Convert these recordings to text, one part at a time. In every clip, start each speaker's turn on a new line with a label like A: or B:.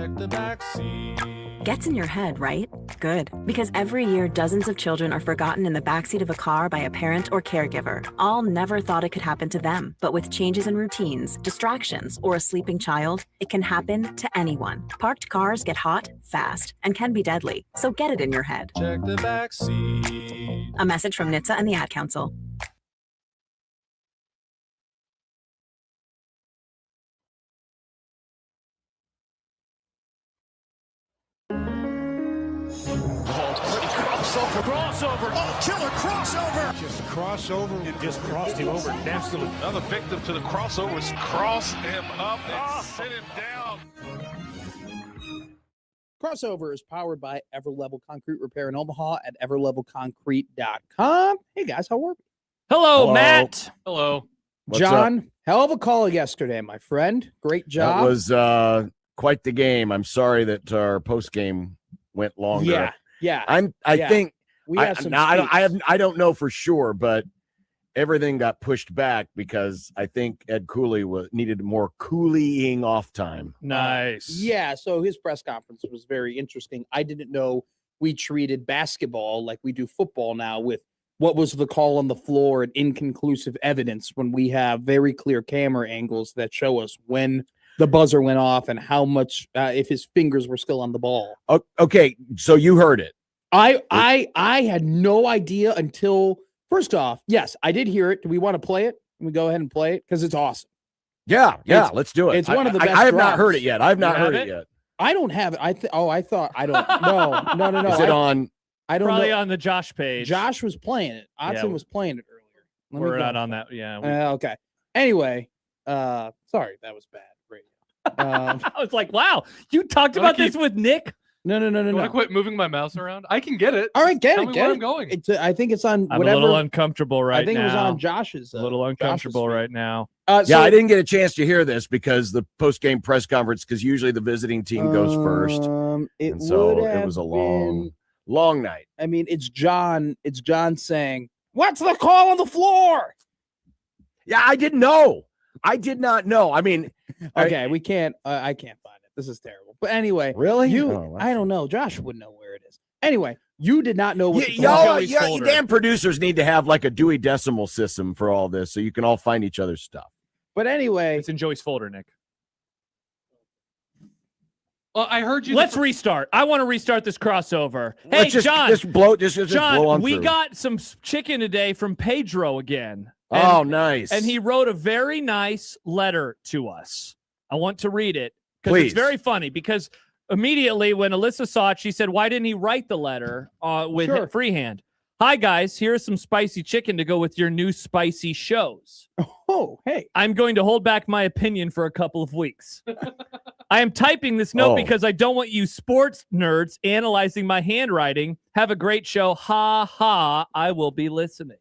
A: Check the backseat.
B: Gets in your head, right? Good. Because every year, dozens of children are forgotten in the backseat of a car by a parent or caregiver. All never thought it could happen to them. But with changes in routines, distractions, or a sleeping child, it can happen to anyone. Parked cars get hot, fast, and can be deadly. So get it in your head.
A: Check the backseat.
B: A message from NHTSA and the Ad Council.
C: Crossover. Oh, killer crossover.
D: Just crossover.
C: It just crossed him over nastily.
A: Another victim to the crossovers. Cross him up and sit him down.
E: Crossover is powered by Everlevel Concrete Repair in Omaha at everlevelconcrete.com. Hey, guys, how are we?
F: Hello, Matt.
G: Hello.
D: What's
E: John,
D: up?
E: hell of a call yesterday, my friend. Great job.
D: That was quite the game. I'm sorry that our post game went longer.
E: Yeah.
D: I think
E: we have some
D: I don't know for sure, but everything got pushed back because I think Ed Cooley needed more cooling off time.
F: Nice.
E: Yeah, so his press conference was very interesting. I didn't know we treated basketball like we do football now with what was the call on the floor and inconclusive evidence when we have very clear camera angles that show us when the buzzer went off and how much if his fingers were still on the ball.
D: Okay, so you heard it.
E: I had no idea until first off, yes, I did hear it. Do we want to play it? Can we go ahead and play it? Because it's awesome.
D: Yeah, let's do it.
E: It's one of the best.
D: I have not
E: drops.
D: heard it yet. I've not heard it yet.
E: I don't have it. I thought I don't. No.
D: Is it on?
E: I don't
F: Probably
E: know.
F: on the Josh page.
E: Josh was playing it. Odson was playing it earlier.
F: We're not on that. Yeah.
E: Okay. Anyway, sorry, that was bad.
F: I was like, wow, you talked about this with Nick?
E: No.
G: You want to quit moving my mouse around? I can get it.
E: All right,
G: Tell me where I'm going.
E: I think it's on
F: I'm
E: whatever.
F: a little uncomfortable right now.
E: I think it was on Josh's.
F: A little uncomfortable right now.
D: Yeah, I didn't get a chance to hear this because the post-game press conference, because usually the visiting team goes first. And so it was a long night.
E: I mean, it's John. It's John saying, "What's the call on the floor?"
D: Yeah, I didn't know. I did not know. I mean,
E: okay, we can't. I can't find it. This is terrible. But anyway,
D: really,
E: I don't know. Josh would know where it is. Anyway, you did not know what.
D: You damn producers need to have like a Dewey Decimal System for all this, so you can all find each other's stuff.
E: But anyway,
F: it's in Joey's folder, Nick.
G: Well, I heard you.
F: Let's restart. I want to restart this crossover. Hey,
D: John,
F: John,
D: blow on
F: we
D: through.
F: got some chicken today from Pedro again.
D: Oh, nice.
F: And he wrote a very nice letter to us. I want to read it because
D: Please.
F: it's very funny because immediately when Alyssa saw it, she said, why didn't he write the letter with freehand? Hi, guys. Here's some spicy chicken to go with your new spicy shows.
E: Oh, hey.
F: I'm going to hold back my opinion for a couple of weeks. I am typing this note because I don't want you sports nerds analyzing my handwriting. Have a great show. Ha, ha. I will be listening.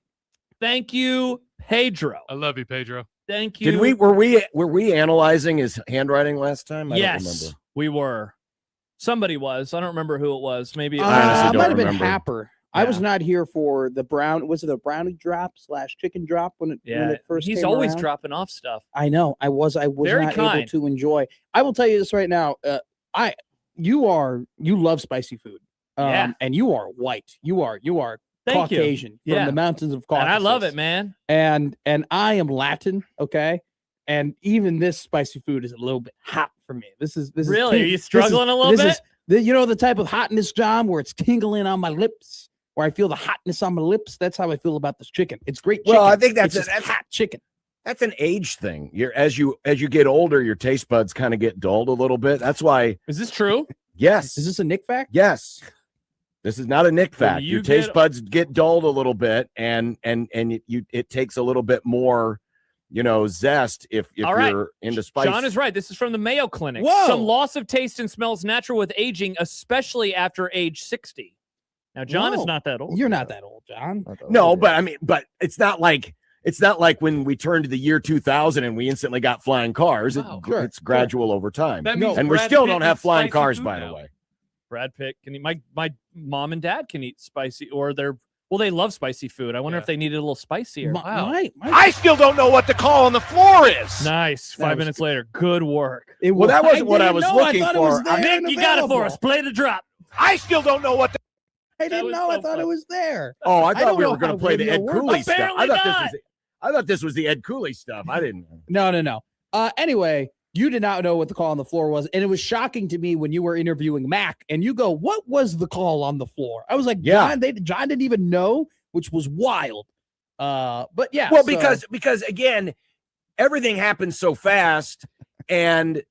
F: Thank you, Pedro.
G: I love you, Pedro.
F: Thank you.
D: Were we analyzing his handwriting last time? I don't remember.
F: We were. Somebody was. I don't remember who it was. Maybe it
E: it might have been Happer. Yeah. I was not here for the was it a brownie drop / chicken drop when it first
F: He's
E: came
F: always
E: around?
F: dropping off stuff.
E: I know. I was
F: Very
E: not
F: kind.
E: able to enjoy. I will tell you this right now. You love spicy food. And you are white. You are
F: Thank
E: Caucasian
F: you.
E: from the mountains of Caucasus.
F: And I love it, man.
E: And I am Latin, okay? And even this spicy food is a little bit hot for me. This is
F: really? Are you struggling a little bit?
E: The type of hotness, John, where it's tingling on my lips, where I feel the hotness on my lips. That's how I feel about this chicken. It's great chicken.
D: Well, I think that's
E: hot chicken.
D: That's an age thing. As you get older, your taste buds kind of get dulled a little bit. That's why.
F: Is this true?
D: Yes.
E: Is this a Nick fact?
D: Yes. This is not a Nick fact.
F: you
D: Your taste buds get dulled a little bit, and it takes a little bit more, zest if you're into spice.
F: John is right. This is from the Mayo Clinic.
E: Whoa.
F: Some loss of taste and smell is natural with aging, especially after age 60. Now, John is not that old.
E: You're not that old, John.
D: No, but it's not like when we turned to the year 2000 and we instantly got flying cars.
G: Wow.
D: It's gradual over time.
G: That means
D: And we
G: Brad
D: still
G: Pitt
D: don't have
G: eats
D: flying
G: spicy
D: cars,
G: food
D: by
G: now.
D: the way.
F: Brad Pitt can eat. My mom and dad can eat spicy, or they're Well, they love spicy food. I wonder if they needed a little spicier.
D: I still don't know what the call on the floor is.
F: Nice. 5 minutes later. Good work.
D: Well, that wasn't what I was looking for.
F: Nick, you got it for us. Play the drop.
D: I still don't know what the.
E: I didn't know. I thought it was there.
D: Oh, I thought we were going to play the Ed
E: radio
D: Cooley stuff.
F: Apparently
D: I thought this was the Ed Cooley stuff. I didn't.
E: No. Anyway, you did not know what the call on the floor was, and it was shocking to me when you were interviewing Mac, and you go, "What was the call on the floor?" I was like, "John, John didn't even know," which was wild. But yeah,
D: well, because again, everything happens so fast, and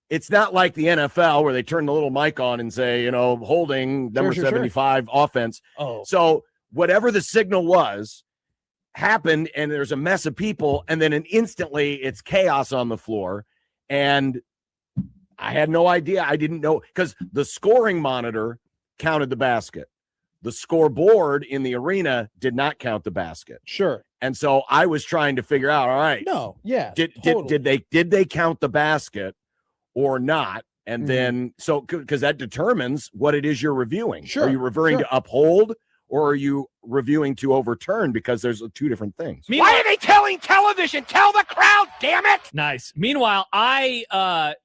D: it's not like the NFL where they turn the little mic on and say, holding number 75 offense.
E: Oh,
D: so whatever the signal was happened, and there's a mess of people, and then instantly it's chaos on the floor. And I had no idea. I didn't know, because the scoring monitor counted the basket. The scoreboard in the arena did not count the basket.
E: Sure.
D: And so I was trying to figure out, all right.
E: No, yeah.
D: Did they count the basket or not? And then, so because that determines what it is you're reviewing.
E: Sure.
D: Are you reviewing to uphold, or are you reviewing to overturn? Because there's two different things.
H: Why are they telling television? Tell the crowd, damn it!
F: Nice. Meanwhile,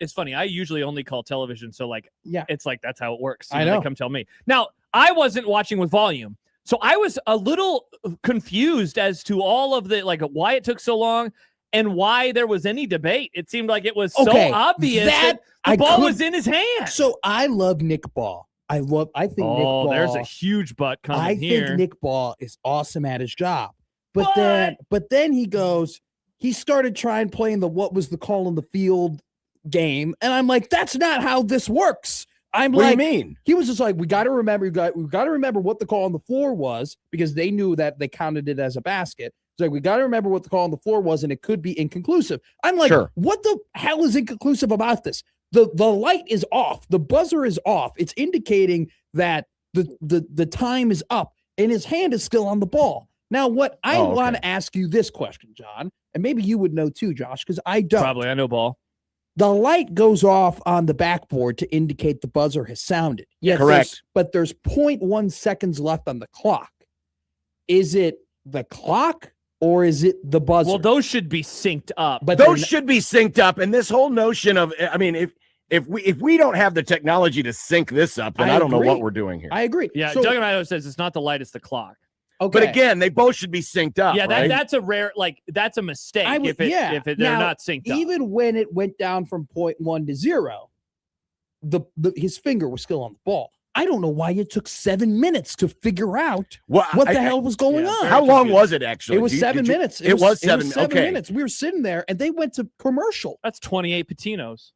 F: it's funny. I usually only call television, so it's like that's how it works.
E: I know.
F: They come tell me. Now, I wasn't watching with volume, so I was a little confused as to all of the why it took so long and why there was any debate. It seemed like it was so obvious that the ball was in his hand.
E: So I love Nick Ball. I think Nick Ball.
F: There's a huge butt coming here.
E: I think Nick Ball is awesome at his job. But then he started trying playing what was the call on the field game. And I'm like, that's not how this works. What
D: do you mean?
E: He was just like, we got to remember what the call on the floor was, because they knew that they counted it as a basket. It's like, we got to remember what the call on the floor was, and it could be inconclusive. I'm like, What the hell is inconclusive about this? The light is off. The buzzer is off. It's indicating that the time is up, and his hand is still on the ball. Now, what I want to ask you this question, John, and maybe you would know too, Josh, because I don't.
F: Probably, I know ball.
E: The light goes off on the backboard to indicate the buzzer has sounded.
D: Yes, correct.
E: But there's 0.1 seconds left on the clock. Is it the clock or is it the buzzer?
F: Well, those should be synced up.
D: But those should be synced up. And this whole notion of, if we don't have the technology to sync this up, then I don't know what we're doing here.
E: I agree.
F: Yeah, Doug Amato says it's not the light, it's the clock.
E: Okay.
D: But again, they both should be synced up.
F: Yeah,
D: right?
F: that's a rare, if they're not synced up.
E: Even when it went down from 0.1 to 0, his finger was still on the ball. I don't know why it took 7 minutes to figure out what the hell was going on.
D: How long was it actually?
E: It was 7 minutes.
D: It was 7
E: minutes. We were sitting there and they went to commercial.
F: That's 28 patinos.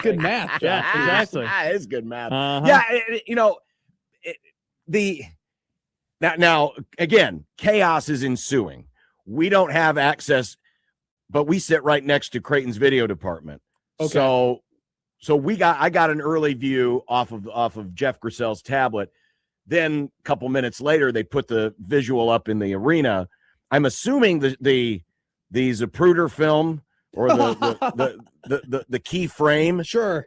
E: Good math.
F: Yeah, exactly.
D: That is good math.
F: Uh-huh.
D: Yeah, now again, chaos is ensuing. We don't have access, but we sit right next to Creighton's video department. Okay. So I got an early view off of Jeff Grissell's tablet. Then a couple minutes later, they put the visual up in the arena. I'm assuming the Zapruder film or the key frame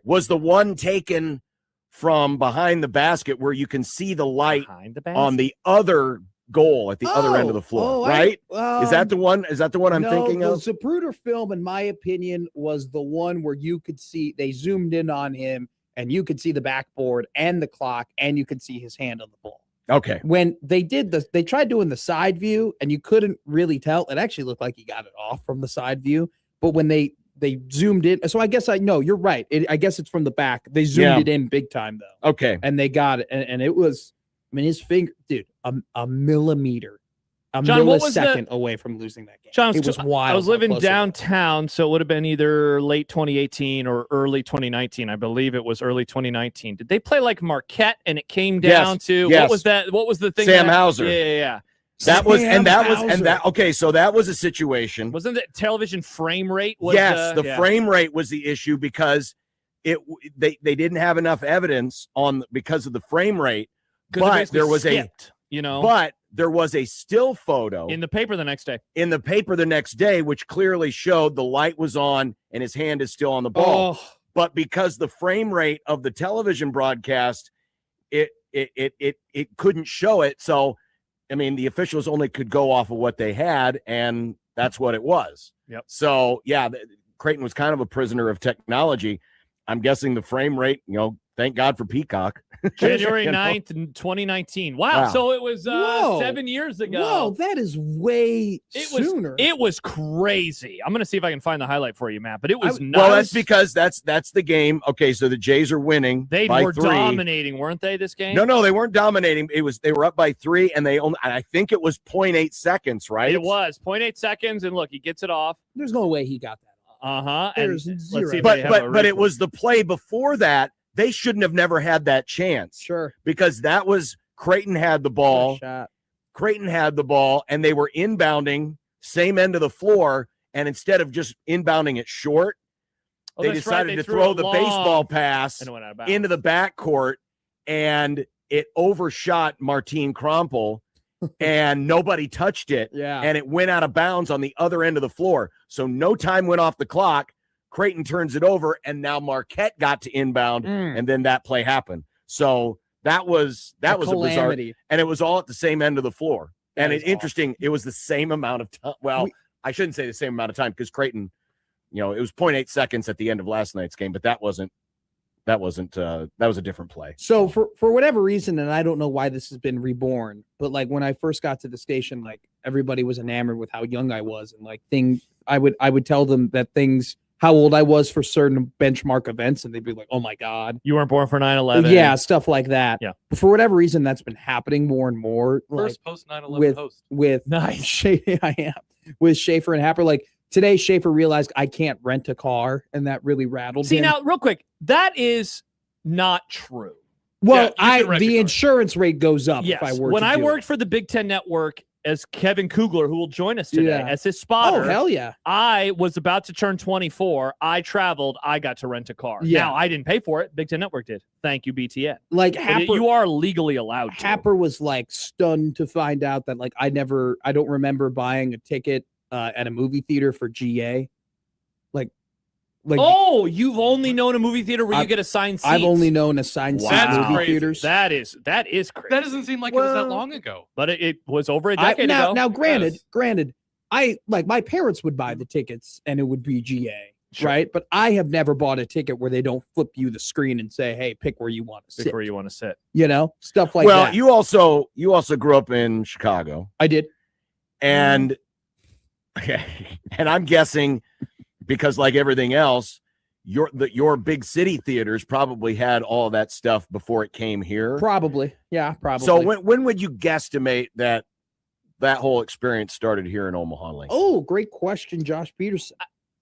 D: was the one taken from behind the basket where you can see the light on the other goal at the other end of the floor, right? Is that the one? Is that the one I'm thinking of?
E: The Zapruder film, in my opinion, was the one where you could see, they zoomed in on him and you could see the backboard and the clock and you could see his hand on the ball.
D: Okay.
E: When they did this, they tried doing the side view and you couldn't really tell. It actually looked like he got it off from the side view. But when they zoomed in, so I guess you're right. I guess it's from the back. They zoomed it in big time though.
D: Okay.
E: And they got it. And it was, his finger, dude, a millimeter,
F: John,
E: millisecond away from losing that game.
F: John,
E: it was wild.
F: I was living downtown, so it would have been either late 2018 or early 2019. I believe it was early 2019. Did they play like Marquette and it came down to what was that? What was the thing?
D: Sam Hauser.
F: Yeah.
D: That was okay. So that was a situation.
F: Wasn't it television frame rate?
D: The frame rate was the issue because they didn't have enough evidence because of the frame rate. But there was there was a still photo
F: in the paper the next
D: day. Which clearly showed the light was on and his hand is still on the ball. But because the frame rate of the television broadcast it couldn't show it. So, I mean, the officials only could go off of what they had, and that's what it was.
F: Yep.
D: So, yeah, Creighton was kind of a prisoner of technology. I'm guessing the frame rate, thank God for Peacock.
F: January 9th, 2019. Wow. So it was 7 years ago.
E: Whoa, that is way sooner.
F: It was crazy. I'm going to see if I can find the highlight for you, Matt, but it was nuts.
D: Well, that's because that's the game. Okay, so the Jays are winning.
F: They
D: by
F: were
D: 3.
F: dominating, weren't they, this game?
D: No, they weren't dominating. They were up by 3, and I think it was 0.8 seconds, right?
F: It was 0.8 seconds, and look, he gets it off.
E: There's no way he got that off.
F: There's
E: zero.
F: Let's see if
D: but it was the play before that. They shouldn't have never had that chance.
E: Sure.
D: Because that was Creighton had the ball.
E: Shot.
D: Creighton had the ball, and they were inbounding, same end of the floor, and instead of just inbounding it short, they decided to throw the baseball pass into the backcourt, and it overshot Martin Krompel, and nobody touched it, and it went out of bounds on the other end of the floor. So no time went off the clock. Creighton turns it over, and now Marquette got to inbound, and then that play happened. So that was a bizarre, and it was all at the same end of the floor. And it's interesting, it was the same amount of time. Well, I shouldn't say the same amount of time because Creighton, it was 0.8 seconds at the end of last night's game, but that was a different play.
E: So for whatever reason, and I don't know why this has been reborn, but like when I first got to the station, like everybody was enamored with how young I was, and like I would tell them that how old I was for certain benchmark events, and they'd be like, "Oh my God,
F: you weren't born for 9/11."
E: Yeah, stuff like that.
F: Yeah.
E: But for whatever reason, that's been happening more and more.
G: First post 9/11 host
E: with
F: nice.
E: I am with Schaefer and Happer. Like today, Schaefer realized I can't rent a car, and that really rattled him.
F: Now, real quick, that is not true.
E: Well, the insurance rate goes up
F: yes.
E: if I were
F: when
E: to
F: I
E: do
F: worked
E: it.
F: for the Big Ten Network as Kevin Kugler, who will join us today as his spotter.
E: Oh, hell yeah.
F: I was about to turn 24. I traveled. I got to rent a car.
E: Yeah.
F: Now, I didn't pay for it. Big Ten Network did. Thank you, BTN.
E: Like
F: you are legally allowed to.
E: Happer was like stunned to find out that like I don't remember buying a ticket at a movie theater for GA. Like
F: you've only known a movie theater where you get assigned seats.
E: I've only known assigned seats movie
G: crazy.
E: theaters.
F: That is crazy.
G: That doesn't seem like it was that long ago.
F: But it was over a decade ago.
E: Now, granted, I like my parents would buy the tickets and it would be GA, right? But I have never bought a ticket where they don't flip you the screen and say, "Hey, pick where you want to sit."
F: Pick where you want to sit.
E: Stuff like that.
D: Well, you also grew up in Chicago.
E: I did,
D: and and I'm guessing because like everything else, your big city theaters probably had all that stuff before it came here.
E: Probably. Yeah, probably.
D: So when would you guesstimate that whole experience started here in Omaha Lake?
E: Oh, great question, Josh Peterson.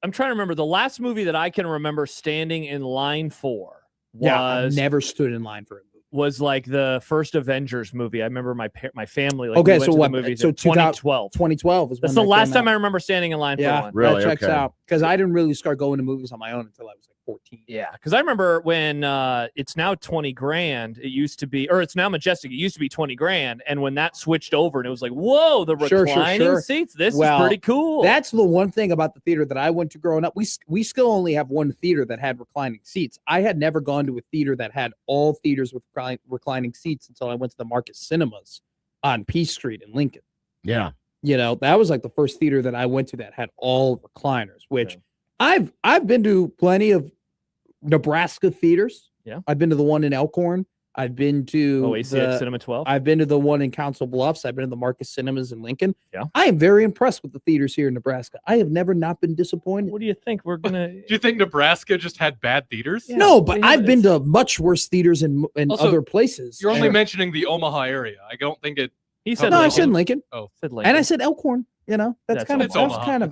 F: I'm trying to remember. The last movie that I can remember standing in line for
E: I never stood in line for it.
F: Was like the first Avengers movie. I remember my family.
E: Okay,
F: we
E: so what?
F: So
E: 2012. 2012 is when
F: that's the last time I remember standing in line for one.
D: Really?
E: That checks out because I didn't really start going to movies on my own until I was like 14.
F: Yeah, because I remember when it's now $20,000. It used to be, or it's now Majestic. It used to be $20,000, and when that switched over, and it was like, whoa, the reclining seats. This is pretty cool.
E: That's the one thing about the theater that I went to growing up. We still only have one theater that had reclining seats. I had never gone to a theater that had all theaters with reclining seats until I went to the Marcus Cinemas on Peace Street in Lincoln.
D: Yeah,
E: that was like the first theater that I went to that had all recliners. Which I've been to plenty of Nebraska theaters.
F: Yeah,
E: I've been to the one in Elkhorn. I've been to
F: ACX Cinema 12.
E: I've been to the one in Council Bluffs. I've been to the Marcus Cinemas in Lincoln.
F: Yeah,
E: I am very impressed with the theaters here in Nebraska. I have never not been disappointed.
F: What do you think we're gonna?
G: Do you think Nebraska just had bad theaters?
E: Yeah, no, but I've been to much worse theaters in
G: also,
E: other places.
G: You're only mentioning the Omaha area. I don't think it.
F: He said
E: no. I said Lincoln.
G: Oh,
F: said Lincoln.
E: And I said Elkhorn. That's kind of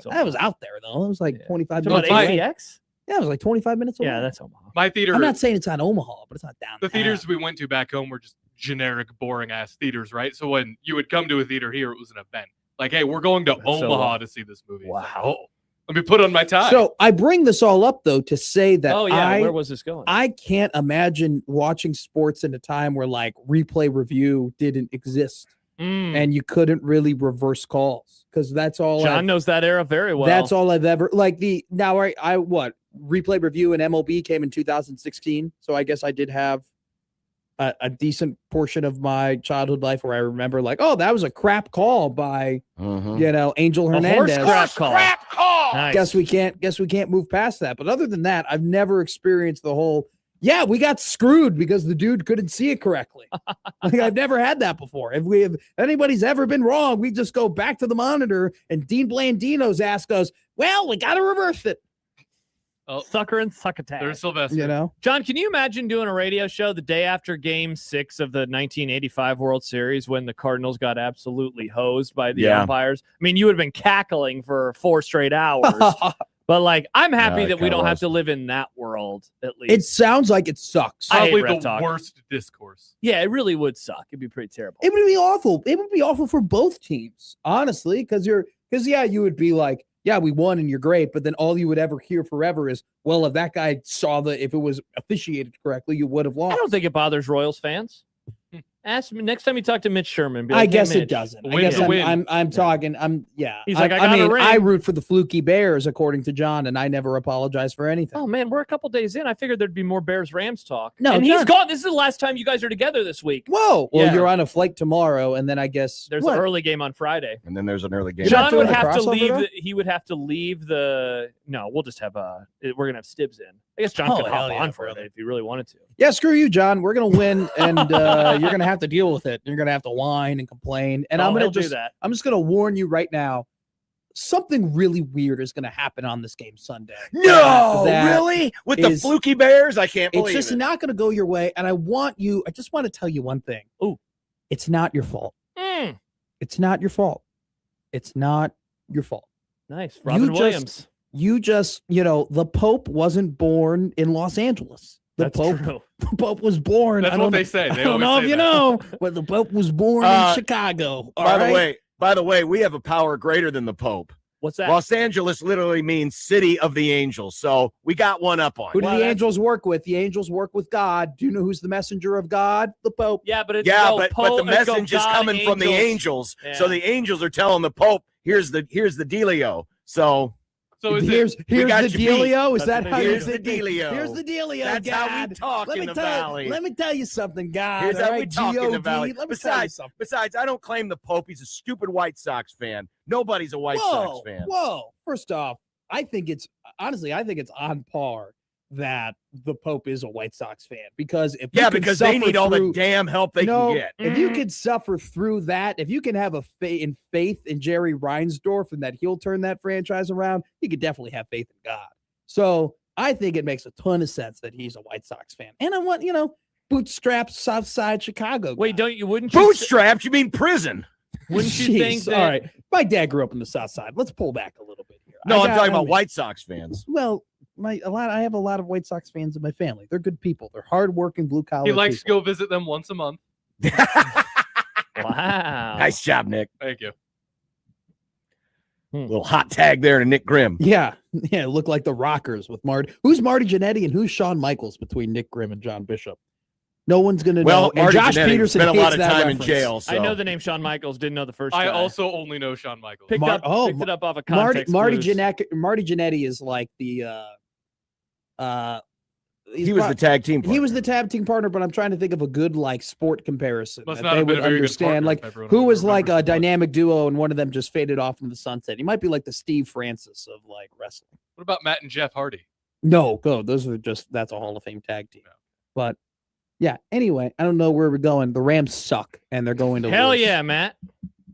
E: that was out there though. It was like 25 minutes.
F: About ACX?
E: Yeah, it was like 25 minutes away.
F: Yeah, that's Omaha.
G: My theater.
E: I'm not saying it's on Omaha, but it's not down.
G: The theaters we went to back home were just generic, boring ass theaters, right? So when you would come to a theater here, it was an event. Like, hey, we're going to Omaha to see this movie.
F: Wow.
G: Like, oh, let me put on my tie.
E: So I bring this all up though to say that
F: where was this going?
E: I can't imagine watching sports in a time where like replay review didn't exist. And you couldn't really reverse calls because that's all.
F: John knows that era very well.
E: That's all I've ever replay review and MLB came in 2016. So I guess I did have a decent portion of my childhood life where I remember like, oh, that was a crap call by Angel Hernandez.
F: Horse crap call. Nice.
E: Guess we can't move past that. But other than that, I've never experienced the whole, we got screwed because the dude couldn't see it correctly. Like, I've never had that before. If anybody's ever been wrong, we just go back to the monitor and Dean Blandino's ask us, well, we got to reverse it.
G: Oh,
F: sucker and succotash.
G: There's Sylvester.
F: John, can you imagine doing a radio show the day after Game 6 of the 1985 World Series when the Cardinals got absolutely hosed by the umpires? I mean, you would have been cackling for 4 straight hours. But, like, I'm happy that we don't have to live in that world, at least.
E: It sounds like it sucks.
G: Probably the worst discourse.
F: Yeah, it really would suck. It'd be pretty terrible.
E: It would be awful. It would be awful for both teams, honestly, because you would be like, yeah, we won and you're great, but then all you would ever hear forever is, well, if that guy if it was officiated correctly, you would have lost.
F: I don't think it bothers Royals fans. Ask me next time you talk to Mitch Sherman. Be like,
E: I guess
F: Mitch,
E: it doesn't.
G: I guess
E: I'm talking.
F: He's like, I
E: root for the fluky Bears, according to John, and I never apologize for anything.
F: Oh man, we're a couple days in. I figured there'd be more Bears Rams talk.
E: No,
F: and he's gone. This is the last time you guys are together this week.
E: Whoa. Well, you're on a flight tomorroro, and then I guess
F: there's an early game on Friday.
D: And then there's an early game.
F: John would have to leave. He would have to leave the. No, we'll just have we're gonna have Stibs in. I guess John could hop on for it if he really wanted to.
E: Yeah, screw you, John. We're gonna win, and you're gonna have to deal with it. You're gonna have to whine and complain, and I'm gonna do that. I'm just gonna warn you right now. Something really weird is gonna happen on this game Sunday.
D: No, really? With the fluky Bears, I can't believe
E: it's just not gonna go your way. And I just want to tell you one thing.
F: Oh,
E: it's not your fault. It's not your fault. It's not your fault.
F: Nice, Robin Williams.
E: The Pope wasn't born in Los Angeles.
F: That's true.
E: The Pope was born.
G: That's what they say.
E: I don't know if you know, but the Pope was born in Chicago.
D: By the way, we have a power greater than the Pope.
F: What's that?
D: Los Angeles literally means city of the angels. So we got one up on.
E: Who do the angels work with? The angels work with God. Do you know who's the messenger of God? The Pope.
F: Yeah, but
D: but the message is coming from the angels. Yeah. So the angels are telling the Pope, here's the dealio. So
E: here's the dealio. Is that how
D: here's the dealio?
E: Here's the dealio.
D: That's
E: God.
D: how we talk in the valley.
E: Let me tell you something, God.
D: Here's how we talk in the valley.
E: Besides,
D: I don't claim the Pope. He's a stupid White Sox fan. Nobody's a White Sox fan.
E: Whoa! First off, I think it's on par that the Pope is a White Sox fan because because
D: they need all the damn help they can get.
E: If you could suffer through that, if you can have faith in Jerry Reinsdorf and that he'll turn that franchise around, you could definitely have faith in God. So I think it makes a ton of sense that he's a White Sox fan. And I want, bootstrapped South Side Chicago.
F: Wait, wouldn't
D: you bootstrapped? You mean prison?
F: Wouldn't you think that?
E: All right, my dad grew up in the South Side. Let's pull back a little bit here.
D: No, I'm talking about White Sox fans.
E: Well, I have a lot of White Sox fans in my family. They're good people. They're hardworking, blue collar.
G: He likes to go visit them once a month.
F: Wow!
D: Nice job, Nick.
G: Thank you.
D: Little hot tag there to Nick Grimm.
E: Yeah, look like the Rockers with Marty. Who's Marty Jannetty and who's Shawn Michaels between Nick Grimm and John Bishop? No one's going to know.
D: And
E: Josh Peterson
D: spent a lot of time
E: reference.
D: in jail. So.
F: I know the name Shawn Michaels. Didn't know the first.
G: I
F: guy.
G: also only know Shawn Michaels.
F: Picked it up off a context.
E: Marty Jannetty is like the.
D: He was the tag team partner.
E: He was the tag team partner, but I'm trying to think of a good sport comparison
G: that
E: they would understand. Like who was like a dynamic duo, and one of them just faded off into the sunset. He might be like the Steve Francis of wrestling.
G: What about Matt and Jeff Hardy?
E: No, those are that's a Hall of Fame tag team. Yeah. But yeah, anyway, I don't know where we're going. The Rams suck, and they're going to
F: hell
E: lose.
F: Yeah, Matt.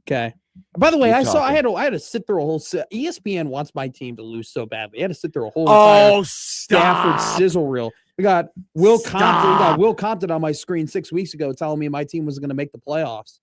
E: Okay. By the way, I had to sit through a whole ESPN wants my team to lose so badly. I had to sit through a whole Stafford sizzle reel. We got Will Compton. We got Will Compton on my screen 6 weeks ago telling me my team was going to make the playoffs.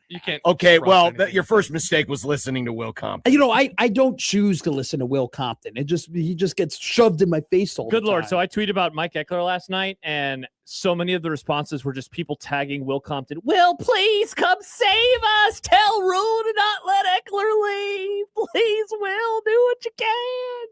G: You can't.
D: Okay, well, your first mistake was listening to Will Compton.
E: I don't choose to listen to Will Compton. He just gets shoved in my face all the time.
F: Good Lord. So I tweeted about Mike Eckler last night, and so many of the responses were just people tagging Will Compton. Will, please come save us. Tell Rhule to not let Eckler leave. Please, Will, do what you can.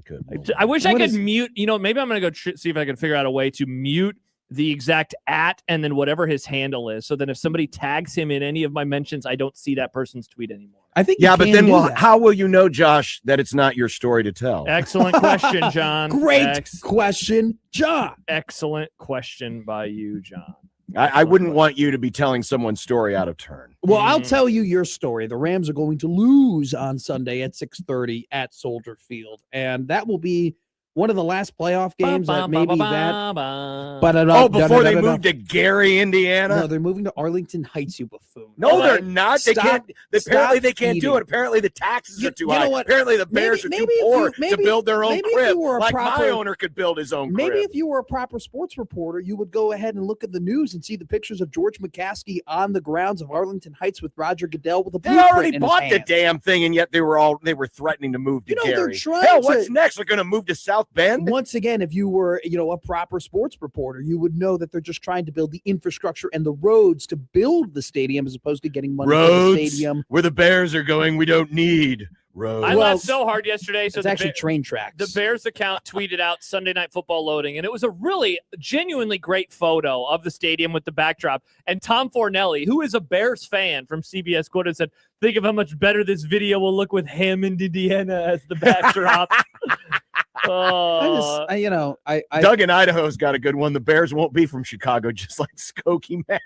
F: Good. I wish I could mute. Maybe I'm going to go see if I can figure out a way to mute the exact @ and then whatever his handle is, so that if somebody tags him in any of my mentions, I don't see that person's tweet anymore.
E: I think
D: but then how will you know, Josh, that it's not your story to tell?
F: Excellent question, John.
E: Great question, John.
F: Excellent question by you, John.
D: I wouldn't want you to be telling someone's story out of turn.
E: Well, I'll tell you your story. The Rams are going to lose on Sunday at 6:30 at Soldier Field, and that will be one of the last playoff games that maybe that. But
D: before they moved to Gary, Indiana.
E: No, they're moving to Arlington Heights, you buffoon.
D: No, they're not. They can't. Apparently, they can't do it. Apparently, the taxes are too high. Apparently, the Bears are too poor to build their own crib. Like my owner could build his own crib.
E: Maybe if you were a proper sports reporter, you would go ahead and look at the news and see the pictures of George McCaskey on the grounds of Arlington Heights with Roger Goodell with a blueprint.
D: They already bought the damn thing, and yet they were threatening to move to Gary. Hell, what's next? They're going to move to South Bend.
E: Once again, if you were, a proper sports reporter, you would know that they're just trying to build the infrastructure and the roads to build the stadium as opposed to getting money for the stadium.
D: Where the Bears are going, we don't need roads.
F: I laughed so hard yesterday. So
E: it's actually train tracks.
F: The Bears account tweeted out Sunday Night Football loading, and it was a really genuinely great photo of the stadium with the backdrop. And Tom Fornelli, who is a Bears fan from CBS, quoted said, "Think of how much better this video will look with Hammond, Indiana as the backdrop."
E: Doug
D: in Idaho's got a good one. The Bears won't be from Chicago, just like Skokie Matt.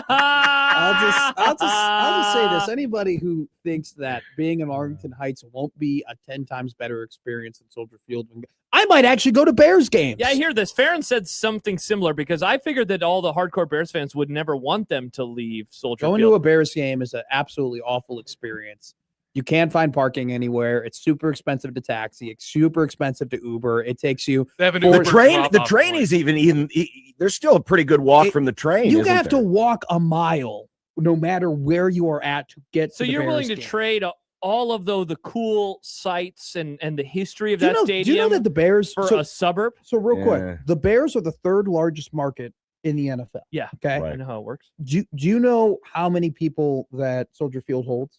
E: I'll just say this: anybody who thinks that being in Arlington Heights won't be a 10 times better experience than Soldier Field, I might actually go to Bears games.
F: Yeah, I hear this. Farron said something similar because I figured that all the hardcore Bears fans would never want them to leave Soldier Field.
E: Going to a Bears game is an absolutely awful experience. You can't find parking anywhere. It's super expensive to taxi. It's super expensive to Uber. It takes you.
D: The train is even. There's still a pretty good walk from the train.
E: You have to walk a mile, no matter where you are at, to get.
F: So
E: to the
F: you're
E: Bears
F: willing to
E: game.
F: trade all of the cool sites and the history of that stadium?
E: Do you know that the Bears
F: for a suburb?
E: So real quick, the Bears are the third largest market in the NFL.
F: Yeah.
E: Okay.
F: Right. I know how it works.
E: Do you know how many people that Soldier Field holds?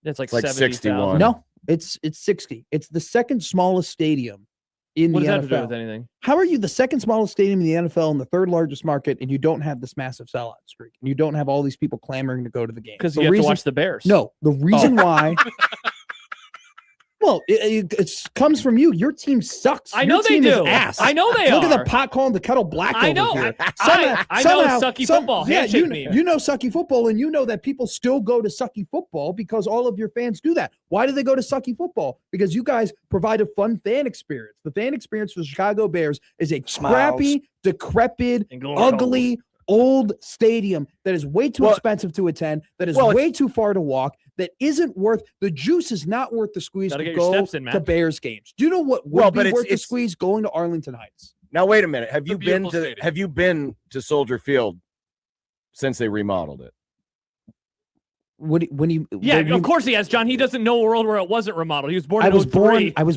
F: It's like
D: 61.
E: No, it's 60. It's the second smallest stadium in
F: what
E: the
F: does
E: NFL.
F: that have to do with anything?
E: How are you the second smallest stadium in the NFL and the third largest market, and you don't have this massive sellout streak, and you don't have all these people clamoring to go to the game?
F: Because you have to watch the Bears.
E: No, the reason why. Well, it comes from you. Your team sucks.
F: I know
E: Your
F: they
E: team
F: do.
E: Is ass.
F: I know they
E: Look
F: are.
E: at the pot calling the kettle black.
F: I know.
E: Over here.
F: I know sucky football.
E: Yeah,
F: Handshake
E: you know sucky football, and you know that people still go to sucky football because all of your fans do that. Why do they go to sucky football? Because you guys provide a fun fan experience. The fan experience for the Chicago Bears is a crappy, decrepit, ugly, old stadium that is way too expensive to attend, that is way too far to walk, that isn't worth the juice is not worth the squeeze to go to Bears games. Do you know what would be worth the squeeze going to Arlington Heights?
D: Now wait a minute. Have you been to Soldier Field since they remodeled it?
F: Of course he has, John. He doesn't know a world where it wasn't remodeled. He was born. I was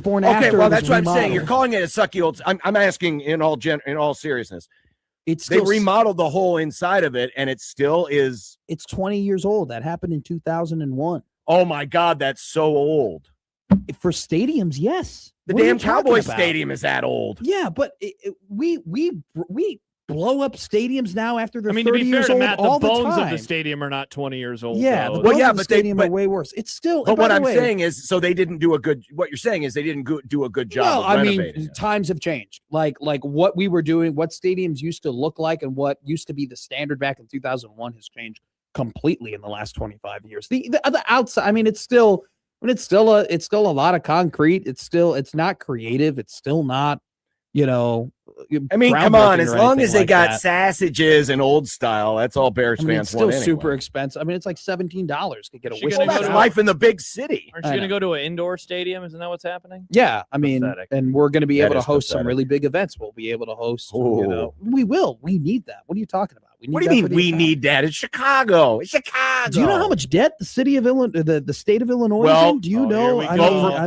E: born
D: after.
E: Okay,
D: well that's what I'm saying. You're calling it a sucky old. I'm asking in all seriousness. They remodeled the whole inside of it, and it still is.
E: It's 20 years old. That happened in 2001.
D: Oh my God, that's so old.
E: For stadiums, yes.
D: The damn Cowboy Stadium is that old.
E: Yeah, but we blow up stadiums now after they're 30
F: to be fair
E: years
F: to
E: old
F: Matt,
E: all
F: the bones
E: the time.
F: of the stadium are not 20 years old.
E: Yeah,
F: though.
E: the bones of the stadium are way worse. It's still.
D: But what I'm saying is, so they didn't do a good. What you're saying is they didn't do a good job.
E: No, I mean times have changed. Like what we were doing, what stadiums used to look like, and what used to be the standard back in 2001 has changed completely in the last 25 years. The outside, I mean, it's still a lot of concrete. It's not creative. It's still not,
D: I mean, come on. As long as they got sausages and old style, that's all Bears fans
E: it's still
D: want.
E: Super expensive. I mean, it's like $17 to get a whiskey.
D: Well, that's life in the big city.
F: Aren't you going to go to an indoor stadium? Isn't that what's happening?
E: Yeah, I mean, and we're going to be able to host some really big events. We'll be able to host. We will. We need that. What are you talking about?
D: What do you mean we need that? It's Chicago. It's Chicago.
E: Do you know how much debt the city of Illinois, the state of Illinois is in? Do you know?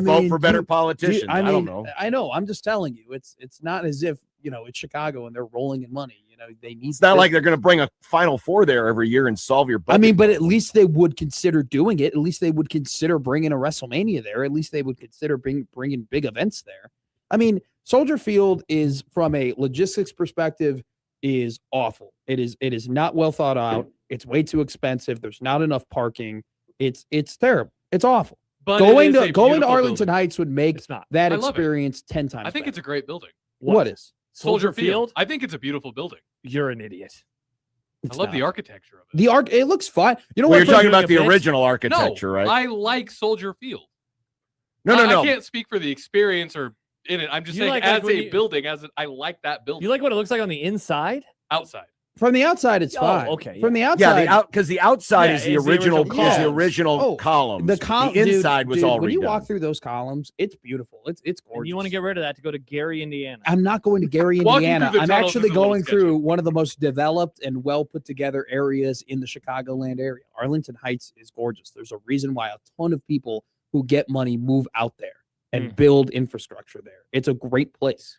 D: Vote for better politicians. I don't know.
E: I know. I'm just telling you. It's not as if it's Chicago and they're rolling in money. They need.
D: It's not like they're going to bring a Final Four there every year and solve your budget.
E: I mean, but at least they would consider doing it. At least they would consider bringing a WrestleMania there. At least they would consider bringing big events there. I mean, Soldier Field is, from a logistics perspective, is awful. It is not well thought out. It's way too expensive. There's not enough parking. It's terrible. It's awful. But going to Arlington Heights would make that experience 10 times.
G: I think it's a great building.
E: What is
G: Soldier Field? I think it's a beautiful building.
F: You're an idiot.
G: I love the architecture of it.
E: It looks fine. You know
D: Well,
E: what?
D: you're talking about the
F: fix?
D: original architecture, right?
G: I like Soldier Field.
D: No.
G: I can't speak for the experience or in it. I'm just
F: You
G: saying,
F: like
G: as
F: when
G: a
F: you-
G: building, I like that building.
F: You like what it looks like on the inside?
G: outside.
E: From the outside, it's
F: Oh,
E: fine.
F: okay,
E: From the
D: Yeah,
E: outside,
D: because the outside
F: Yeah,
D: is the original columns.
E: the
D: inside was all
E: when you
D: redone.
E: walk through those columns, it's beautiful. It's gorgeous.
F: And you want to get rid of that to go to Gary, Indiana.
E: I'm not going to Gary,
G: Walking
E: Indiana.
G: through the
E: I'm
G: tunnels
E: actually
G: is a little
E: going
G: sketchy.
E: through one of the most developed and well put together areas in the Chicagoland area. Arlington Heights is gorgeous. There's a reason why a ton of people who get money move out there and build infrastructure there. It's a great place.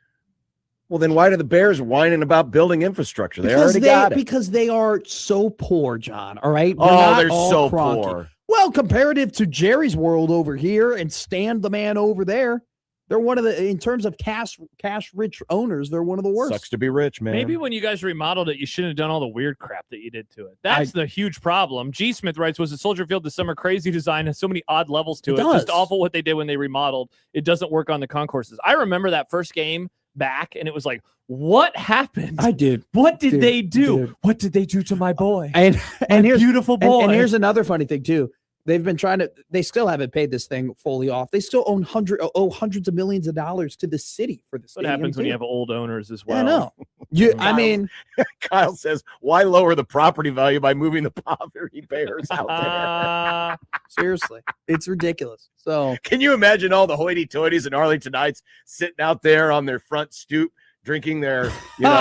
D: Well, then why do the Bears whining about building infrastructure? They already got it.
E: Because they are so poor, John. All right.
D: They're
E: all
D: so
E: cronky.
D: poor.
E: Well, comparative to Jerry's world over here and Stan the man over there, they're one of the, in terms of cash rich owners, they're one of the worst.
D: Sucks to be rich, man.
F: Maybe when you guys remodeled it, you shouldn't have done all the weird crap that you did to it. That's the huge problem. G. Smith writes, was it Soldier Field this summer? Crazy design has so many odd levels to it.
E: does.
F: Just awful what they did when they remodeled. It doesn't work on the concourses. I remember that first game back, and it was like, what happened?
E: I did.
F: What did they do?
E: Dude.
F: What did they do to my boy?
E: And here's
F: beautiful boy.
E: and here's another funny thing too. They've been trying to. They still haven't paid this thing fully off. They still own hundreds of millions of dollars to the city for this.
F: what happens when you have old owners as well.
E: I know. I mean,
D: Kyle says, why lower the property value by moving the poverty bears out there?
E: seriously, it's ridiculous. So
D: Can you imagine all the hoity-toities in Arlington Heights sitting out there on their front stoop, drinking their, their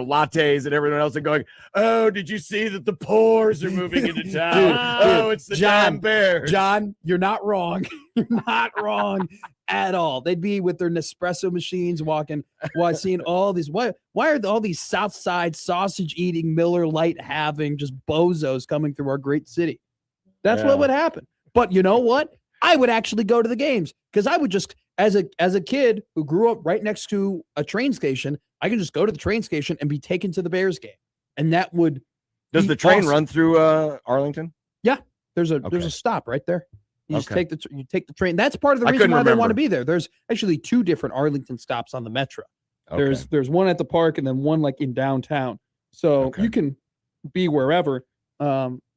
D: lattes and everything else, and going, "Oh, did you see that the Poors are moving into town? It's the damn Bears."
E: John, you're not wrong. You're not wrong at all. They'd be with their Nespresso machines walking while seeing all these. Why are all these South Side sausage eating, Miller Lite having just bozos coming through our great city? That's what would happen. But you know what? I would actually go to the games because I would just, as a kid who grew up right next to a train station, I can just go to the train station and be taken to the Bears game, and that would.
D: Does
E: be
D: the train
E: awesome.
D: run through Arlington?
E: Yeah, there's a stop right there. You just
D: Okay.
E: take the train. That's part of the
D: I
E: reason
D: couldn't
E: why they want
D: remember.
E: to be there. There's actually two different Arlington stops on the Metro.
D: Okay.
E: There's one at the park and then one like in downtown. So
D: Okay.
E: you can be wherever.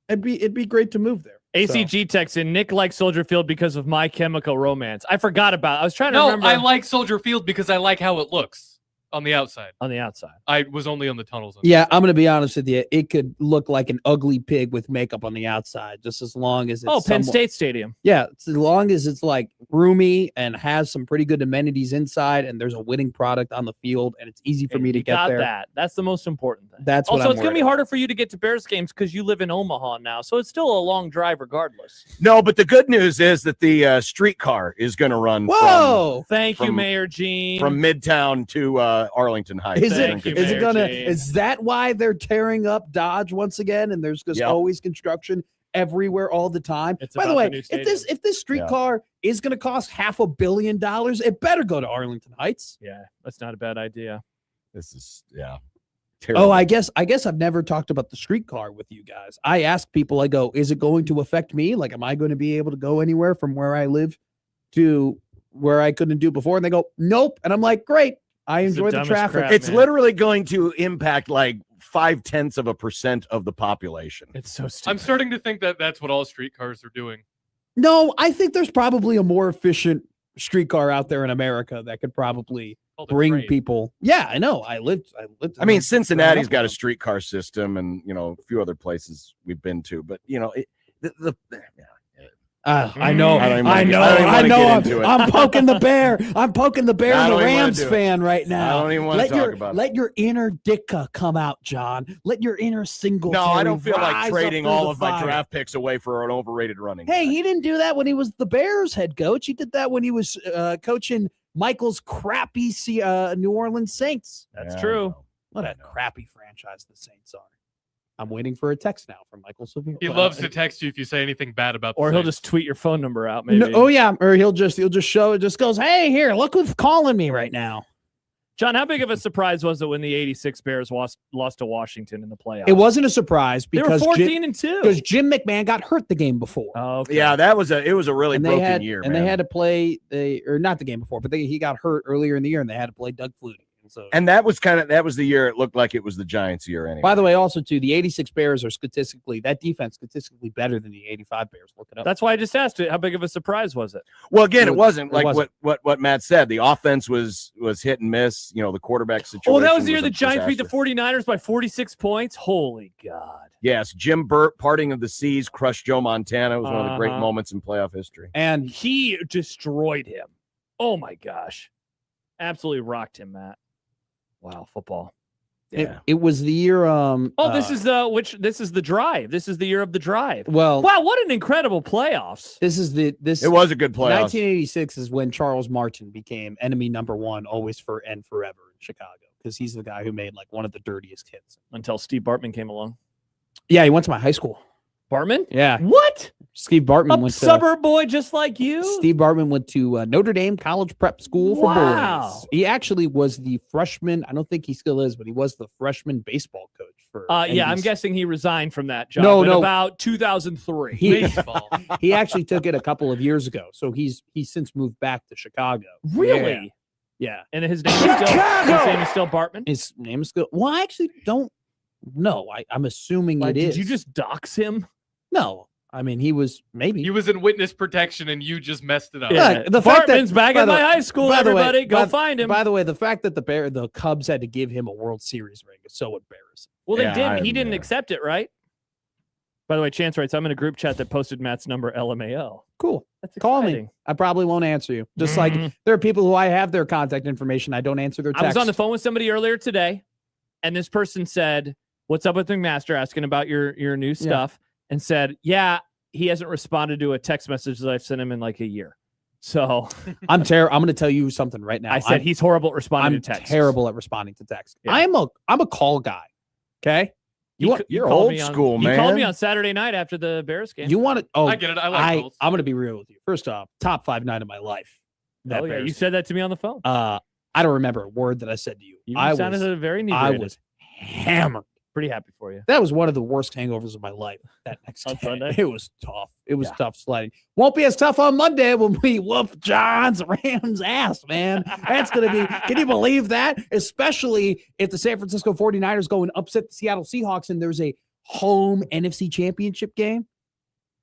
E: It'd be great to move there.
F: ACG texts in, Nick likes Soldier Field because of My Chemical Romance. I forgot about it. I was trying to
G: No,
F: remember
G: I like Soldier Field because I like how it looks on the outside.
F: on the outside.
G: I was only on the tunnels.
E: Yeah, I'm gonna be honest with you. It could look like an ugly pig with makeup on the outside, just as long as it's
F: Penn
E: somewhat-
F: State Stadium.
E: Yeah, it's as long as it's like roomy and has some pretty good amenities inside, and there's a winning product on the field, and it's easy for
F: And
E: me to
F: you
E: get
F: got
E: there.
F: that. That's the most important thing.
E: That's what
F: also,
E: I'm
F: it's going to
E: worried
F: be
E: about.
F: harder for you to get to Bears games because you live in Omaha now. So it's still a long drive regardless.
D: No, but the good news is that the streetcar is going to run
E: Whoa!
F: Thank you,
D: From-
F: Mayor Gene.
D: from Midtown to Arlington Heights.
E: Is
F: Thank you,
E: it
F: Mayor
E: gonna?
F: Gene.
E: Is that why they're tearing up Dodge once again? And there's just
D: Yep.
E: always construction everywhere all the time.
F: It's
E: By the
F: about
E: way,
F: the new
E: if this streetcar is going to cost $500 million, it better go to Arlington Heights.
F: Yeah, that's not a bad idea.
D: This is terrible.
E: Oh, I guess I've never talked about the streetcar with you guys. I ask people, I go, is it going to affect me? Like, am I going to be able to go anywhere from where I live to where I couldn't do before? And they go, nope. And I'm like, great. I
F: It's the
E: enjoy the
F: dumbest
E: traffic.
F: crap.
D: It's
F: man.
D: literally going to impact like 0.5% of the population.
F: It's so stupid.
G: I'm starting to think that that's what all streetcars are doing.
E: No, I think there's probably a more efficient streetcar out there in America that could probably
G: Called a
E: bring
G: train.
E: people. Yeah, I know. I lived.
D: I mean, Cincinnati's got a
E: a
D: streetcar system, and a few other places we've been to. But
E: I know.
D: I don't even
E: I
D: wanna get-
E: know.
D: I don't even
E: I
D: wanna
E: know.
D: get
E: I'm,
D: into it.
E: I'm poking the bear. I'm poking the bear.
D: I
E: I'm a
D: don't even wanna
E: Rams
D: do it.
E: fan right now.
D: I don't even want to talk about it.
E: Let your inner Dicka come out, John. Let your inner single.
D: No, I don't feel like trading all of my
E: draft.
D: draft picks away for an overrated running
E: Hey,
D: back.
E: he didn't do that when he was the Bears head coach. He did that when he was coaching Michael's crappy New Orleans Saints.
F: That's
D: Yeah, I
F: true.
D: know.
E: What a crappy franchise the Saints are. I'm waiting for a text now from Michael Severe.
G: He loves to text you if you say anything bad about the
F: Or he'll
G: Saints.
F: just tweet your phone number out, maybe.
E: No, oh yeah, or he'll just show it. Just goes, hey, here, look who's calling me right now.
F: John, how big of a surprise was it when the 86 Bears lost to Washington in the playoffs?
E: It wasn't a surprise
F: They were
E: because
F: 14-2.
E: because Jim McMahon got hurt the game before.
F: Oh, okay.
D: Yeah, it was a really
E: and
D: broken year,
E: and
D: man.
E: they had to play or not the game before, but he got hurt earlier in the year, and they had to play Doug Flutie. So,
D: And that was the year it looked like it was the Giants' year anyway.
E: by the way, also too, the 86 Bears are that defense statistically better than the 85 Bears. Look it up.
F: That's why I just asked it. How big of a surprise was it?
D: Well, again, it wasn't like
E: wasn't.
D: what Matt said. The offense was hit and miss. The quarterback situation.
F: Oh, that was the year
D: a
F: the Giants beat the
D: disaster.
F: 49ers by 46 points. Holy God.
D: Yes, Jim Burt, parting of the seas, crushed Joe Montana. It was one of the great moments in playoff history.
E: And
F: He destroyed him. Oh my gosh. Absolutely rocked him, Matt. Wow, football.
E: it was the year.
F: This is the drive. This is the year of the drive.
E: Well,
F: Wow, what an incredible playoffs.
D: It was a good playoff.
E: 1986 is when Charles Martin became enemy number one, always for and forever in Chicago, because he's the guy who made like one of the dirtiest hits.
F: Until Steve Bartman came along.
E: Yeah, he went to my high school.
F: Bartman?
E: Yeah,
F: What?
E: Steve Bartman
F: A
E: went
F: suburb boy just like you?
E: Steve Bartman went to Notre Dame College Prep School for
F: Wow.
E: boys. He actually was the freshman. I don't think he still is, but he was the freshman baseball coach for.
F: Yeah, I'm
E: NBC.
F: guessing he resigned from that job
E: No,
F: in
E: no.
F: about 2003.
G: Baseball.
E: He actually took it a couple of years ago, so he's since moved back to Chicago.
F: Really?
E: Yeah.
F: And his name is still Bartman?
E: His name is still. Well, I actually don't know. I'm assuming
F: Like,
E: it is.
F: did you just dox him?
E: No. I mean, he was maybe.
G: He was in witness protection and you just messed it up.
E: Yeah. Look, the fact that-
F: Bartman's back
E: by
F: at
E: the-
F: my high school,
E: by the way-
F: everybody. Go
E: by-
F: find him.
E: By the way, the fact that the Cubs had to give him a World Series ring is so embarrassing.
F: Well, they
D: Yeah,
F: did. He didn't
D: yeah.
F: accept it, right? By the way, Chance writes, I'm in a group chat that posted Matt's number LMAO.
E: Cool.
F: That's
E: Call
F: exciting.
E: me. I probably won't answer you. Just like there are people who I have their contact information. I don't answer their
F: I
E: texts.
F: was on the phone with somebody earlier today, and this person said, "What's up with McMaster?" Asking about your new stuff, and said, "Yeah, he hasn't responded to a text message that I've sent him in like a year." So
E: I'm going to tell you something right now.
F: I said he's horrible at responding
E: I'm
F: to text.
E: terrible at responding to text.
F: Yeah.
E: I'm a call guy. Okay.
D: You're old school, man.
F: You called me on Saturday night after the Bears game.
E: You want to? Oh,
G: I get it. I like calls.
E: I'm going to be real with you. First off, top 5 night of my life. That
F: Oh yeah,
E: Bears
F: you said that to me on the phone.
E: I don't remember a word that I said to you.
F: You
E: I
F: sounded very
E: I
F: inebriated.
E: was hammered.
F: Pretty happy for you.
E: That was one of the worst hangovers of my life. That next
F: On
E: day,
F: Sunday?
E: it was tough. It was tough sledding. Won't be as tough on Monday when we whoop John's Rams ass, man. That's gonna be. Can you believe that? Especially if the San Francisco 49ers go and upset the Seattle Seahawks, and there's a home NFC Championship game.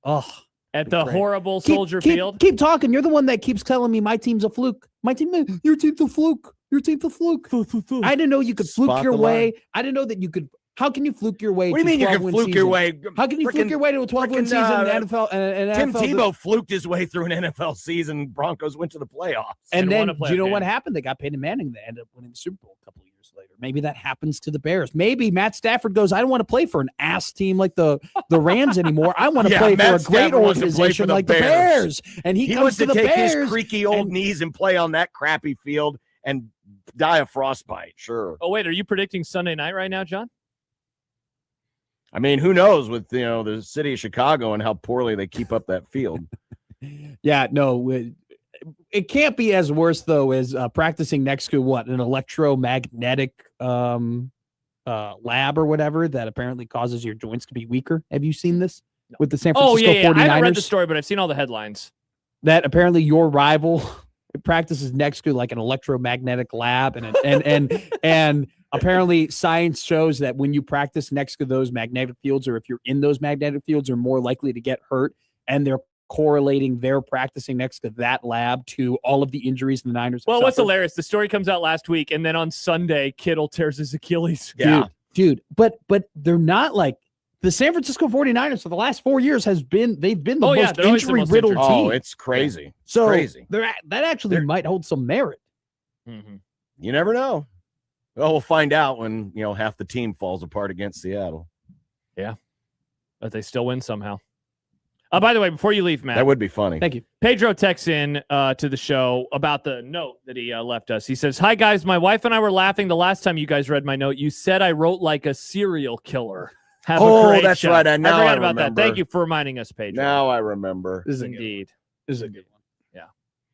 E: Oh,
F: At the
E: great.
F: horrible Soldier Field.
E: Keep talking. You're the one that keeps telling me my team's a fluke. Your team's a fluke. Your team's a fluke. I didn't know you could fluke
D: Spot
E: your
D: the
E: way.
D: line.
E: I didn't know that you could. How can you fluke your way?
D: What do you mean you can
E: 12-win
D: fluke your
E: season?
D: way?
E: How can you fluke your way to a 12-win season in the NFL? And
D: Tim Tebow fluked his way through an NFL season. Broncos went to the playoffs.
E: And
F: Didn't
E: then,
F: wanna play
E: do you know
F: a
E: what
F: game.
E: happened? They got Peyton Manning. They ended up winning the Super Bowl a couple of years later. Maybe that happens to the Bears. Maybe Matt Stafford goes, I don't want to play for an ass team like the Rams anymore. I want to
D: Yeah,
E: play
D: Matt
E: for a great
D: Stafford wants to play for
E: organization
D: the
E: like the
D: Bears.
E: Bears. And he comes
D: wants
E: to the
D: take
E: Bears.
D: his creaky old
E: and-
D: knees and play on that crappy field and die of frostbite. Sure.
F: Oh wait, are you predicting Sunday night right now, John?
D: I mean, who knows with the city of Chicago and how poorly they keep up that field.
E: Yeah, no, it can't be as worse though as practicing next to an electromagnetic lab or whatever that apparently causes your joints to be weaker. Have you seen this with the San
F: Oh
E: Francisco
F: yeah.
E: 49ers?
F: I haven't read the story, but I've seen all the headlines.
E: That apparently your rival practices next to like an electromagnetic lab and apparently science shows that when you practice next to those magnetic fields, or if you're in those magnetic fields, are more likely to get hurt. And they're correlating their practicing next to that lab to all of the injuries the Niners have
F: Well, what's
E: suffered.
F: hilarious? The story comes out last week, and then on Sunday, Kittle tears his Achilles.
D: Yeah.
E: Dude, but they're not like the San Francisco 49ers for the last 4 years they've been the
F: they're
E: most
F: always the most
E: injury riddled
F: injured.
E: team.
D: Oh, it's crazy.
E: so
D: crazy.
E: that actually might hold some merit.
F: Mm-hmm.
D: You never know. Well, we'll find out when half the team falls apart against Seattle.
F: But they still win somehow. By the way, before you leave, Matt,
D: That would be funny.
E: Thank you.
F: Pedro texts in to the show about the note that he left us. He says, "Hi, guys. My wife and I were laughing the last time you guys read my note. You said I wrote like a serial killer. Have a
D: Oh,
F: great
D: that's
F: show."
D: right. Now
F: forgot
D: I
F: about that.
D: remember.
F: Thank you for reminding us, Pedro.
D: Now I remember.
E: This is a good one.
F: Indeed.
E: This is a good one.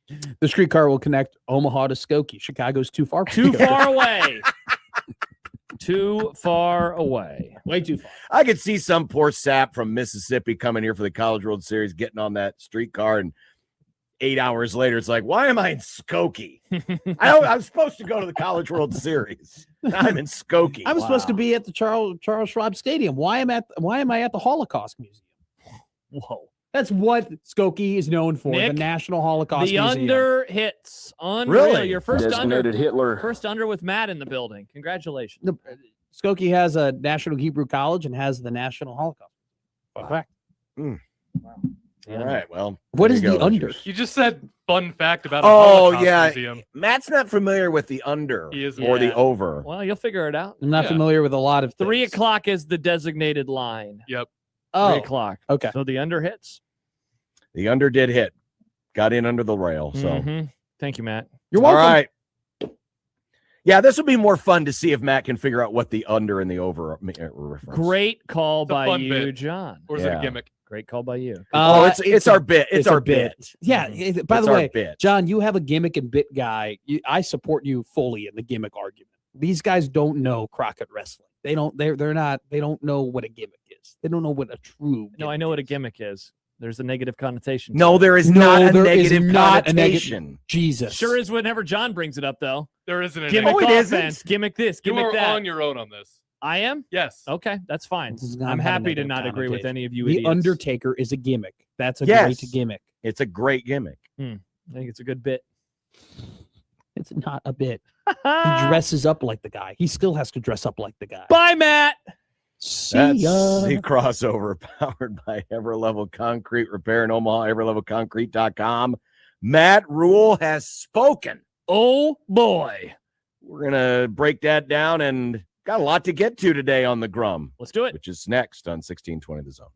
E: Yeah. The streetcar will connect Omaha to Skokie. Chicago's too far.
F: Too far away. Too far away.
E: Way too far.
D: I could see some poor sap from Mississippi coming here for the College World Series, getting on that streetcar and 8 hours later, it's like, why am I in Skokie? I'm supposed to go to the College World Series. I'm in Skokie.
E: I was supposed to be at the Charles Schwab Stadium. Why am I at the Holocaust Museum?
F: Whoa.
E: That's what Skokie is known for,
F: Nick,
E: the National Holocaust
F: The
E: Museum.
F: under hits. Unreal.
D: Really?
F: Your first under.
I: Hitler.
F: First under with Matt in the building. Congratulations.
E: Skokie has a National Hebrew College and has the National Holocaust. Fun fact.
D: All right. Well,
E: What
D: there
E: is
D: you
E: the
D: go.
E: under?
G: You just said fun fact about a
D: Oh,
G: Holocaust
D: yeah.
G: museum.
D: Matt's not familiar with the under
G: He isn't.
D: or the
F: Yeah.
D: over.
F: Well, you'll figure it out.
E: I'm not
G: Yeah.
E: familiar with a lot of
F: 3
E: things.
F: o'clock is the designated line.
G: Yep.
F: 3
E: Oh,
F: o'clock.
E: okay.
F: So the under hits.
D: The under did hit. Got in under the rail. So,
F: Mhm. Thank you, Matt.
E: You're
D: all
E: welcome.
D: right. Yeah, this will be more fun to see if Matt can figure out what the under and the over reference.
F: Great call
G: It's a
F: by
G: fun
F: you,
G: bit.
F: John.
G: Or is it
D: Yeah.
G: a gimmick?
F: Great call by you.
D: Oh, it's our bit. It's our
E: a
D: bit.
E: Yeah. By
D: It's
E: the
D: our
E: way,
D: bit.
E: John, you have a gimmick and bit guy. I support you fully in the gimmick argument. These guys don't know Crockett wrestling. They don't know what a gimmick is. They don't know what a true
F: No, I know what a gimmick is. There's a negative connotation. to
D: No,
F: it.
D: there is
E: No,
D: not a
E: there is
D: negative
E: not a
D: connotation.
E: Jesus.
F: Sure is whenever John brings it up, though.
G: There isn't an
F: Gimmick
D: Oh, it
F: offense.
D: isn't.
F: Gimmick this.
G: You
F: Gimmick
G: are
F: that.
G: on your own on this.
F: I am?
G: Yes.
F: Okay, that's fine.
E: This does not
F: I'm
E: have a
F: happy to
E: negative
F: not agree with
E: connotation.
F: any of you
E: The
F: idiots.
E: Undertaker is a gimmick. That's a
D: Yes.
E: great gimmick.
D: It's a great gimmick.
F: I think it's a good bit.
E: It's not a bit. He dresses up like the guy. He still has to dress up like the guy.
F: Bye, Matt.
E: See
D: That's
E: ya.
D: the crossover powered by Everlevel Concrete Repair in Omaha, everlevelconcrete.com. Matt Rhule has spoken.
F: Oh, boy.
D: We're going to break that down and got a lot to get to today on the Grum,
F: Let's do it.
D: which is next on 1620 The Zone.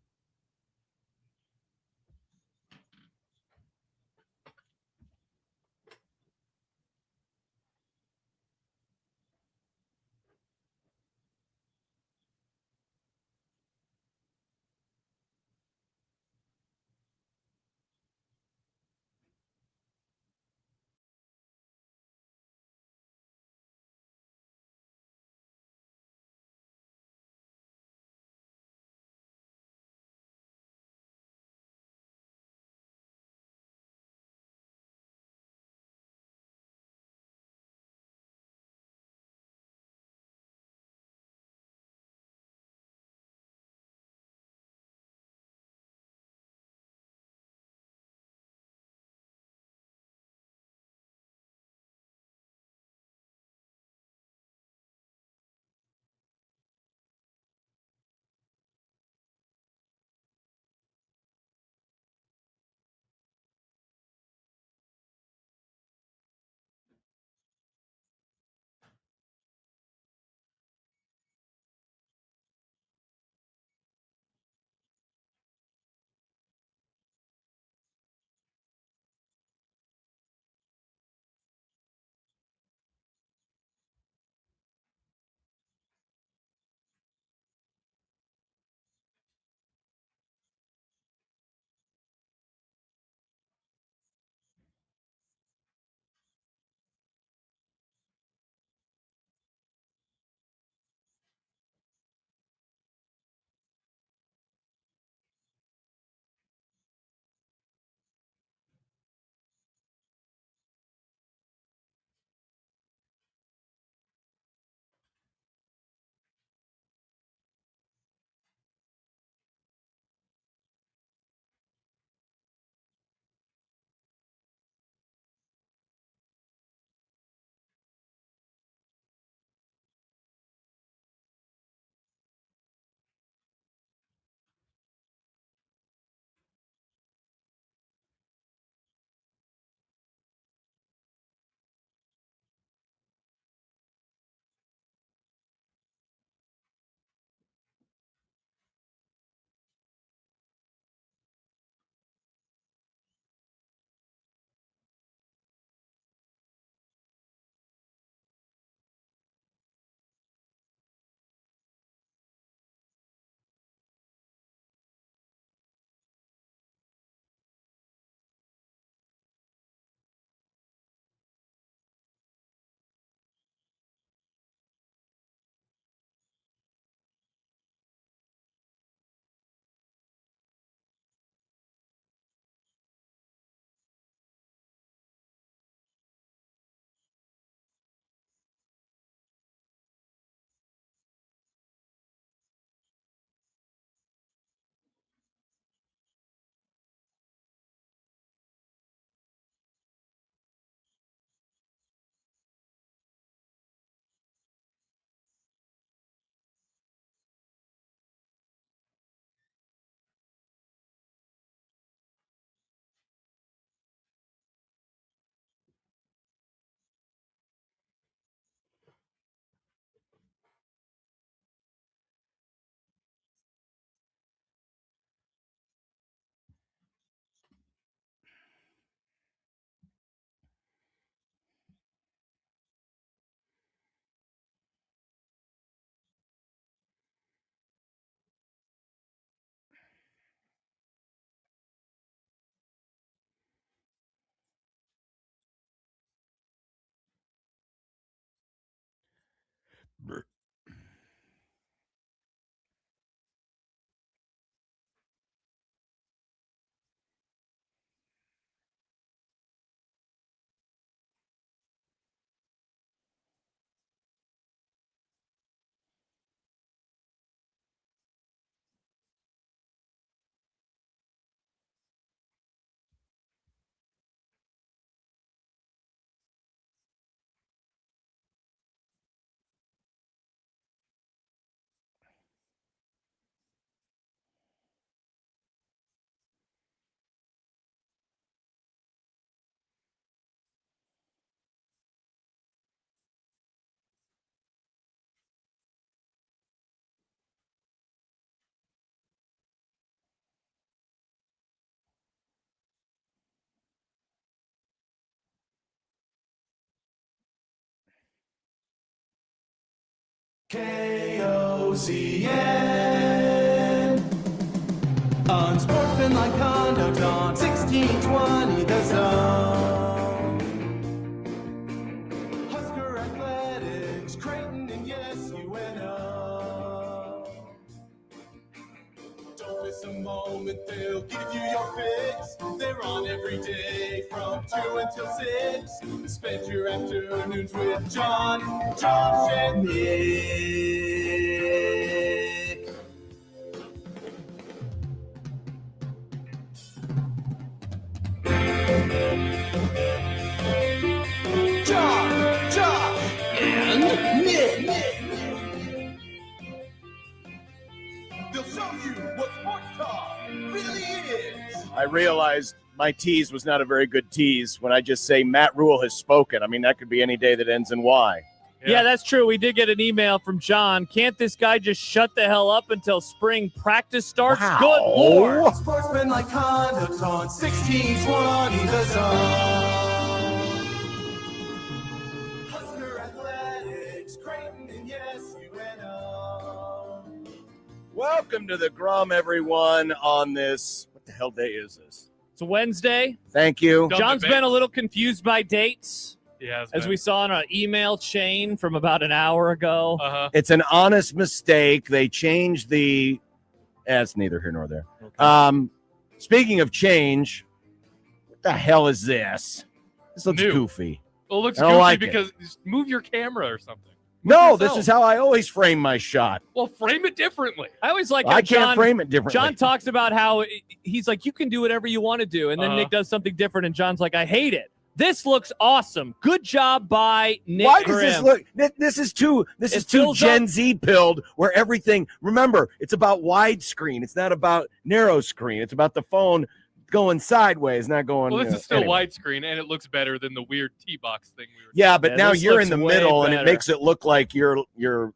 I: KOCN. Unsportsmanlike conduct on 1620 The Zone. Husker Athletics, Creighton, and yes, UNO. Don't miss a moment, they'll give you your fix. They're on every day from 2 until 6. Spend your afternoons with John, Josh, and Nick. John, Josh, and Nick. They'll show you what sports talk really is.
D: I realized my tease was not a very good tease when I just say Matt Rhule has spoken. I mean, that could be any day that ends in Y.
F: Yeah, that's true. We did get an email from John. Can't this guy just shut the hell up until spring practice starts?
D: Wow.
F: Good Lord.
I: Sportsmanlike conduct on 1620 The Zone. Husker Athletics, Creighton, and yes, UNO.
D: Welcome to the Grum, everyone, on this. What the hell day is this?
F: It's Wednesday.
D: Thank you.
F: John's been a little confused by dates.
G: Yes,
F: as we saw in an email chain from about an hour ago.
D: It's an honest mistake. They changed the. It's neither here nor there. Okay. Speaking of change, what the hell is this? This looks goofy.
G: Well, it looks
D: I don't
G: goofy
D: like
G: because just move your camera or something.
D: No, this is how I always frame my shot.
G: Well, frame it differently.
F: I always like.
D: I can't frame it differently.
F: John talks about how he's like, you can do whatever you want to do, and then Nick does something different, and John's like, I hate it. This looks awesome. Good job by Nick.
D: Why does
F: Grimm.
D: this look? This is too Gen Z pilled. Where everything. Remember, it's about widescreen. It's not about narrow screen. It's about the phone going sideways, not going.
G: Well, this is still widescreen, and it looks better than the weird T-box thing we were.
D: Yeah, but now you're in the middle, and it
F: better.
D: makes it look like you're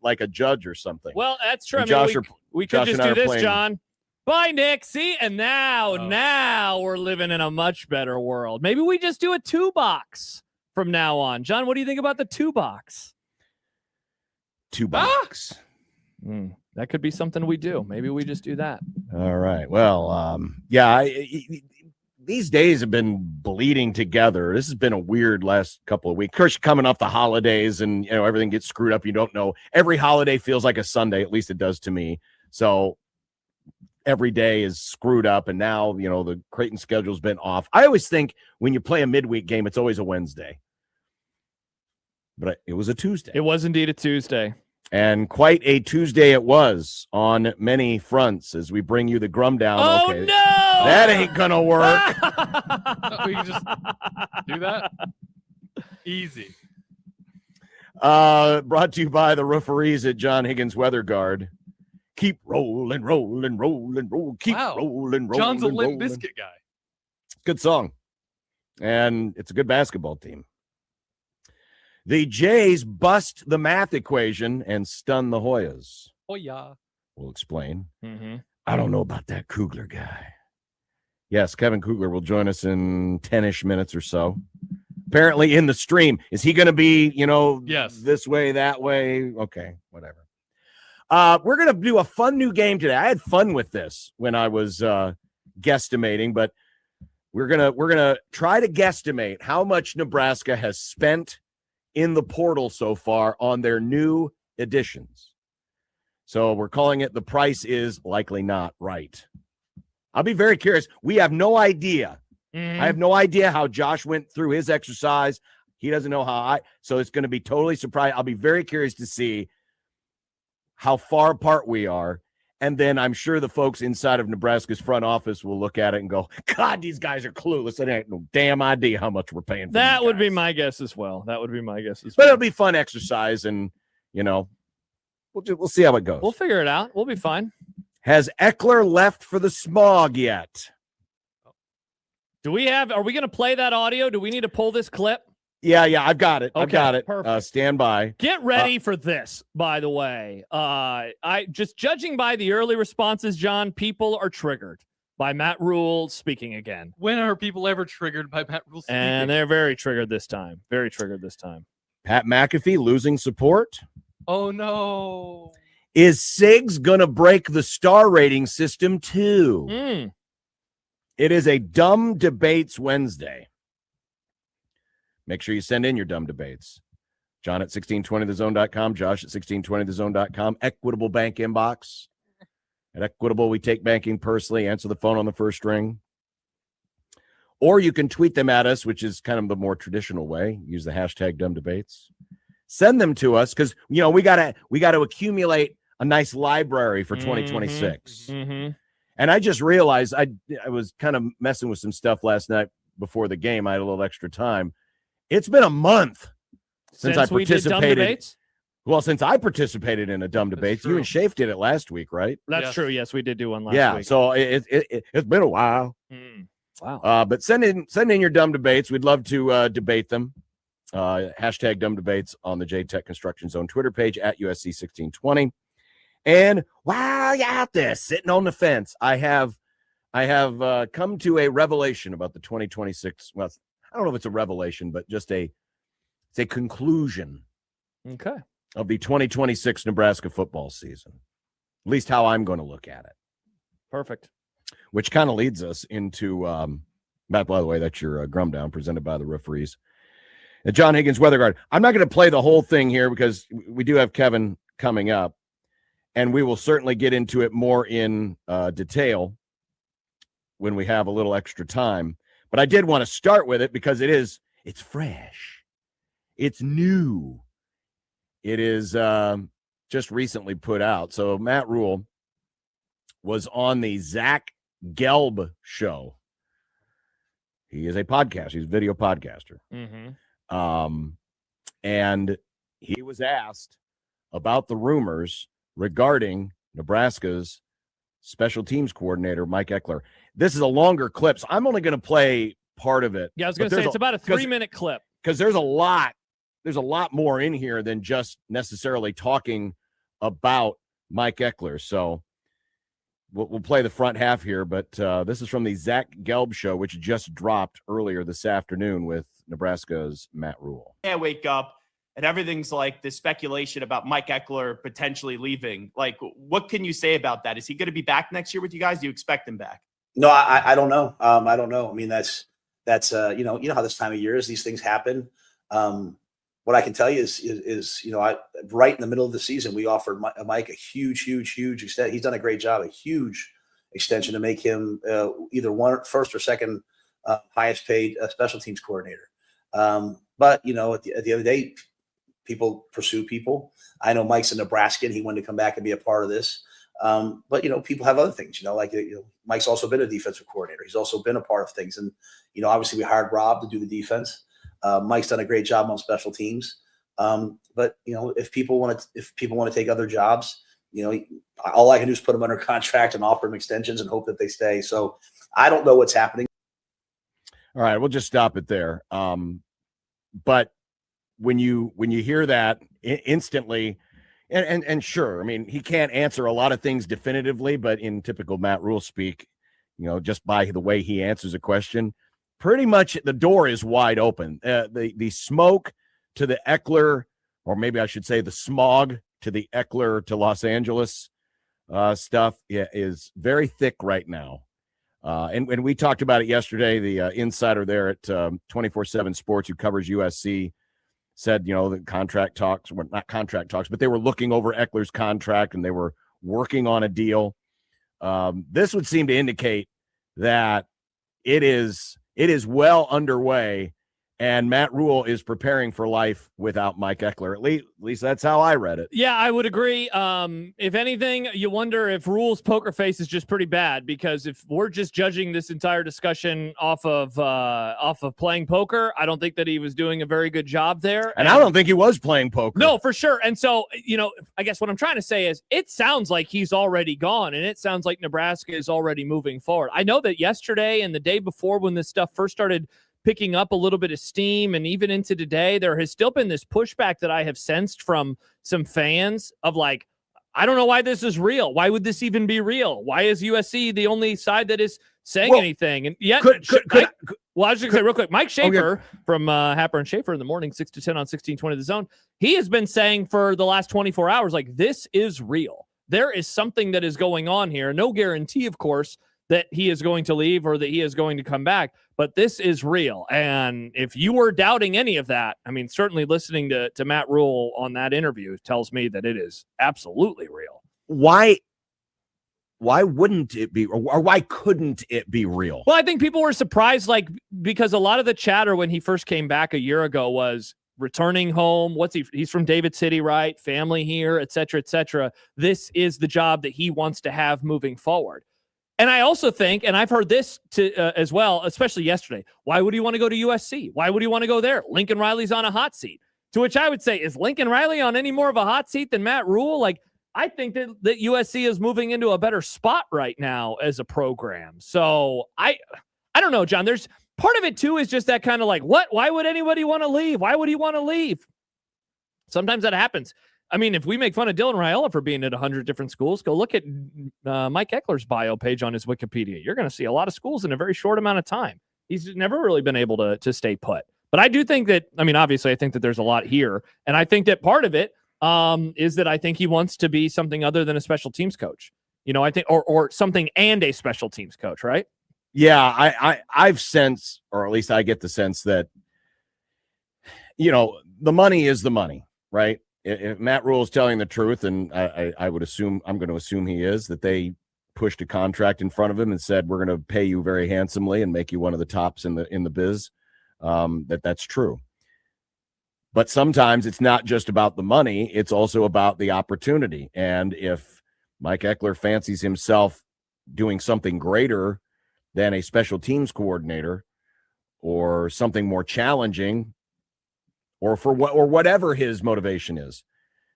D: like a judge or something.
F: Well, that's true.
D: And
F: I mean,
D: Josh
F: we could just do this,
D: playing.
F: John. Bye, Nick. See, and now we're living in a much better world. Maybe we just do a 2-box from now on. John, what do you think about the 2-box?
D: 2-box.
F: That could be something we do. Maybe we just do that.
D: All right. Well, these days have been bleeding together. This has been a weird last couple of weeks. Of course, coming off the holidays and everything gets screwed up. You don't know. Every holiday feels like a Sunday. At least it does to me. So every day is screwed up, and now the Creighton schedule's been off. I always think when you play a midweek game, it's always a Wednesday, but it was a Tuesday.
F: It was indeed a Tuesday,
D: and quite a Tuesday it was on many fronts. As we bring you the Grum down.
F: Oh
D: okay,
F: no,
D: that ain't gonna work.
G: We can just do that. Easy.
D: Brought to you by the referees at John Higgins Weather Guard. Keep rolling. Keep rolling.
G: John's a Limp Bizkit guy.
D: Good song. And it's a good basketball team. The Jays bust the math equation and stun the Hoyas.
G: Oh, yeah.
D: We'll explain.
F: Mm-hmm.
D: I don't know about that Kugler guy. Yes, Kevin Kugler will join us in 10-ish minutes or so. Apparently in the stream. Is he going to be,
G: yes,
D: this way, that way? Okay, whatever. We're going to do a fun new game today. I had fun with this when I was guesstimating, but we're gonna try to guesstimate how much Nebraska has spent in the portal so far on their new editions. So we're calling it The Price is Likely Not Right. I'll be very curious. We have no idea. I have no idea how Josh went through his exercise. He doesn't know how so it's going to be totally surprising. I'll be very curious to see how far apart we are. And then I'm sure the folks inside of Nebraska's front office will look at it and go, God, these guys are clueless. They ain't no damn idea how much we're paying for
F: That would be
D: guys.
F: my guess as well. That would be my guess as
D: But
F: well.
D: it'll be fun exercise, and, we'll see how it goes.
F: We'll figure it out. We'll be fine.
D: Has Eckler left for the Smog yet?
F: Are we going to play that audio? Do we need to pull this clip?
D: Yeah, I've got it. I've
F: Okay,
D: got it.
F: perfect.
D: Stand by.
F: Get ready for this, by the way. I just judging by the early responses, John, people are triggered by Matt Rhule speaking again.
G: When are people ever triggered by Matt Rhule speaking?
F: And they're very triggered this time. Very triggered this time.
D: Pat McAfee losing support.
G: Oh, no.
D: Is Sigs going to break the star rating system too? It is a Dumb Debates Wednesday. Make sure you send in your dumb debates. John at 1620thezone.com, Josh at 1620thezone.com, Equitable Bank inbox. At Equitable, we take banking personally, answer the phone on the first ring. Or you can tweet them at us, which is kind of the more traditional way. Use the hashtag dumb debates. Send them to us because, we got to accumulate a nice library for 2026. And I just realized I was kind of messing with some stuff last night before the game. I had a little extra time. It's been a month since I
F: we did dumb
D: participated.
F: debates?
D: Well, since I participated in a dumb debate, you and Shafe did it last week, right?
F: That's true. Yes, we did do one last week.
D: Yeah, so it's been a while.
F: Wow.
D: But send in your dumb debates. We'd love to debate them. Hashtag dumb debates on the J-Tech Construction Zone Twitter page at USC 1620. And while you're out there sitting on the fence, I have come to a revelation about the 2026. Well, I don't know if it's a revelation, but just it's a conclusion.
F: Okay.
D: Of the 2026 Nebraska football season. At least how I'm going to look at it.
F: Perfect.
D: Which kind of leads us into, Matt, by the way, that's your Grum Down presented by the referees. And John Higgins Weather Guard. I'm not going to play the whole thing here because we do have Kevin coming up. And we will certainly get into it more in detail when we have a little extra time. But I did want to start with it because it's fresh. It's new. It is just recently put out. So Matt Rhule was on the Zach Gelb show. He is a podcast. He's a video podcaster. And he was asked about the rumors regarding Nebraska's special teams coordinator, Mike Eckler. This is a longer clip, so I'm only going to play part of it.
F: Yeah, I was going to say it's about a 3-minute clip.
D: Because there's a lot more in here than just necessarily talking about Mike Eckler. So we'll play the front half here, but this is from the Zach Gelb show, which just dropped earlier this afternoon with Nebraska's Matt Rhule.
J: I wake up and everything's like this speculation about Mike Eckler potentially leaving. Like, what can you say about that? Is he going to be back next year with you guys? Do you expect him back?
K: No, I don't know. I don't know. I mean, that's you know how this time of year is. These things happen. What I can tell you is right in the middle of the season, we offered Mike a huge extent. He's done a great job, a huge extension to make him either first or second highest paid special teams coordinator. But at the end of the day, people pursue people. I know Mike's a Nebraskan. He wanted to come back and be a part of this. But people have other things, Mike's also been a defensive coordinator. He's also been a part of things. And, obviously we hired Rob to do the defense. Mike's done a great job on special teams. But if people want to take other jobs, all I can do is put them under contract and offer them extensions and hope that they stay. So I don't know what's happening.
D: All right, we'll just stop it there. But when you hear that instantly, and sure, I mean, he can't answer a lot of things definitively, but in typical Matt Rhule speak, just by the way he answers a question, pretty much the door is wide open. The smoke to the Eckler, or maybe I should say the smog to the Eckler to Los Angeles stuff is very thick right now. And we talked about it yesterday. The insider there at 24/7 Sports who covers USC said, the contract talks were not contract talks, but they were looking over Eckler's contract and they were working on a deal. This would seem to indicate that it is well underway, and Matt Rhule is preparing for life without Mike Eckler. At least that's how I read it.
F: Yeah, I would agree. If anything, you wonder if Rhule's poker face is just pretty bad, because if we're just judging this entire discussion off of playing poker, I don't think that he was doing a very good job there.
D: And I don't think he was playing poker.
F: No, for sure. And so, I guess what I'm trying to say is it sounds like he's already gone, and it sounds like Nebraska is already moving forward. I know that yesterday and the day before, when this stuff first started picking up a little bit of steam, and even into today, there has still been this pushback that I have sensed from some fans of like, I don't know why this is real. Why would this even be real? Why is USC the only side that is saying anything? And yet, I was just going to say real quick, Mike Schaefer from Happer and Schaefer in the morning, 6 to 10 on 1620 The Zone, he has been saying for the last 24 hours, like, this is real. There is something that is going on here. No guarantee, of course, that he is going to leave or that he is going to come back, but this is real. And if you were doubting any of that, I mean, certainly listening to Matt Rhule on that interview tells me that it is absolutely real.
D: Why wouldn't it be, or why couldn't it be real?
F: Well, I think people were surprised, because a lot of the chatter when he first came back a year ago was returning home. He's from David City, right? Family here, et cetera, et cetera. This is the job that he wants to have moving forward. And I also think, and I've heard this as well, especially yesterday, why would he want to go to USC? Why would he want to go there? Lincoln Riley's on a hot seat. To which I would say, is Lincoln Riley on any more of a hot seat than Matt Rhule? I think that USC is moving into a better spot right now as a program. So I don't know, John. There's part of it too is just that kind of what? Why would anybody want to leave? Why would he want to leave? Sometimes that happens. I mean, if we make fun of Dylan Raiola for being at 100 different schools, go look at Mike Eckler's bio page on his Wikipedia. You're going to see a lot of schools in a very short amount of time. He's never really been able to stay put. But I do think that, obviously, I think that there's a lot here. And I think that part of it is that I think he wants to be something other than a special teams coach. I think, or something and a special teams coach, right?
D: Yeah, I've sensed, or at least I get the sense that, the money is the money, right? If Matt Rhule is telling the truth, and I would assume, I'm going to assume he is, that they pushed a contract in front of him and said, we're going to pay you very handsomely and make you one of the tops in the biz, that's true. But sometimes it's not just about the money, it's also about the opportunity. And if Mike Eckler fancies himself doing something greater than a special teams coordinator or something more challenging, or whatever his motivation is,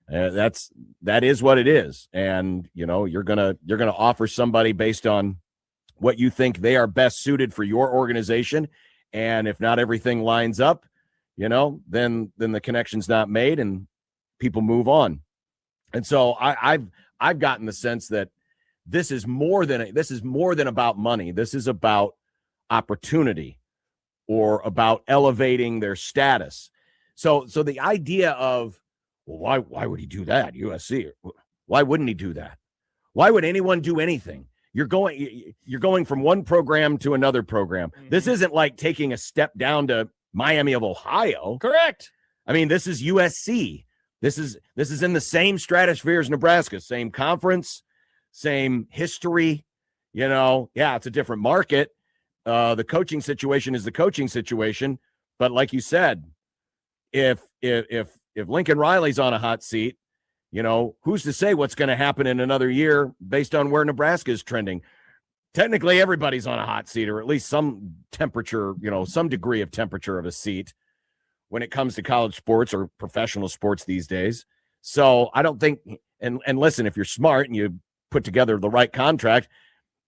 D: that is what it is. And you're gonna offer somebody based on what you think they are best suited for your organization. And if not everything lines up, then the connection's not made and people move on. And so I've gotten the sense that this is more than about money. This is about opportunity, or about elevating their status. So the idea of, well, why would he do that? USC, why wouldn't he do that? Why would anyone do anything? You're going from one program to another program. Mm-hmm. This isn't like taking a step down to Miami of Ohio.
F: Correct.
D: This is USC. This is in the same stratosphere as Nebraska, same conference, same history. It's a different market. The coaching situation is the coaching situation, but like you said, if Lincoln Riley's on a hot seat, who's to say what's going to happen in another year based on where Nebraska is trending? Technically, everybody's on a hot seat, or at least some temperature, some degree of temperature of a seat when it comes to college sports or professional sports these days. So I don't think, and listen, if you're smart and you put together the right contract,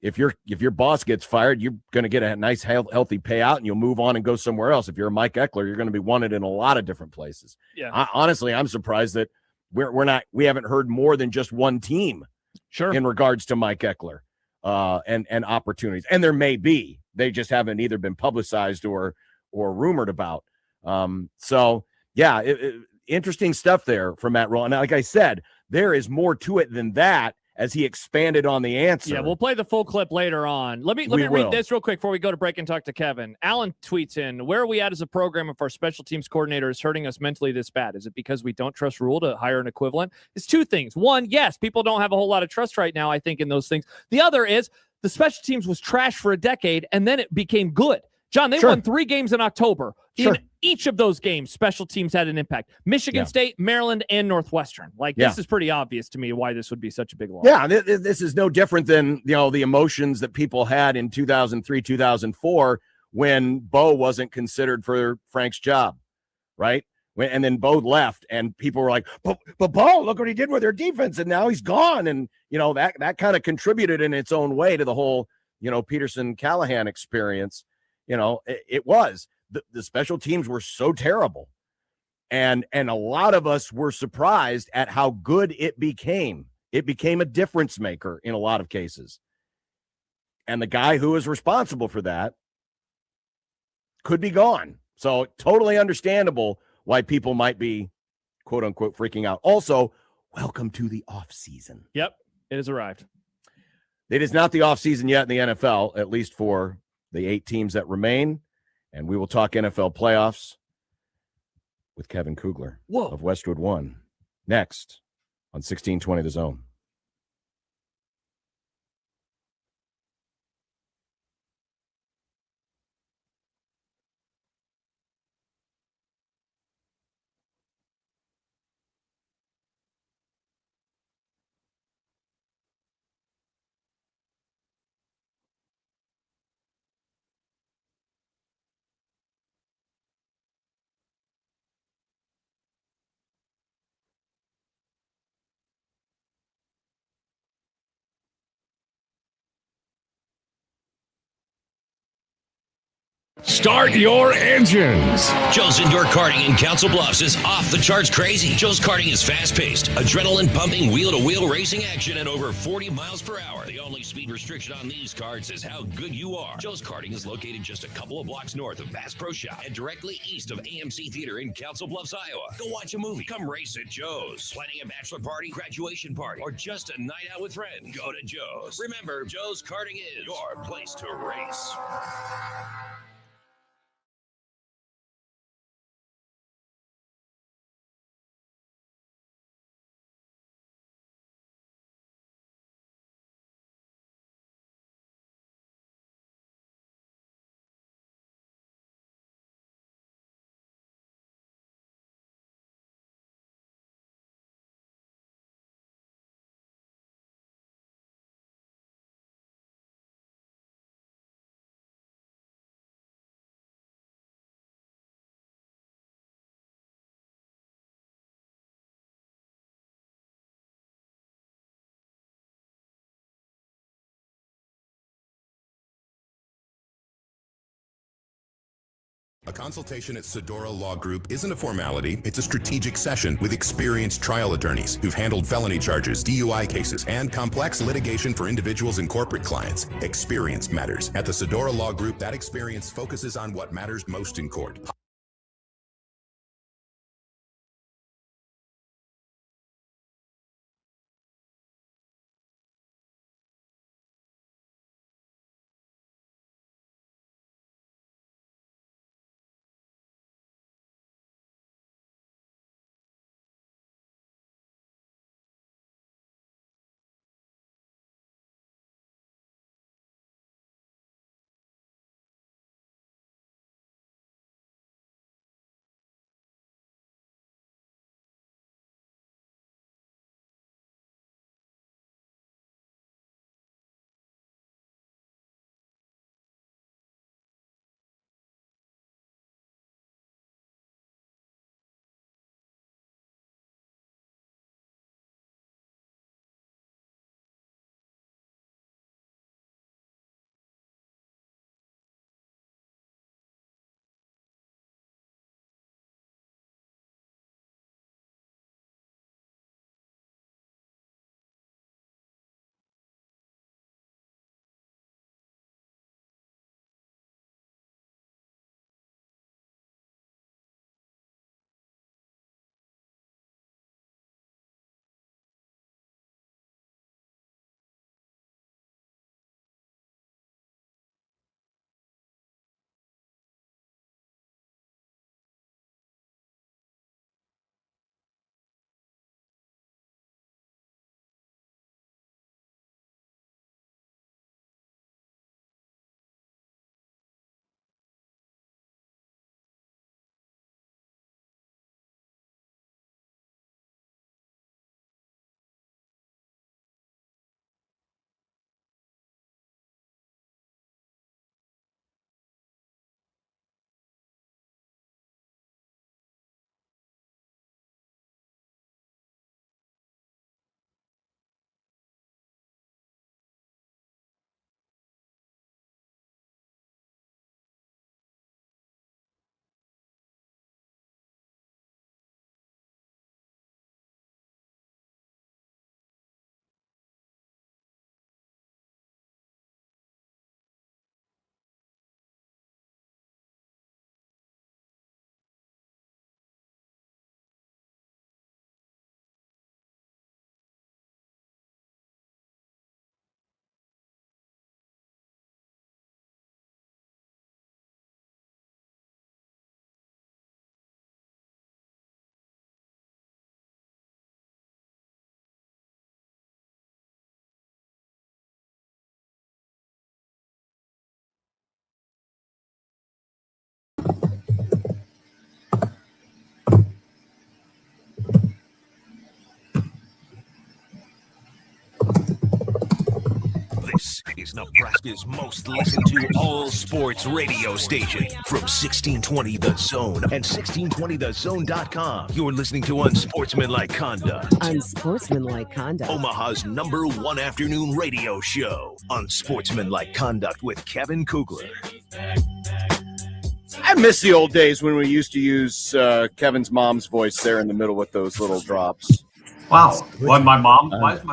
D: if your boss gets fired, you're going to get a nice, healthy payout, and you'll move on and go somewhere else. If you're a Mike Eckler, you're going to be wanted in a lot of different places.
F: Yeah.
D: Honestly, I'm surprised that we haven't heard more than just one team,
F: sure, in
D: regards to Mike Eckler and opportunities. And there may be, they just haven't either been publicized or rumored about. So yeah, interesting stuff there from Matt Rhule. And like I said, there is more to it than that. as he expanded on the answer.
F: Yeah, we'll play the full clip later on. Let me read this real quick before we go to break and talk to Kevin. Alan tweets in, where are we at as a program if our special teams coordinator is hurting us mentally this bad? Is it because we don't trust Rhule to hire an equivalent? It's two things. One, yes, people don't have a whole lot of trust right now, I think, in those things. The other is the special teams was trash for a decade, and then it became good. John, they won 3 games in October. In each of those games, special teams had an impact. Michigan State, Maryland, and Northwestern. This is pretty obvious to me why this would be such a big loss.
D: Yeah, this is no different than the emotions that people had in 2003, 2004 when Bo wasn't considered for Frank's job, right? And then Bo left, and people were like, but Bo, look what he did with their defense, and now he's gone. And, that kind of contributed in its own way to the whole, Peterson-Callahan experience. It was. The special teams were so terrible. And a lot of us were surprised at how good it became. It became a difference maker in a lot of cases. And the guy who is responsible for that could be gone. So totally understandable why people might be, quote unquote, freaking out. Also, welcome to the off season.
F: Yep, it has arrived.
D: It is not the off season yet in the NFL, at least for the 8 teams that remain. And we will talk NFL playoffs with Kevin Kugler of Westwood One next on 1620 The Zone.
L: Start your engines. Joe's Indoor Karting in Council Bluffs is off the charts crazy. Joe's Karting is fast-paced, adrenaline-pumping, wheel-to-wheel racing action at over 40 miles per hour. The only speed restriction on these karts is how good you are. Joe's Karting is located just a couple of blocks north of Bass Pro Shop and directly east of AMC Theater in Council Bluffs, Iowa. Go watch a movie. Come race at Joe's. Planning a bachelor party, graduation party, or just a night out with friends? Go to Joe's. Remember, Joe's Karting is your place to race.
M: A consultation at Sedora Law Group isn't a formality, it's a strategic session with experienced trial attorneys who've handled felony charges, DUI cases, and complex litigation for individuals and corporate clients. Experience matters. At the Sedora Law Group, that experience focuses on what matters most in court.
L: is Nebraska's most listened to all sports radio station. From 1620 The Zone and 1620thezone.com. You're listening to Unsportsmanlike Conduct.
N: Unsportsmanlike Conduct.
L: Omaha's #1 afternoon radio show. Unsportsmanlike Conduct with Kevin Kugler.
D: I miss the old days when we used to use Kevin's mom's voice there in the middle with those little drops.
O: Wow. Why is my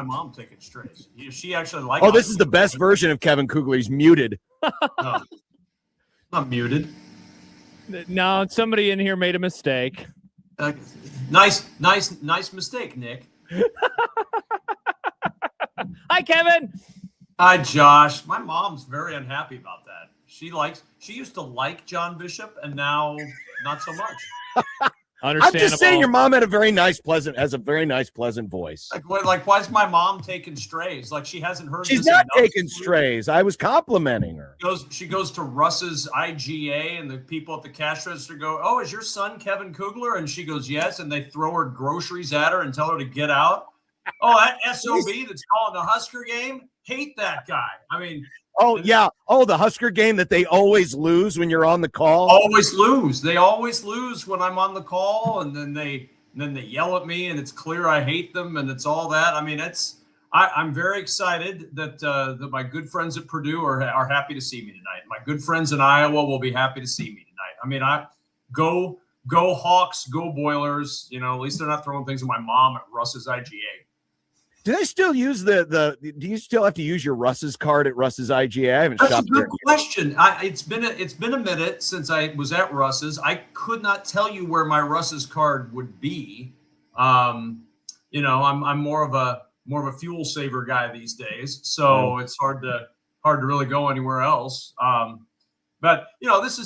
O: mom taking strays? She actually likes.
D: Oh, this is the best version of Kevin Kugler. He's muted.
O: No, not muted.
F: No, somebody in here made a mistake.
O: Nice mistake, Nick.
F: Hi, Kevin.
O: Hi, Josh. My mom's very unhappy about that. She used to like John Bishop, and now not so much.
D: I'm just saying your mom had a very nice, pleasant voice.
O: Like, why is my mom taking strays? Like, she hasn't heard.
D: She's not taking strays. I was complimenting her.
O: She goes to Russ's IGA, and the people at the cash register go, "Oh, is your son Kevin Kugler?" And she goes, "Yes." And they throw her groceries at her and tell her to get out. Oh, that SOB that's calling the Husker game. Hate that guy. I mean.
D: Oh, yeah. Oh, the Husker game that they always lose when you're on the call.
O: Always lose. They always lose when I'm on the call, and then they yell at me, and it's clear I hate them, and it's all that. I mean, I'm very excited that my good friends at Purdue are happy to see me tonight. My good friends in Iowa will be happy to see me tonight. I mean, go Hawks, go Boilers. You know, at least they're not throwing things at my mom at Russ's IGA.
D: Do they still use do you still have to use your Russ's card at Russ's IGA? I haven't
O: That's
D: shopped
O: a good
D: there.
O: question. It's been a minute since I was at Russ's. I could not tell you where my Russ's card would be. I'm more of a fuel saver guy these days, so it's hard to really go anywhere else. But this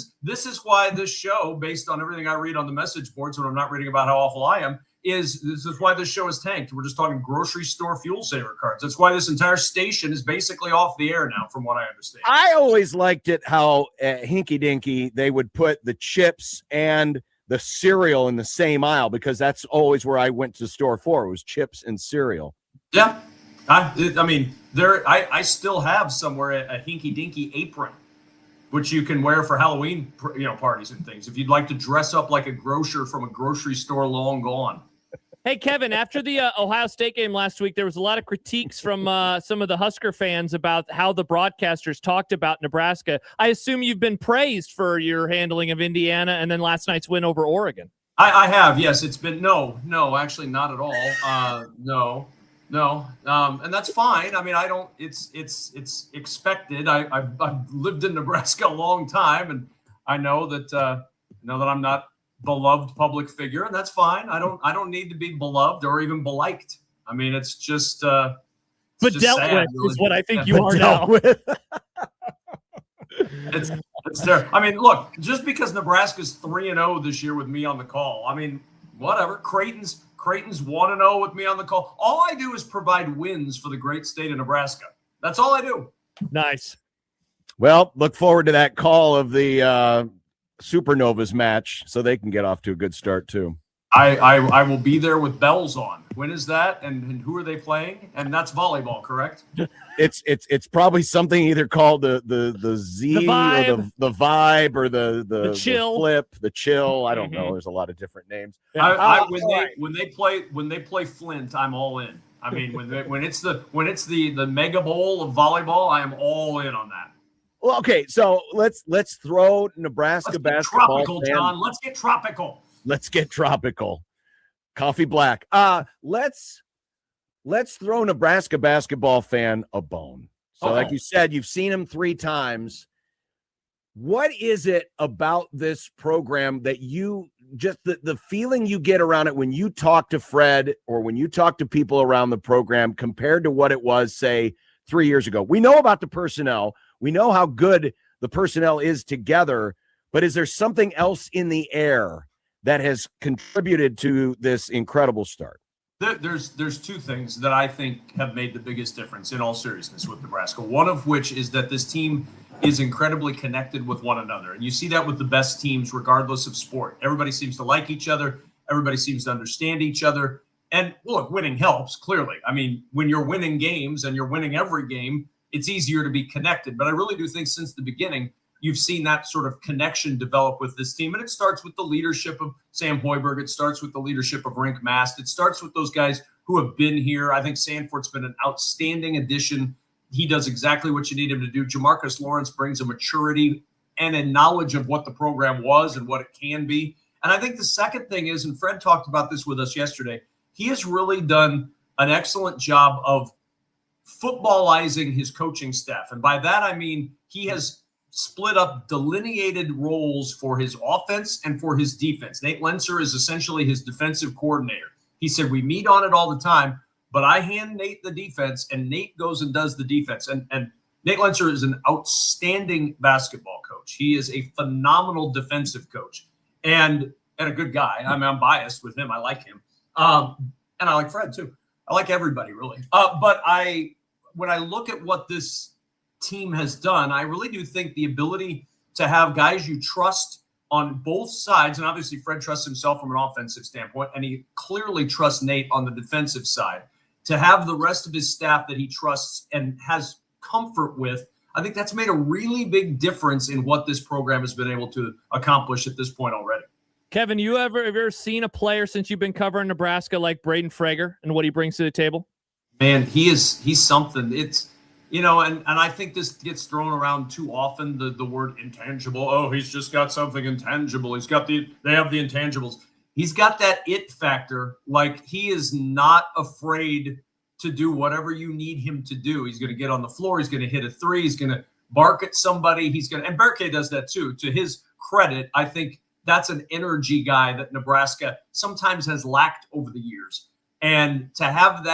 O: is why this show, based on everything I read on the message boards when I'm not reading about how awful I am, this is why this show is tanked. We're just talking grocery store fuel saver cards. That's why this entire station is basically off the air now, from what I understand.
D: I always liked it how Hinky Dinky, they would put the chips and the cereal in the same aisle, because that's always where I went to the store for. It was chips and cereal.
O: Yeah. I still have somewhere a Hinky Dinky apron, which you can wear for Halloween, parties and things. If you'd like to dress up like a grocer from a grocery store long gone.
F: Hey, Kevin, after the Ohio State game last week, there was a lot of critiques from some of the Husker fans about how the broadcasters talked about Nebraska. I assume you've been praised for your handling of Indiana and then last night's win over Oregon.
O: I have, yes. It's been no, actually not at all. No. And that's fine. I mean, I don't, it's expected. I've lived in Nebraska a long time, and I know that I'm not beloved public figure, and that's fine. I don't need to be beloved or even beliked. I mean, it's just,
F: but dealt
O: sad,
F: with
O: really.
F: is what I think you are now.
O: It's there. I mean, look, just because Nebraska's 3-0 this year with me on the call, I mean, whatever. Creighton's 1-0 with me on the call. All I do is provide wins for the great state of Nebraska. That's all I do.
F: Nice.
D: Well, look forward to that call of the Supernovas match, so they can get off to a good start too.
O: I will be there with bells on. When is that? And who are they playing? And that's volleyball, correct?
D: It's probably something either called the Z
F: the vibe.
D: or the vibe or the
F: chill,
D: the flip, the chill. I don't know. There's a lot of different names.
O: When they play Flint, I'm all in. I mean, when it's the Mega Bowl of volleyball, I am all in on that.
D: Well, okay, so let's throw Nebraska basketball.
O: Tropical, John. Let's get tropical.
D: Let's get tropical. Coffee black. Let's throw Nebraska basketball fan a bone. So like you said, you've seen him 3 times. What is it about this program that you just the feeling you get around it when you talk to Fred or when you talk to people around the program compared to what it was, say, 3 years ago? We know about the personnel. We know how good the personnel is together, but is there something else in the air that has contributed to this incredible start?
O: There's 2 things that I think have made the biggest difference in all seriousness with Nebraska. One of which is that this team is incredibly connected with one another. And you see that with the best teams, regardless of sport. Everybody seems to like each other. Everybody seems to understand each other. And look, winning helps, clearly. I mean, when you're winning games and you're winning every game, it's easier to be connected. But I really do think since the beginning, you've seen that sort of connection develop with this team. And it starts with the leadership of Sam Hoiberg. It starts with the leadership of Rink Mast. It starts with those guys who have been here. I think Sanfort's been an outstanding addition. He does exactly what you need him to do. Jamarcus Lawrence brings a maturity and a knowledge of what the program was and what it can be. And I think the second thing is, and Fred talked about this with us yesterday, he has really done an excellent job of footballizing his coaching staff. And by that, I mean he has split up delineated roles for his offense and for his defense. Nate Lenser is essentially his defensive coordinator. He said, we meet on it all the time, but I hand Nate the defense, and Nate goes and does the defense. And Nate Lenser is an outstanding basketball coach. He is a phenomenal defensive coach and a good guy. I mean, I'm biased with him. I like him. And I like Fred too. I like everybody really. But when I look at what this team has done, I really do think the ability to have guys you trust on both sides, and obviously Fred trusts himself from an offensive standpoint, and he clearly trusts Nate on the defensive side, to have the rest of his staff that he trusts and has comfort with. I think that's made a really big difference in what this program has been able to accomplish at this point already.
F: Kevin, have you ever seen a player since you've been covering Nebraska like Braden Frager and what he brings to the table? Man, he's something. It's, and I think this gets thrown around too often, the word intangible. Oh, he's just got something intangible. They have the intangibles. He's got that it factor. Like, he is not afraid to do whatever you need him to do. He's going to get on the floor. He's going to hit a three. He's going to bark at somebody. And Berke does that too. To his credit, I think that's an energy guy that Nebraska sometimes has lacked over the years. And to have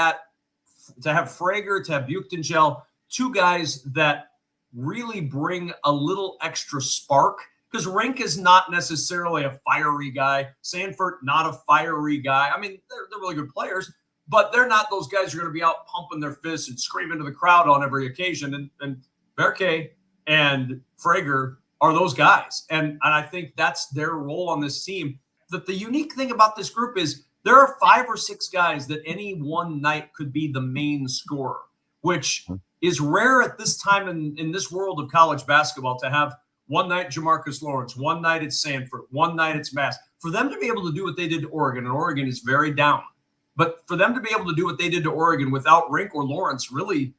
F: Frager, to have Buchtengel, two guys that really bring a little extra spark, because Rink is not necessarily a fiery guy. Sanford, not a fiery guy. I mean, they're really good players, but they're not those guys who are going to be out pumping their fists and screaming to the crowd on every occasion. And Berke and Frager are those guys. And I think that's their role on this team. That the unique thing about this group is there are 5 or 6 guys that any one night could be the main scorer, which is rare at this time in this world of college basketball, to have one night Jamarcus Lawrence, one night it's Sanford, one night it's Mass. For them to be able to do what they did to Oregon, and Oregon is very down, but for them to be able to do what they did to Oregon without Rink or Lawrence really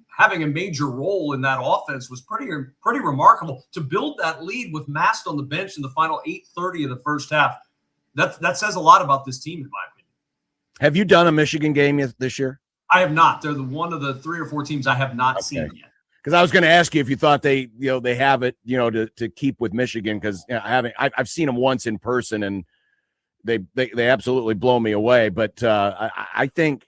F: having a major role in that offense was pretty remarkable. To build that lead with Mast on the bench in the final 8:30 of the first half, that says a lot about this team, in my opinion.
D: Have you done a Michigan game yet this year?
O: I have not. They're one of the 3 or 4 teams I have not seen yet.
D: Because I was going to ask you if you thought they have it, to keep with Michigan, because I've seen them once in person and they absolutely blow me away. But I think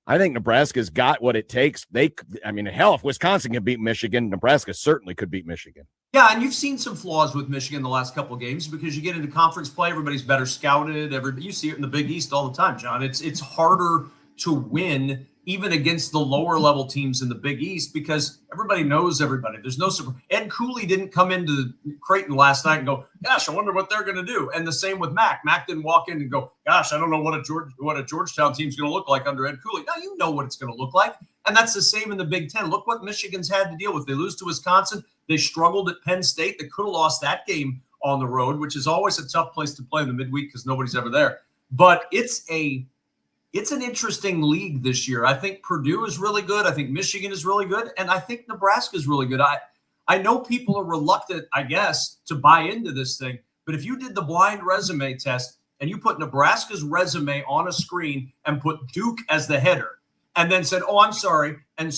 D: Nebraska's got what it takes. Hell, if Wisconsin can beat Michigan, Nebraska certainly could beat Michigan.
O: Yeah, and you've seen some flaws with Michigan the last couple of games, because you get into conference play, everybody's better scouted. You see it in the Big East all the time, John. It's harder to win even against the lower level teams in the Big East, because everybody knows everybody. There's no surprise. Ed Cooley didn't come into Creighton last night and go, gosh, I wonder what they're going to do. And the same with Mac. Mac didn't walk in and go, gosh, I don't know what a Georgetown team's going to look like under Ed Cooley. Now you know what it's going to look like. And that's the same in the Big Ten. Look what Michigan's had to deal with. They lose to Wisconsin. They struggled at Penn State. They could have lost that game on the road, which is always a tough place to play in the midweek because nobody's ever there. But it's an interesting league this year. I think Purdue is really good. I think Michigan is really good. And I think Nebraska is really good. I know people are reluctant, I guess, to buy into this thing. But if you did the blind resume test and you put Nebraska's resume on a screen and put Duke as the header and then said, oh, I'm sorry, and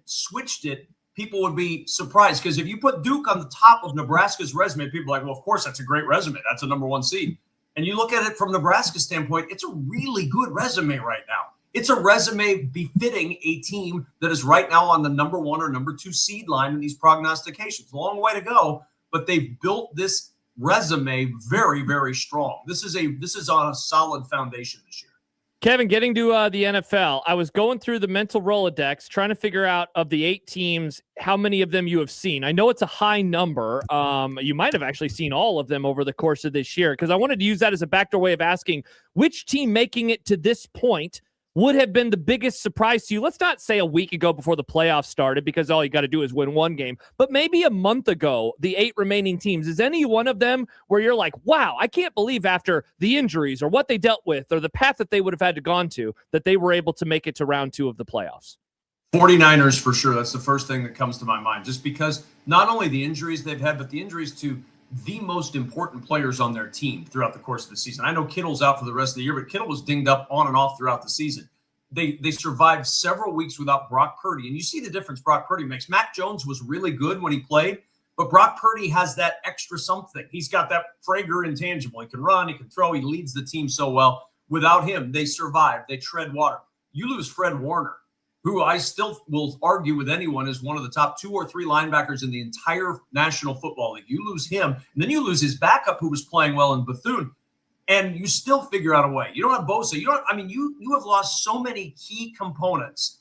O: switched it, people would be surprised. Because if you put Duke on the top of Nebraska's resume, people are like, well, of course, that's a great resume. That's a number 1 seed. And you look at it from Nebraska's standpoint, it's a really good resume right now. It's a resume befitting a team that is right now on the number 1 or number 2 seed line in these prognostications. Long way to go, but they've built this resume very, very strong. This is on a solid foundation this year.
F: Kevin, getting to the NFL, I was going through the mental Rolodex, trying to figure out of the 8 teams, how many of them you have seen. I know it's a high number. You might have actually seen all of them over the course of this year, because I wanted to use that as a backdoor way of asking which team making it to this point would have been the biggest surprise to you? Let's not say a week ago before the playoffs started, because all you got to do is win one game, but maybe a month ago, the 8 remaining teams, is any one of them where you're like, wow, I can't believe after the injuries or what they dealt with or the path that they would have had to gone to, that they were able to make it to round 2 of the playoffs?
O: 49ers for sure. That's the first thing that comes to my mind, just because not only the injuries they've had, but the injuries to the most important players on their team throughout the course of the season. I know Kittle's out for the rest of the year, but Kittle was dinged up on and off throughout the season. They survived several weeks without Brock Purdy, and you see the difference Brock Purdy makes. Mac Jones was really good when he played, but Brock Purdy has that extra something. He's got that Prager intangible. He can run, he can throw, he leads the team so well. Without him, they survive. They tread water. You lose Fred Warner, who I still will argue with anyone is one of the top 2 or 3 linebackers in the entire National Football League. You lose him, and then you lose his backup who was playing well in Bethune, and you still figure out a way. You don't have Bosa. You have lost so many key components,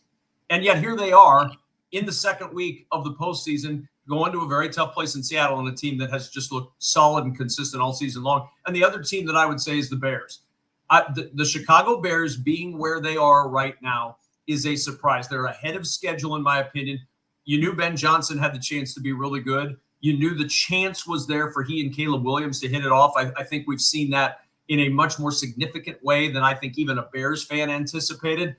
O: and yet here they are in the second week of the postseason, going to a very tough place in Seattle and a team that has just looked solid and consistent all season long. And the other team that I would say is the Bears. The Chicago Bears being where they are right now is a surprise. They're ahead of schedule, in my opinion. You knew Ben Johnson had the chance to be really good. You knew the chance was there for he and Caleb Williams to hit it off. I think we've seen that in a much more significant way than I think even a Bears fan anticipated.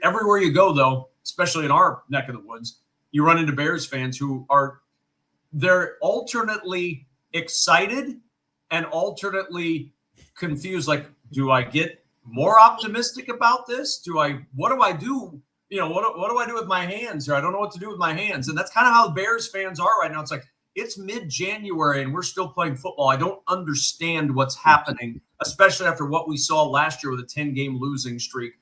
O: Everywhere you go, though, especially in our neck of the woods, you run into Bears fans who they're alternately excited and alternately confused. Like, do I get more optimistic about this? What do I do? What do I do with my hands? Or I don't know what to do with my hands. And that's kind of how Bears fans are right now. It's like, it's mid-January and we're still playing football. I don't understand what's happening, especially after what we saw last year with a 10-game losing streak.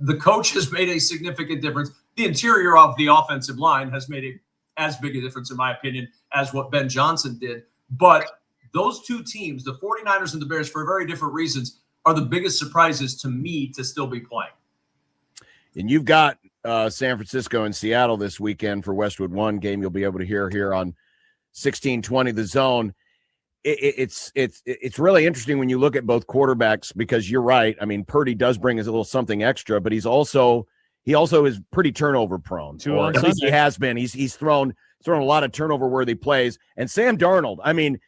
O: The coach has made a significant difference. The interior of the offensive line has made as big a difference, in my opinion, as what Ben Johnson did. But those two teams, the 49ers and the Bears, for very different reasons, are the biggest surprises to me to still be playing.
D: And you've got San Francisco and Seattle this weekend for Westwood One game. You'll be able to hear here on 1620 The Zone. It's really interesting when you look at both quarterbacks, because you're right. I mean, Purdy does bring us a little something extra, but he also is pretty turnover prone. Or at least he has been. He's thrown a lot of turnover worthy plays. And Sam Darnold, I mean,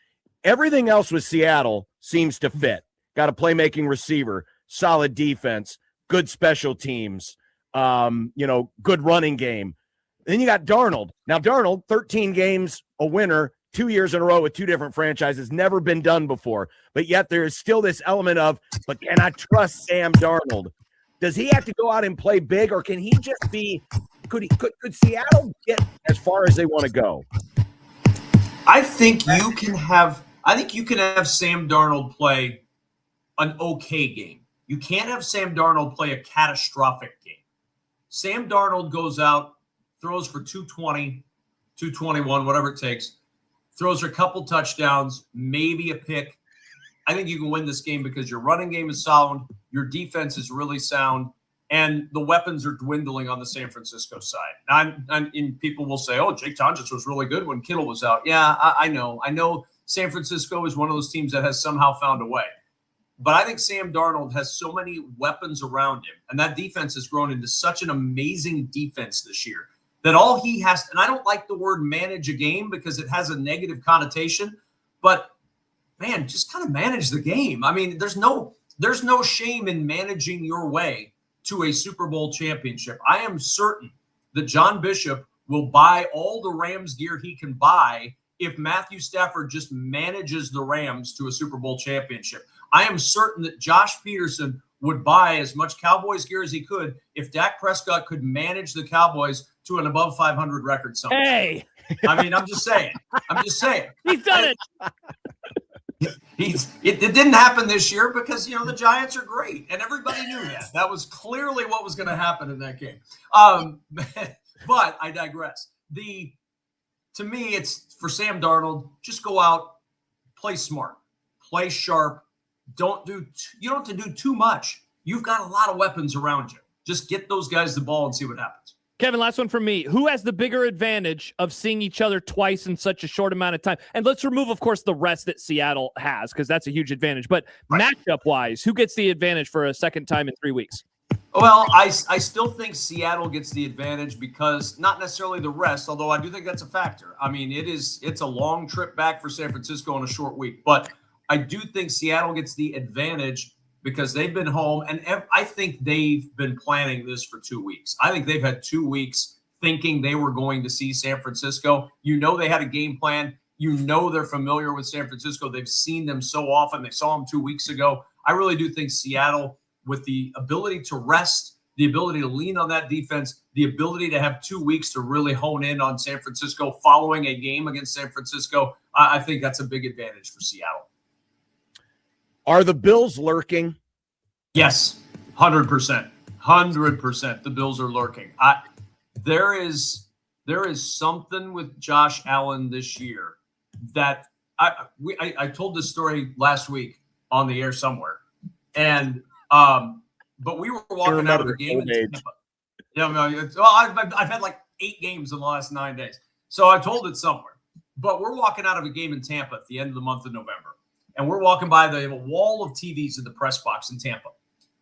D: everything else with Seattle seems to fit. Got a playmaking receiver, solid defense, good special teams, good running game. Then you got Darnold. Now, Darnold, 13 games, a winner, 2 years in a row with 2 different franchises, never been done before. But yet there is still this element of, but can I trust Sam Darnold? Does he have to go out and play big, or can he just be? Could Seattle get as far as they want to go?
O: I think you can have Sam Darnold play an okay game. You can't have Sam Darnold play a catastrophic game. Sam Darnold goes out, throws for 220, 221, whatever it takes, throws for a couple touchdowns, maybe a pick. I think you can win this game because your running game is sound, your defense is really sound, and the weapons are dwindling on the San Francisco side. And people will say, oh, Jake Tonjes was really good when Kittle was out. Yeah, I know. I know San Francisco is one of those teams that has somehow found a way. But I think Sam Darnold has so many weapons around him, and that defense has grown into such an amazing defense this year that all he has, and I don't like the word manage a game because it has a negative connotation, but man, just kind of manage the game. I mean, there's no shame in managing your way to a Super Bowl championship. I am certain that John Bishop will buy all the Rams gear he can buy if Matthew Stafford just manages the Rams to a Super Bowl championship. I am certain that Josh Peterson would buy as much Cowboys gear as he could if Dak Prescott could manage the Cowboys to an above 500 record someday.
F: Hey!
O: I mean, I'm just saying.
F: He's done it.
O: It didn't happen this year because, the Giants are great, and everybody knew that. That was clearly what was going to happen in that game. But I digress. To me, it's for Sam Darnold, just go out, play smart, play sharp. You don't have to do too much. You've got a lot of weapons around you. Just get those guys the ball and see what happens.
F: Kevin, last one from me. Who has the bigger advantage of seeing each other twice in such a short amount of time? And let's remove, of course, the rest that Seattle has, because that's a huge advantage. But matchup-wise, who gets the advantage for a second time in 3 weeks?
O: Well, I still think Seattle gets the advantage because not necessarily the rest, although I do think that's a factor. I mean, it's a long trip back for San Francisco in a short week, but I do think Seattle gets the advantage because they've been home, and I think they've been planning this for 2 weeks. I think they've had 2 weeks thinking they were going to see San Francisco. You know they had a game plan. You know they're familiar with San Francisco. They've seen them so often. They saw them 2 weeks ago. I really do think Seattle, with the ability to rest, the ability to lean on that defense, the ability to have 2 weeks to really hone in on San Francisco following a game against San Francisco, I think that's a big advantage for Seattle.
D: Are the Bills lurking?
O: Yes, 100%. 100%. The Bills are lurking. There is something with Josh Allen this year that I told this story last week on the air somewhere, and but we were walking out of a game in Tampa. Yeah, I've had like 8 games in the last 9 days, so I told it somewhere. But we're walking out of a game in Tampa at the end of the month of November, and we're walking by the wall of TVs in the press box in Tampa,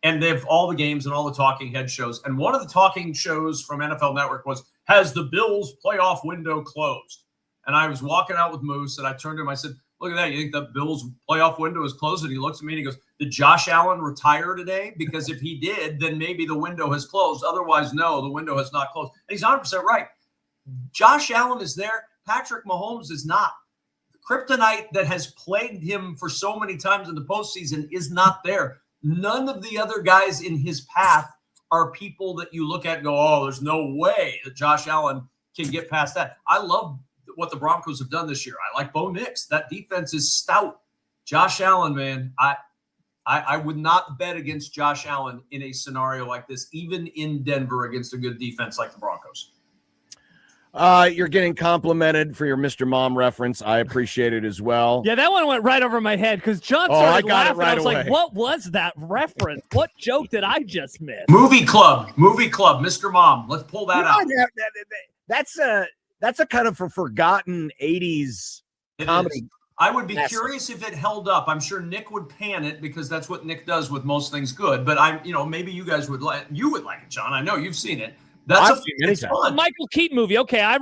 O: and they have all the games and all the talking head shows. And one of the talking shows from NFL Network was, "Has the Bills playoff window closed?" And I was walking out with Moose, and I turned to him. I said, "Look at that. You think the Bills playoff window is closed?" And he looks at me and he goes, "Did Josh Allen retire today? Because if he did, then maybe the window has closed. Otherwise, no, the window has not closed." And he's 100% right. Josh Allen is there. Patrick Mahomes is not. The kryptonite that has plagued him for so many times in the postseason is not there. None of the other guys in his path are people that you look at and go, "Oh, there's no way that Josh Allen can get past that." I love what the Broncos have done this year. I like Bo Nix. That defense is stout. Josh Allen, man, I would not bet against Josh Allen in a scenario like this, even in Denver against a good defense like the Broncos.
D: You're getting complimented for your Mr. Mom reference. I appreciate it as well.
F: Yeah, that one went right over my head because John started laughing. I was like, what was that reference? What joke did I just miss?
O: Movie Club, Mr. Mom. Let's pull that out.
D: That's a kind of a forgotten 80s comedy.
O: I would be curious if it held up. I'm sure Nick would pan it because that's what Nick does with most things good. But maybe you guys would like it, John. I know you've seen it. That's
F: a Michael Keaton movie. Okay,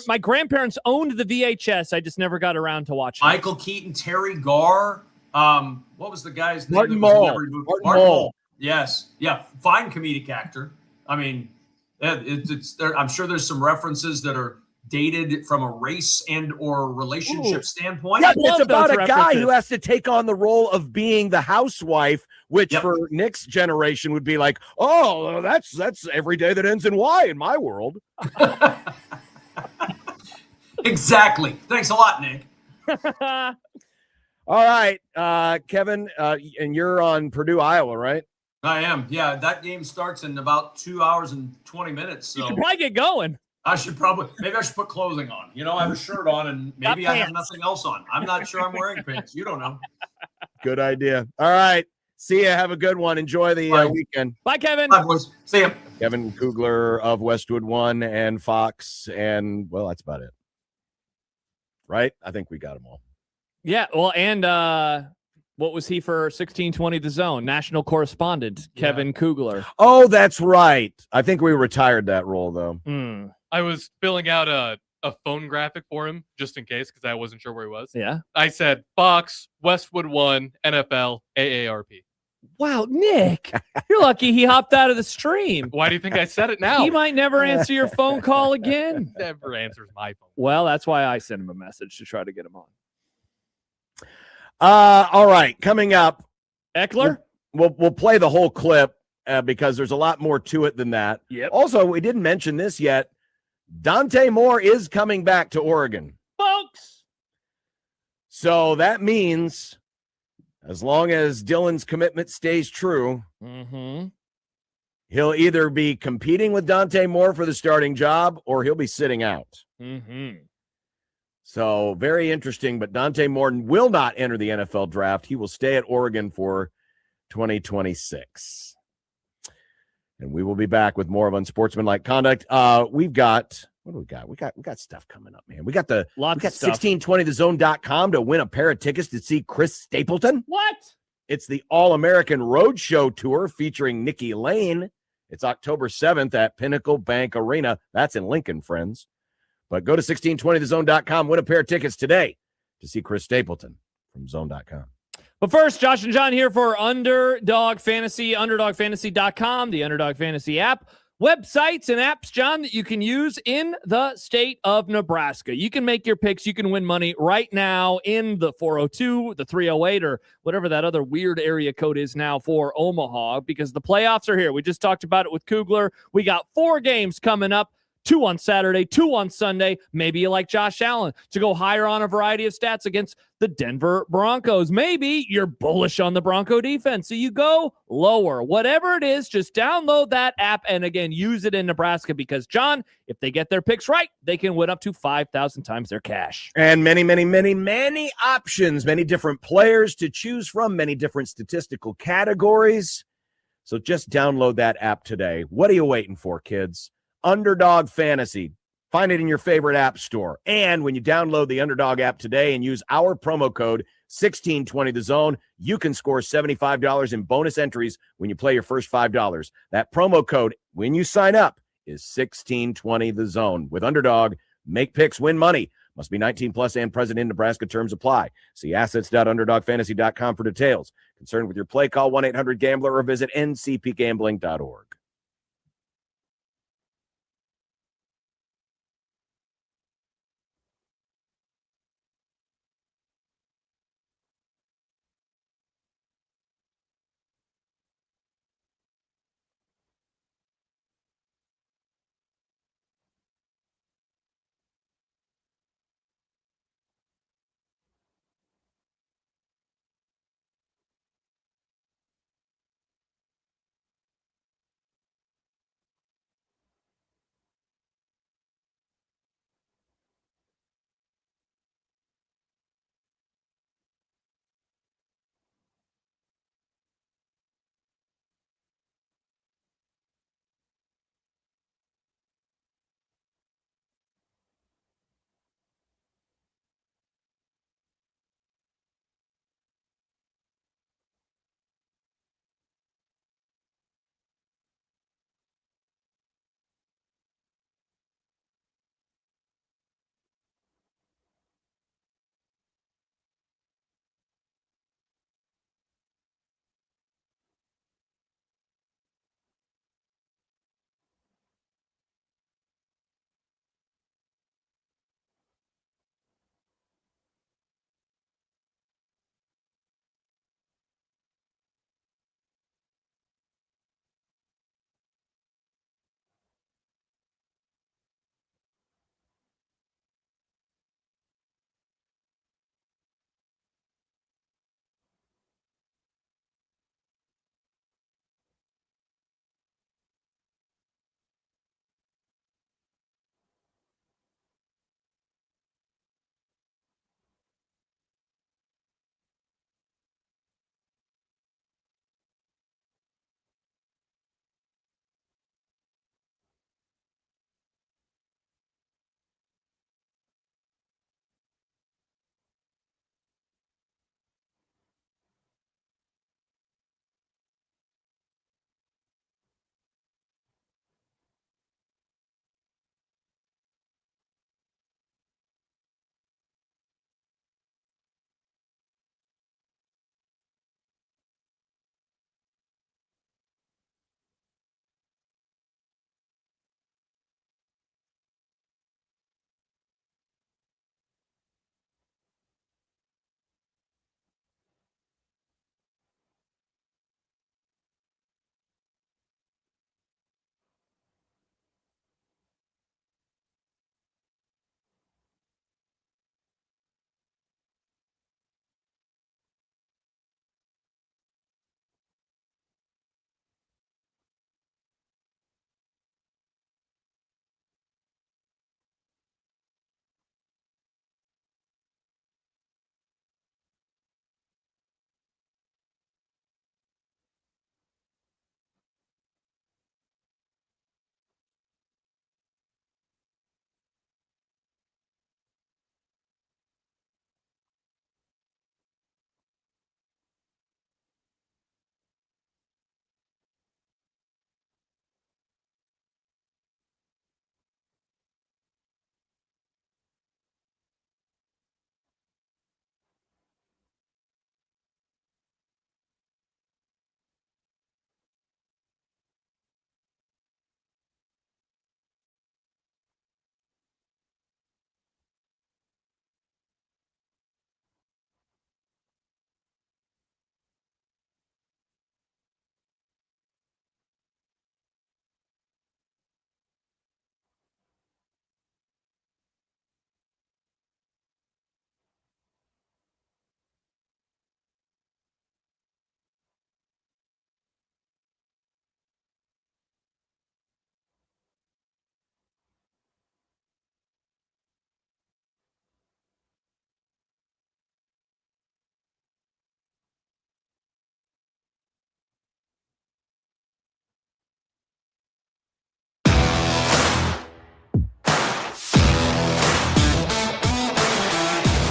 F: my grandparents owned the VHS. I just never got around to watching
O: Michael Keaton, Terry Garr. What was the guy's name?
D: Martin Mull.
O: Martin Mull. Yes, yeah, fine comedic actor. I mean, it's there. I'm sure there's some references that are dated from a race and or relationship standpoint.
D: Yeah, it's about a guy who has to take on the role of being the housewife, which for Nick's generation would be like, "Oh, that's every day that ends in Y in my world."
O: Exactly. Thanks a lot, Nick.
D: All right, Kevin, and you're on Purdue, Iowa, right?
O: I am. Yeah, that game starts in about 2 hours and 20 minutes. So
F: you should probably get going.
O: I should put clothing on. I have a shirt on and maybe I have nothing else on. I'm not sure I'm wearing pants. You don't know.
D: Good idea. All right. See ya. Have a good one. Enjoy the weekend.
F: Bye, Kevin.
O: Bye, boys. See ya.
D: Kevin Kugler of Westwood One and Fox. And, well, that's about it. Right? I think we got them all.
F: Yeah. Well, and what was he for 1620 The Zone? National correspondent, Kevin Kugler.
D: Oh, that's right. I think we retired that role, though.
G: I was filling out a phone graphic for him just in case because I wasn't sure where he was.
F: Yeah.
G: I said Fox, Westwood One, NFL, AARP.
F: Wow, Nick, you're lucky he hopped out of the stream.
G: Why do you think I said it now?
F: He might never answer your phone call again.
G: Never answers my phone.
F: Well, that's why I sent him a message to try to get him on.
D: All right. Coming up,
F: Eckler.
D: We'll play the whole clip because there's a lot more to it than that.
F: Yep.
D: Also, we didn't mention this yet. Dante Moore is coming back to Oregon,
F: folks.
D: So that means as long as Dylan's commitment stays true, he'll either be competing with Dante Moore for the starting job or he'll be sitting out. So very interesting, but Dante Moore will not enter the NFL draft. He will stay at Oregon for 2026. And we will be back with more of Unsportsmanlike Conduct. We've got, what do we got? We got stuff coming up, man. We got 1620thezone.com to win a pair of tickets to see Chris Stapleton.
F: What?
D: It's the All-American Roadshow Tour featuring Nikki Lane It's October 7th at Pinnacle Bank Arena. That's in Lincoln, friends. But go to 1620thezone.com, win a pair of tickets today to see Chris Stapleton from zone.com.
F: But first, Josh and John here for Underdog Fantasy, underdogfantasy.com, the Underdog Fantasy app. Websites and apps, John, that you can use in the state of Nebraska. You can make your picks. You can win money right now in the 402, the 308, or whatever that other weird area code is now for Omaha, because the playoffs are here. We just talked about it with Kugler. We got 4 games coming up. 2 on Saturday, 2 on Sunday. Maybe you like Josh Allen to go higher on a variety of stats against the Denver Broncos. Maybe you're bullish on the Bronco defense, so you go lower. Whatever it is, just download that app and, again, use it in Nebraska because, John, if they get their picks right, they can win up to 5,000 times their cash.
D: And many, many, many, many options, many different players to choose from, many different statistical categories. So just download that app today. What are you waiting for, kids? Underdog Fantasy. Find it in your favorite app store. And when you download the Underdog app today and use our promo code 1620thezone, you can score $75 in bonus entries when you play your first $5. That promo code, when you sign up, is 1620thezone. With Underdog, make picks, win money. Must be 19 plus and present in Nebraska. Terms apply. See assets.underdogfantasy.com for details. Concerned with your play, call 1-800-GAMBLER or visit ncpgambling.org.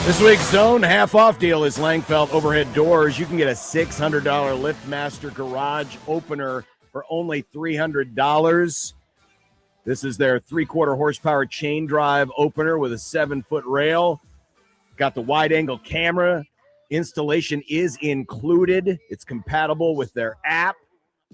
D: This week's Zone half-off deal is Langfeld Overhead Doors. You can get a $600 LiftMaster garage opener for only $300. This is their 3/4 horsepower chain drive opener with a 7-foot rail. Got the wide-angle camera. Installation is included. It's compatible with their app.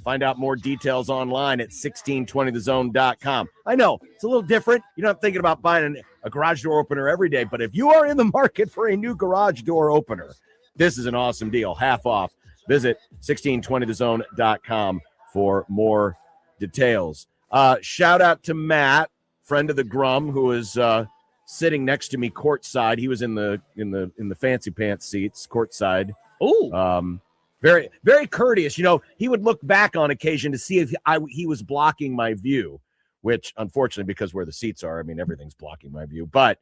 D: Find out more details online at 1620thezone.com. I know, it's a little different. You're not thinking about buying a garage door opener every day, but if you are in the market for a new garage door opener, this is an awesome deal, half off. Visit 1620thezone.com for more details. Shout out to Matt, friend of the Grum, who is sitting next to me courtside. He was in the fancy pants seats courtside.
F: Oh,
D: very, very courteous. You know, he would look back on occasion to see if he was blocking my view, which unfortunately, because where the seats are, I mean, everything's blocking my view. But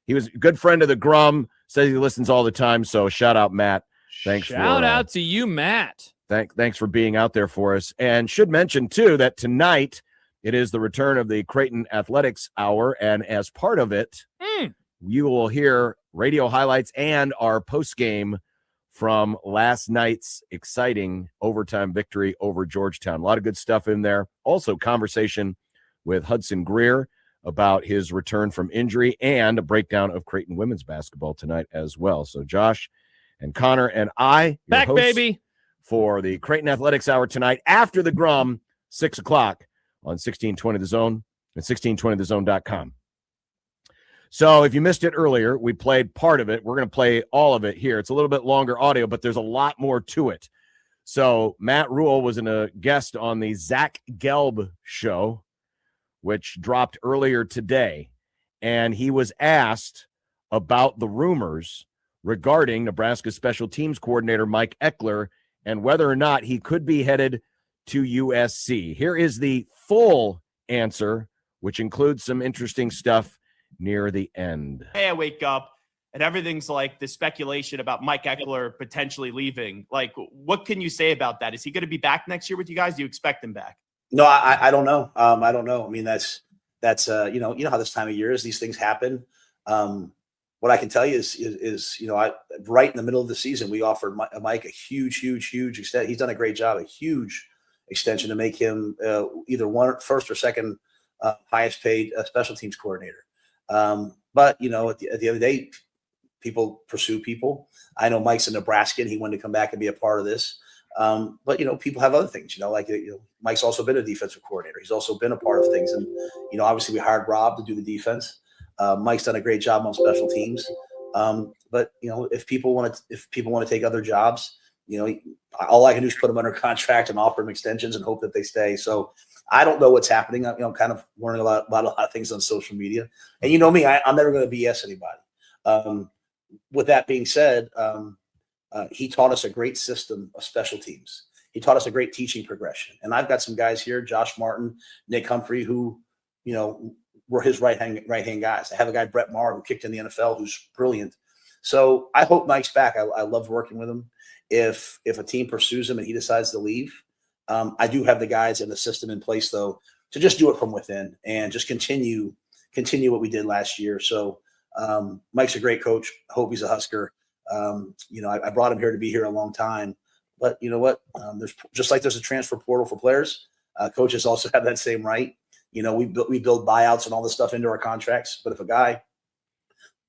D: he was a good friend of the Grum, says he listens all the time. So shout out, Matt.
F: Shout out to you, Matt.
D: Thanks for being out there for us. And should mention, too, that tonight it is the return of the Creighton Athletics Hour. And as part of it, you will hear radio highlights and our postgame from last night's exciting overtime victory over Georgetown. A lot of good stuff in there. Also, conversation with Hudson Greer about his return from injury and a breakdown of Creighton women's basketball tonight as well. So Josh and Connor and I, your
F: back,
D: hosts
F: baby,
D: for the Creighton Athletics Hour tonight after the Grum, 6 o'clock on 1620 The Zone and 1620thezone.com. So if you missed it earlier, we played part of it. We're going to play all of it here. It's a little bit longer audio, but there's a lot more to it. So Matt Rhule was a guest on the Zach Gelb show, which dropped earlier today. And he was asked about the rumors regarding Nebraska special teams coordinator Mike Eckler and whether or not he could be headed to USC. Here is the full answer, which includes some interesting stuff near the end.
J: Hey, I wake up and everything's like the speculation about Mike Eckler potentially leaving. Like, what can you say about that? Is he going to be back next year with you guys? Do you expect him back?
K: No, I don't know. I don't know. I mean, that's you know how this time of year is. These things happen. What I can tell you is right in the middle of the season, we offered Mike a huge extent. He's done a great job, a huge extension to make him either first or second highest paid special teams coordinator. But at the end of the day, people pursue people. I know Mike's in Nebraska and he wanted to come back and be a part of this. But people have other things, Mike's also been a defensive coordinator. He's also been a part of things. And, obviously we hired Rob to do the defense. Mike's done a great job on special teams. But if people want to take other jobs, all I can do is put them under contract and offer them extensions and hope that they stay. So I don't know what's happening. I'm kind of learning about a lot of things on social media. And you know me, I'm never going to BS anybody. With that being said, he taught us a great system of special teams. He taught us a great teaching progression. And I've got some guys here, Josh Martin, Nick Humphrey, who, were his right-hand guys. I have a guy, Brett Maher, who kicked in the NFL, who's brilliant. So I hope Mike's back. I love working with him. If a team pursues him and he decides to leave, I do have the guys and the system in place, though, to just do it from within and just continue what we did last year. So Mike's a great coach. I hope he's a Husker. I brought him here to be here a long time. But you know what? There's just like there's a transfer portal for players. Coaches also have that same right. We build buyouts and all this stuff into our contracts. But if a guy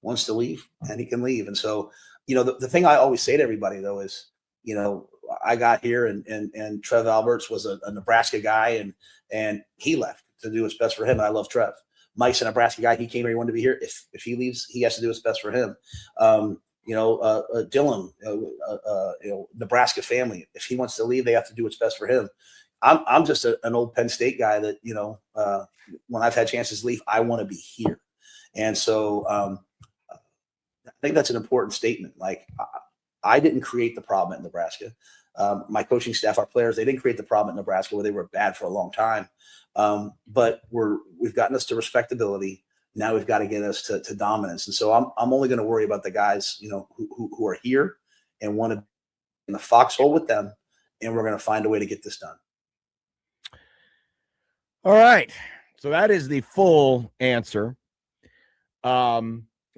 K: wants to leave, then he can leave. And so, the thing I always say to everybody, though, is, I got here and Trev Alberts was a Nebraska guy and he left to do what's best for him. And I love Trev. Mike's a Nebraska guy. He came here. He wanted to be here. If he leaves, he has to do what's best for him. Dylan, Nebraska family. If he wants to leave, they have to do what's best for him. I'm just an old Penn State guy that, when I've had chances to leave, I want to be here. And so I think that's an important statement. Like, I didn't create the problem at Nebraska. My coaching staff, our players, they didn't create the problem at Nebraska where they were bad for a long time. But we've gotten us to respectability. Now we've got to get us to dominance. And so I'm only going to worry about the guys, who are here and want to be in the foxhole with them. And we're going to find a way to get this done.
D: All right. So that is the full answer.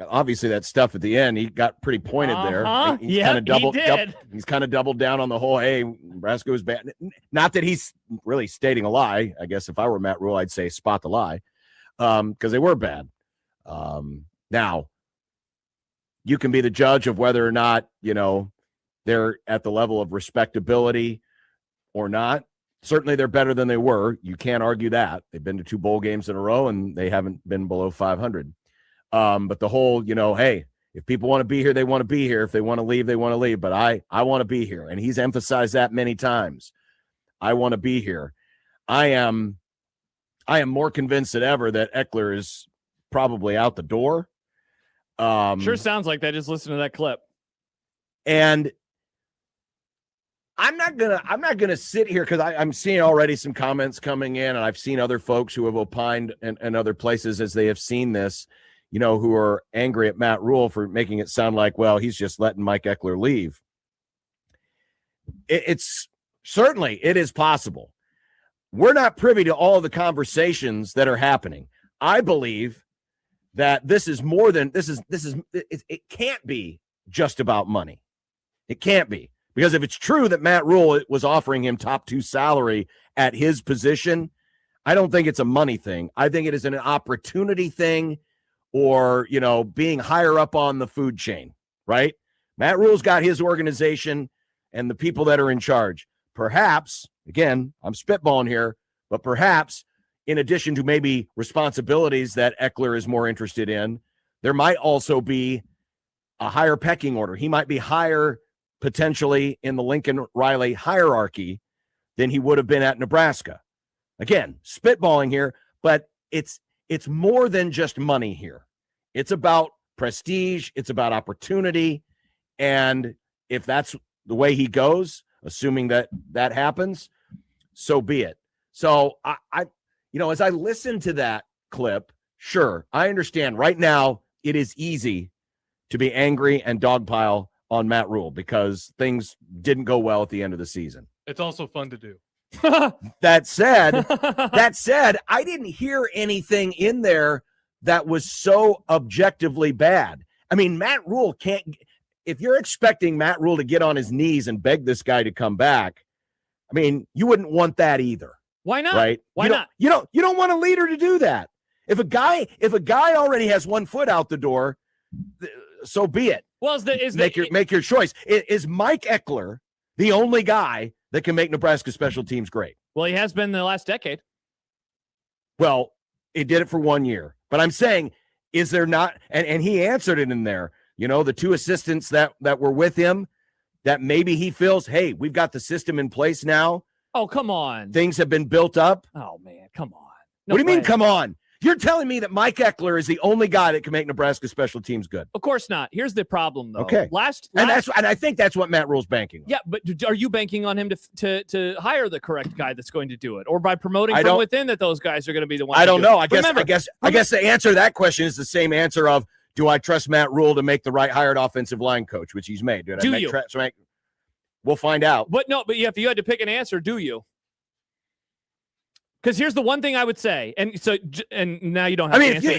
D: obviously that stuff at the end, he got pretty pointed there. He's kind of he's kind of doubled down on the whole, hey, Nebraska was bad. Not that he's really stating a lie. I guess if I were Matt Rhule, I'd say spot the lie, because they were bad. Now, you can be the judge of whether or not, they're at the level of respectability or not. Certainly they're better than they were. You can't argue that. They've been to 2 bowl games in a row, and they haven't been below 500. But the whole, hey, if people want to be here, they want to be here. If they want to leave, they want to leave. But I want to be here. And he's emphasized that many times. I want to be here. I am more convinced than ever that Eckler is probably out the door.
F: Sure sounds like that. Just listen to that clip.
D: And I'm not gonna sit here because I'm seeing already some comments coming in, and I've seen other folks who have opined in other places as they have seen this, who are angry at Matt Rhule for making it sound like, well, he's just letting Mike Eckler leave. It's certainly, it is possible. We're not privy to all of the conversations that are happening. I believe that this is more than it can't be just about money. It can't be. Because if it's true that Matt Rhule was offering him top 2 salary at his position, I don't think it's a money thing. I think it is an opportunity thing, or, being higher up on the food chain, right? Matt Rhule's got his organization and the people that are in charge. Perhaps, again, I'm spitballing here, but perhaps in addition to maybe responsibilities that Eckler is more interested in, there might also be a higher pecking order. He might be higher potentially in the Lincoln Riley hierarchy than he would have been at Nebraska. Again, spitballing here, but it's more than just money here. It's about prestige. It's about opportunity. And if that's the way he goes, assuming that happens, so be it. So I as I listen to that clip, sure, I understand right now it is easy to be angry and dogpile on Matt Rhule because things didn't go well at the end of the season.
G: It's also fun to do.
D: That said, I didn't hear anything in there that was so objectively bad. I mean, Matt Rhule can't, if you're expecting Matt Rhule to get on his knees and beg this guy to come back, I mean, you wouldn't want that either.
F: Why not?
D: Right?
F: Why not?
D: You don't want a leader to do that. If a guy already has 1 foot out the door, so be it.
F: Well,
D: make your choice. Is Mike Eckler the only guy that can make Nebraska special teams great?
F: Well, he has been the last decade.
D: Well, he did it for 1 year. But I'm saying, is there not? And he answered it in there. The 2 assistants that were with him, that maybe he feels, hey, we've got the system in place now.
F: Oh, come on.
D: Things have been built up.
F: Oh, man, come on.
D: What do you mean, come on? You're telling me that Mike Eckler is the only guy that can make Nebraska special teams good?
F: Of course not. Here's the problem, though.
D: Okay. And I think that's what Matt Rhule's banking on.
F: Yeah, but are you banking on him to hire the correct guy that's going to do it, or by promoting from within that those guys are going to be the ones?
D: I don't know. I guess the answer to that question is the same answer of, do I trust Matt Rhule to make the right hired offensive line coach, which he's made? We'll find out.
F: But if you had to pick an answer, do you? Because here's the one thing I would say, and now you don't have to answer the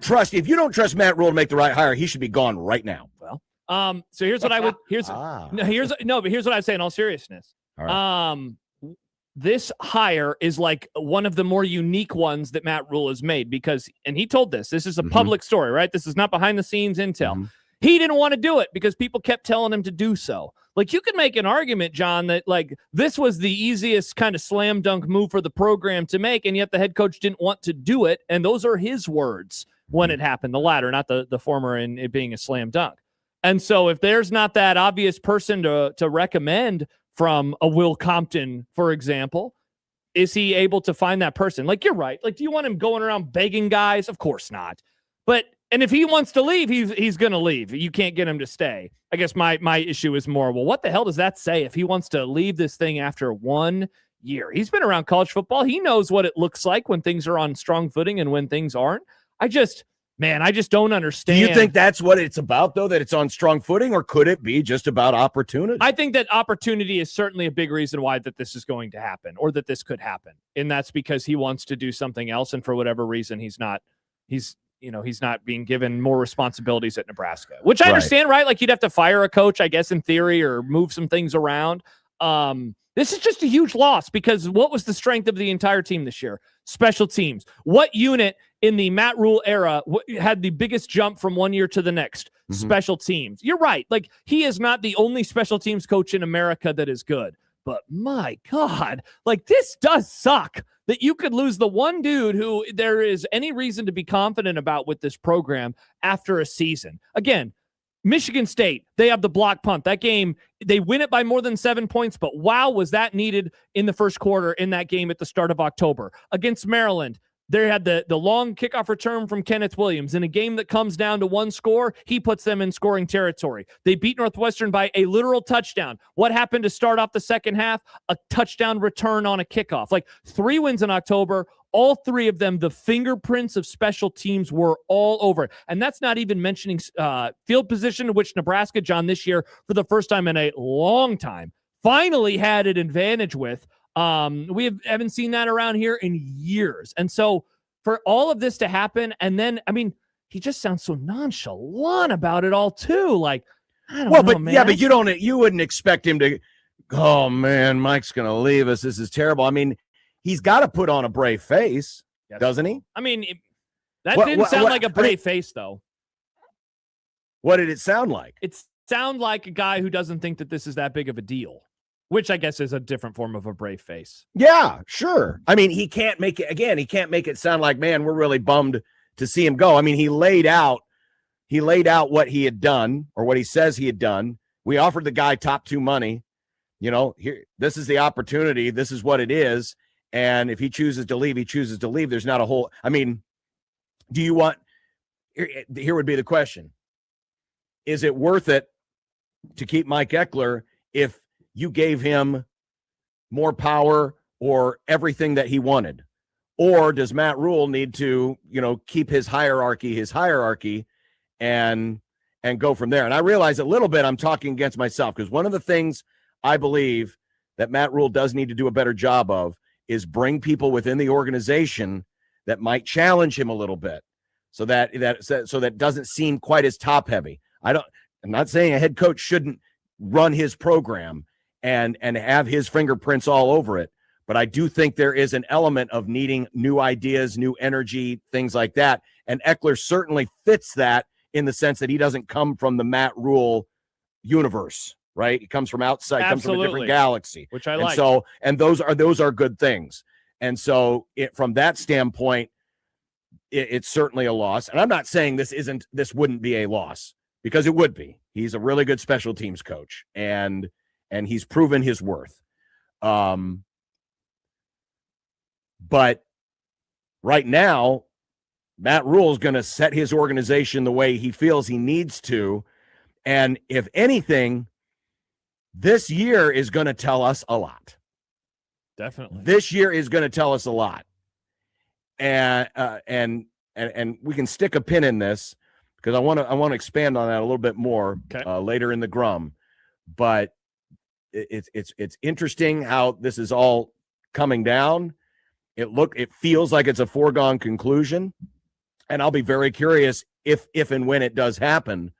F: question.
D: If you don't trust Matt Rhule to make the right hire, he should be gone right now.
F: Well, so here's what I would here's what I'd say in all seriousness.
D: All right.
F: This hire is like one of the more unique ones that Matt Rhule has made because, and he told this is a public story, right? This is not behind the scenes intel. He didn't want to do it because people kept telling him to do so. Like, you could make an argument, John, that like this was the easiest kind of slam dunk move for the program to make, and yet the head coach didn't want to do it. And those are his words when it happened, the latter, not the former, in it being a slam dunk. And so if there's not that obvious person to recommend from a Will Compton, for example, is he able to find that person? Like, you're right. Like, do you want him going around begging guys? Of course not. And if he wants to leave, he's going to leave. You can't get him to stay. I guess my issue is more, well, what the hell does that say if he wants to leave this thing after 1 year? He's been around college football. He knows what it looks like when things are on strong footing and when things aren't. I just don't understand.
D: Do you think that's what it's about, though, that it's on strong footing, or could it be just about opportunity?
F: I think that opportunity is certainly a big reason why that this is going to happen, or that this could happen. And that's because he wants to do something else, and for whatever reason, he's he's not being given more responsibilities at Nebraska, which I understand, right? Like you'd have to fire a coach, I guess, in theory, or move some things around. This is just a huge loss because what was the strength of the entire team this year? Special teams. What unit in the Matt Rhule era had the biggest jump from one year to the next? Special teams. You're right. Like he is not the only special teams coach in America that is good. But my God, like this does suck that you could lose the one dude who there is any reason to be confident about with this program after a season. Again, Michigan State, they have the block punt. That game, they win it by more than 7 points, but wow, was that needed in the first quarter in that game at the start of October. Against Maryland, they had the long kickoff return from Kenneth Williams. In a game that comes down to one score, he puts them in scoring territory. They beat Northwestern by a literal touchdown. What happened to start off the second half? A touchdown return on a kickoff. Like 3 wins in October. All 3 of them, the fingerprints of special teams were all over it. And that's not even mentioning field position, which Nebraska, John, this year, for the first time in a long time, finally had an advantage with. We haven't seen that around here in years. And so for all of this to happen, and then, I mean, he just sounds so nonchalant about it all too. Like, I don't know, man.
D: Yeah, but you wouldn't expect him to, oh man, Mike's going to leave us. This is terrible. I mean, he's got to put on a brave face, doesn't he?
F: I mean, that didn't sound like a brave face, though.
D: What did it sound like?
F: It sounded like a guy who doesn't think that this is that big of a deal, which I guess is a different form of a brave face.
D: Yeah, sure. I mean, he can't make it sound like, man, we're really bummed to see him go. I mean, he laid out what he had done, or what he says he had done. We offered the guy top 2 money. Here, this is the opportunity. This is what it is. And if he chooses to leave, he chooses to leave. There's not a whole, I mean, do you want, here would be the question. Is it worth it to keep Mike Eckler if you gave him more power or everything that he wanted? Or does Matt Rhule need to, keep his hierarchy and go from there? And I realize a little bit I'm talking against myself, because one of the things I believe that Matt Rhule does need to do a better job of is bring people within the organization that might challenge him a little bit, so that doesn't seem quite as top heavy. I'm not saying a head coach shouldn't run his program and have his fingerprints all over it, but I do think there is an element of needing new ideas, new energy, things like that. And Eckler certainly fits that in the sense that he doesn't come from the Matt Rhule universe. Right? He comes from outside, comes from a different galaxy,
F: which I like.
D: And those are good things. And so from that standpoint, it's certainly a loss. And I'm not saying this wouldn't be a loss, because it would be. He's a really good special teams coach, and he's proven his worth. But right now, Matt Rhule is going to set his organization the way he feels he needs to. And if anything, this year is going to tell us a lot.
F: Definitely.
D: This year is going to tell us a lot. And we can stick a pin in this, because I want to expand on that a little bit more later in the Grum. But it's interesting how this is all coming down. It feels like it's a foregone conclusion, and I'll be very curious if and when it does happen,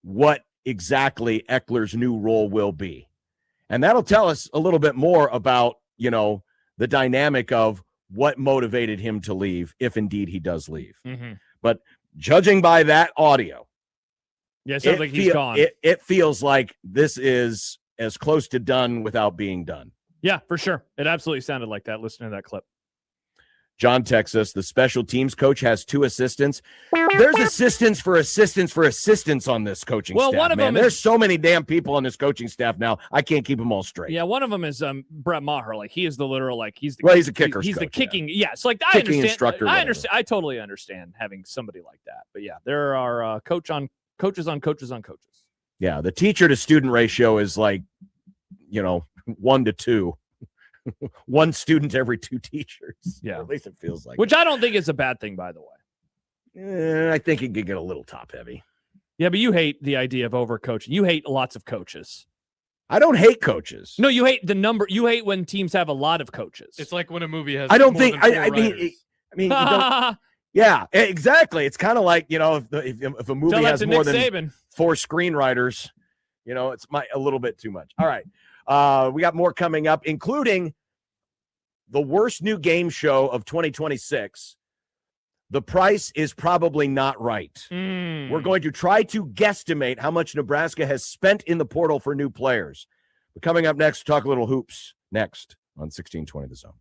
D: what exactly Eckler's new role will be. And that'll tell us a little bit more about, the dynamic of what motivated him to leave, if indeed he does leave.
F: Mm-hmm.
D: But judging by that audio,
F: it sounds like he's gone.
D: It feels like this is as close to done without being done.
F: Yeah, for sure. It absolutely sounded like that, listening to that clip.
D: John Texas, the special teams coach, has 2 assistants. There's assistants for assistants on this coaching staff.
F: One of them
D: there's so many damn people on this coaching staff now. I can't keep them all straight.
F: Yeah, one of them is Brett Maher. Like, he is the literal, like, he's
D: a kicker.
F: He's
D: coach,
F: the kicking. Yeah, so like
D: kicking
F: I understand.
D: Instructor,
F: I understand. I totally understand having somebody like that. But yeah, there are coaches on coaches.
D: Yeah, the teacher to student ratio is like, 1 to 2. 1 student every 2 teachers.
F: Yeah,
D: or at least it feels like.
F: Which I don't think is a bad thing, by the way.
D: I think it could get a little top heavy.
F: Yeah, but you hate the idea of overcoaching. You hate lots of coaches.
D: I don't hate coaches.
F: No, you hate the number. You hate when teams have a lot of coaches.
G: It's like when a movie has.
D: I don't
G: more
D: think.
G: than 4
D: I mean,
G: writers.
D: you don't, Yeah, exactly. It's kind of like, if a movie
F: Tell that
D: has
F: to
D: more
F: Nick
D: than
F: Saban.
D: 4 screenwriters, it's a little bit too much. All right. We got more coming up, including the worst new game show of 2026. The price is probably not right. We're going to try to guesstimate how much Nebraska has spent in the portal for new players. But coming up next, talk a little hoops next on 1620 The Zone.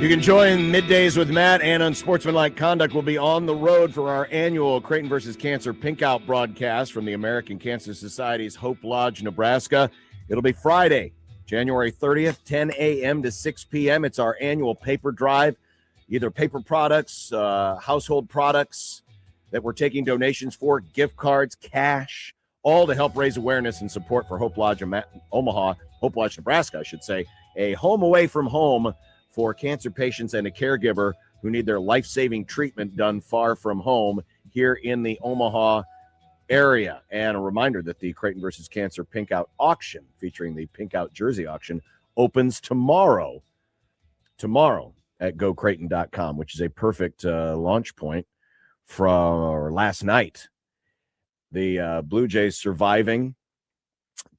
D: You can join Middays with Matt and Unsportsmanlike Conduct. Will be on the road for our annual Creighton versus Cancer Pink Out broadcast from the American Cancer Society's Hope Lodge, Nebraska. It'll be Friday, January 30th, 10 a.m. to 6 p.m. It's our annual paper drive, either paper products, household products that we're taking donations for, gift cards, cash, all to help raise awareness and support for Hope Lodge Omaha, Hope Lodge, Nebraska, I should say, a home away from home for cancer patients and a caregiver who need their life-saving treatment done far from home here in the Omaha area. And a reminder that the Creighton versus Cancer Pink Out auction, featuring the Pink Out jersey auction, opens tomorrow at gocreighton.com, which is a perfect launch point from last night. The Blue Jays surviving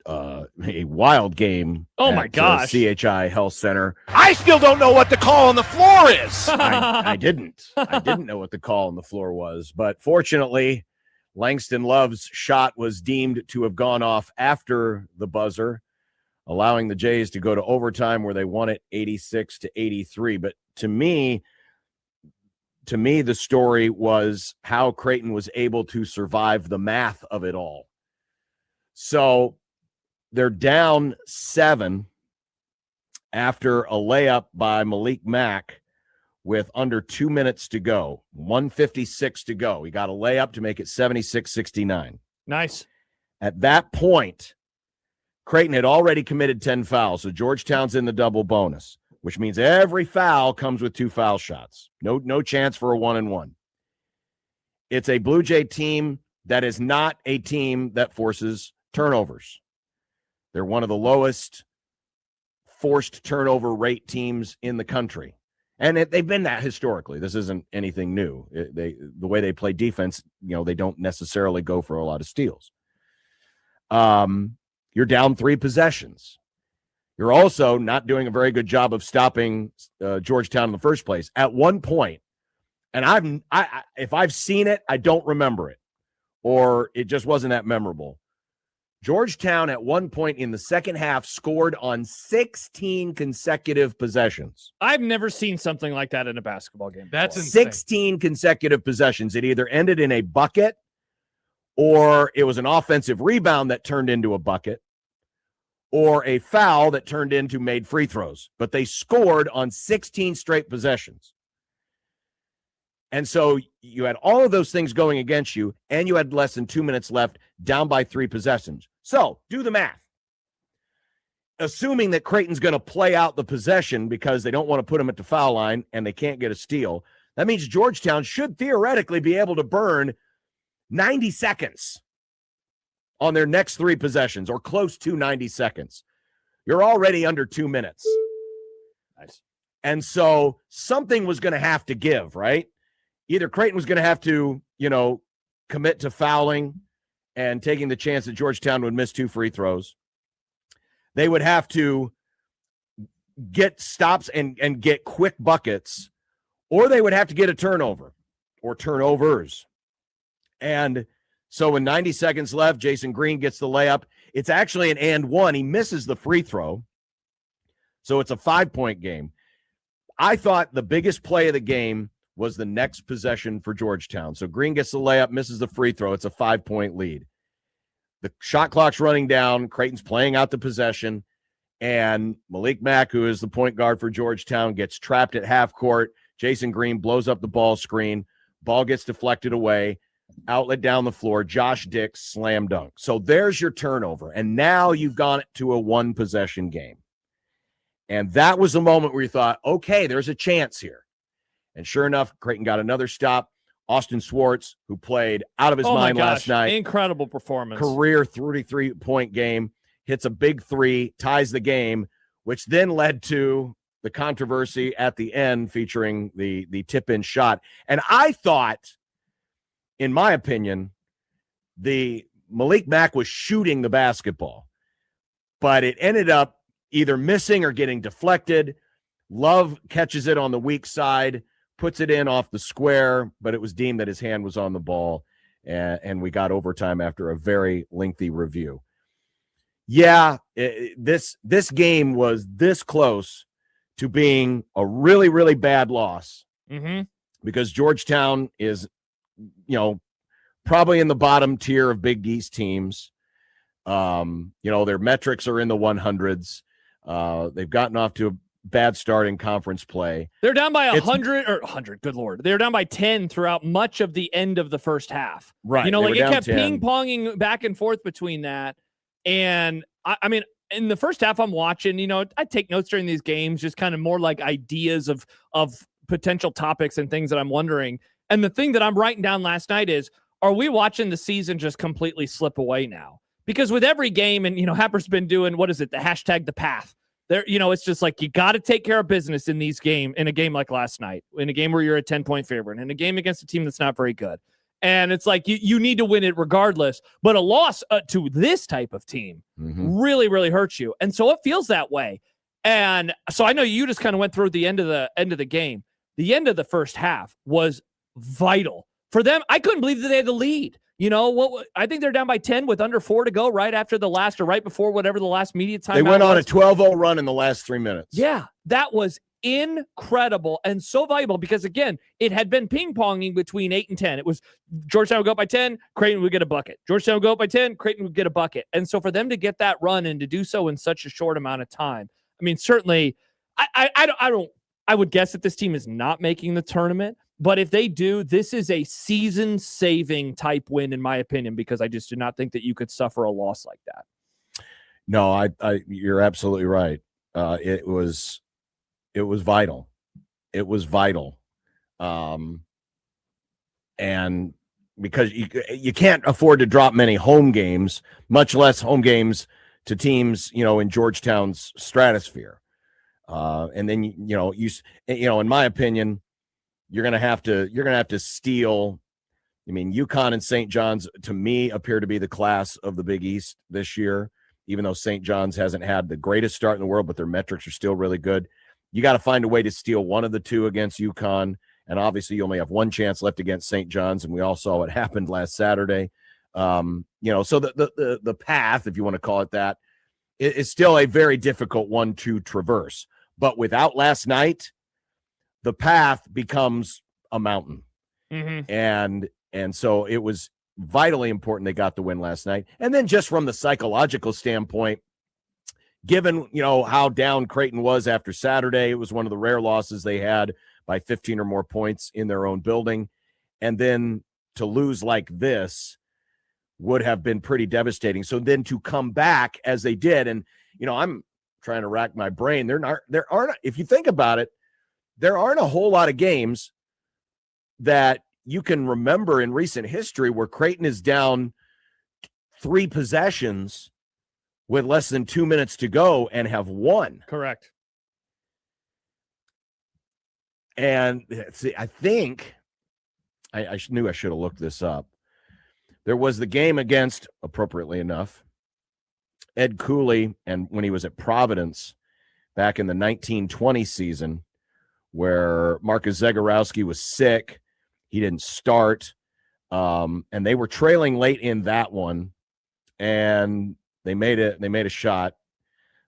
D: a wild game.
F: Oh my gosh!
D: CHI Health Center.
H: I still don't know what the call on the floor is.
D: I didn't know what the call on the floor was, but fortunately, Langston Love's shot was deemed to have gone off after the buzzer, allowing the Jays to go to overtime where they won it 86-83. But to me, the story was how Creighton was able to survive the math of it all. So they're down 7 after a layup by Malik Mack with under 2 minutes to go, 1:56 to go. He got a layup to make it 76-69.
F: Nice.
D: At that point, Creighton had already committed 10 fouls, so Georgetown's in the double bonus, which means every foul comes with 2 foul shots. No chance for a 1-and-1. It's a Blue Jay team that is not a team that forces turnovers. They're one of the lowest forced turnover rate teams in the country. And they've been that historically. This isn't anything new. The way they play defense, they don't necessarily go for a lot of steals. You're down 3 possessions. You're also not doing a very good job of stopping Georgetown in the first place. At one point, and if I've seen it, I don't remember it, or it just wasn't that memorable. Georgetown at one point in the second half scored on 16 consecutive possessions.
F: I've never seen something like that in a basketball game.
G: That's insane.
D: 16 consecutive possessions. It either ended in a bucket or it was an offensive rebound that turned into a bucket or a foul that turned into made free throws. But they scored on 16 straight possessions. And so you had all of those things going against you, and you had less than 2 minutes left, down by 3 possessions. So do the math. Assuming that Creighton's going to play out the possession because they don't want to put them at the foul line and they can't get a steal, that means Georgetown should theoretically be able to burn 90 seconds on their next 3 possessions, or close to 90 seconds. You're already under 2 minutes.
F: Nice.
D: And so something was going to have to give, right? Either Creighton was going to have to, commit to fouling and taking the chance that Georgetown would miss 2 free throws. They would have to get stops and get quick buckets, or they would have to get a turnover or turnovers. And so with 90 seconds left, Jason Green gets the layup. It's actually an and one. He misses the free throw. So it's a 5-point game. I thought the biggest play of the game was the next possession for Georgetown. So Green gets the layup, misses the free throw. It's a 5-point lead. The shot clock's running down. Creighton's playing out the possession. And Malik Mack, who is the point guard for Georgetown, gets trapped at half court. Jason Green blows up the ball screen. Ball gets deflected away. Outlet down the floor. Josh Dix slam dunk. So there's your turnover. And now you've gone to a 1-possession game. And that was the moment where you thought, okay, there's a chance here. And sure enough, Creighton got another stop. Austin Swartz, who played out of his mind last night.
F: Incredible performance.
D: Career 33-point game. Hits a big 3, ties the game, which then led to the controversy at the end featuring the tip-in shot. And I thought, in my opinion, the Malik Mack was shooting the basketball, but it ended up either missing or getting deflected. Love catches it on the weak side, puts it in off the square, but it was deemed that his hand was on the ball, and we got overtime after a very lengthy review. Yeah, this game was this close to being a really, really bad loss
F: Mm-hmm.
D: because Georgetown is, probably in the bottom tier of Big East teams. Their metrics are in the 100s. They've gotten off to a bad start in conference play.
F: They're down by 100. Good Lord. They're down by 10 throughout much of the end of the first half.
D: Right.
F: It kept ping-ponging back and forth between that. And I mean, in the first half I'm watching, I take notes during these games, just kind of more like ideas of potential topics and things that I'm wondering. And the thing that I'm writing down last night is, are we watching the season just completely slip away now? Because with every game, and, Happer's been doing, what is it? The hashtag the path. There, it's just like, you got to take care of business in a game like last night, in a game where you're a 10-point favorite, in a game against a team that's not very good. And it's like, you need to win it regardless. But a loss to this type of team really, really hurts you. And so it feels that way. And so I know you just kind of went through the end of the game. The end of the first half was vital for them. I couldn't believe that they had the lead. I think they're down by 10 with under 4 to go right after the last, or right before whatever the last media time.
D: They went on a 12-0 run in the last 3 minutes.
F: Yeah, that was incredible and so valuable because, again, it had been ping-ponging between 8 and 10. It was Georgetown would go up by 10, Creighton would get a bucket. Georgetown would go up by 10, Creighton would get a bucket. And so for them to get that run and to do so in such a short amount of time, I mean, certainly, I would guess that this team is not making the tournament. But if they do, this is a season-saving type win, in my opinion, because I just do not think that you could suffer a loss like that.
D: No, you're absolutely right. It was vital. It was vital. And because you can't afford to drop many home games, much less home games to teams, in Georgetown's stratosphere. And then, in my opinion, you're going to have to steal. I mean, UConn and St. John's, to me, appear to be the class of the Big East this year, even though St. John's hasn't had the greatest start in the world, but their metrics are still really good. You got to find a way to steal one of the two against UConn. And obviously you only have one chance left against St. John's. And we all saw what happened last Saturday. So the path, if you want to call it that, is still a very difficult one to traverse. But without last night, the path becomes a mountain. And so it was vitally important they got the win last night. And then just from the psychological standpoint, given, how down Creighton was after Saturday, it was one of the rare losses they had by 15 or more points in their own building. And then to lose like this would have been pretty devastating. So then to come back as they did, and, I'm trying to rack my brain. There aren't, if you think about it, there aren't a whole lot of games that you can remember in recent history where Creighton is down 3 possessions with less than 2 minutes to go and have won.
F: Correct.
D: And see, I think I knew I should have looked this up. There was the game against, appropriately enough, Ed Cooley, and when he was at Providence back in the 1920 season, where Marcus Zagorowski was sick. He didn't start. And they were trailing late in that one. And they made a shot.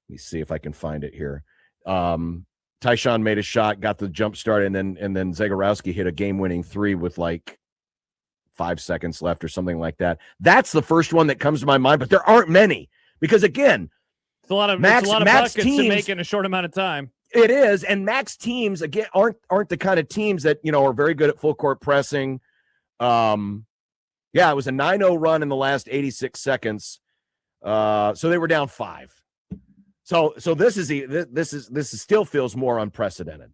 D: Let me see if I can find it here. Tyshawn made a shot, got the jump start, and then Zagorowski hit a game-winning 3 with like 5 seconds left or something like that. That's the first one that comes to my mind, but there aren't many. Because again,
F: it's a lot of buckets to make in a short amount of time.
D: It is, and Mac's teams again aren't the kind of teams that are very good at full court pressing. It was a 9-0 run in the last 86 seconds. So they were down 5. So this still feels more unprecedented.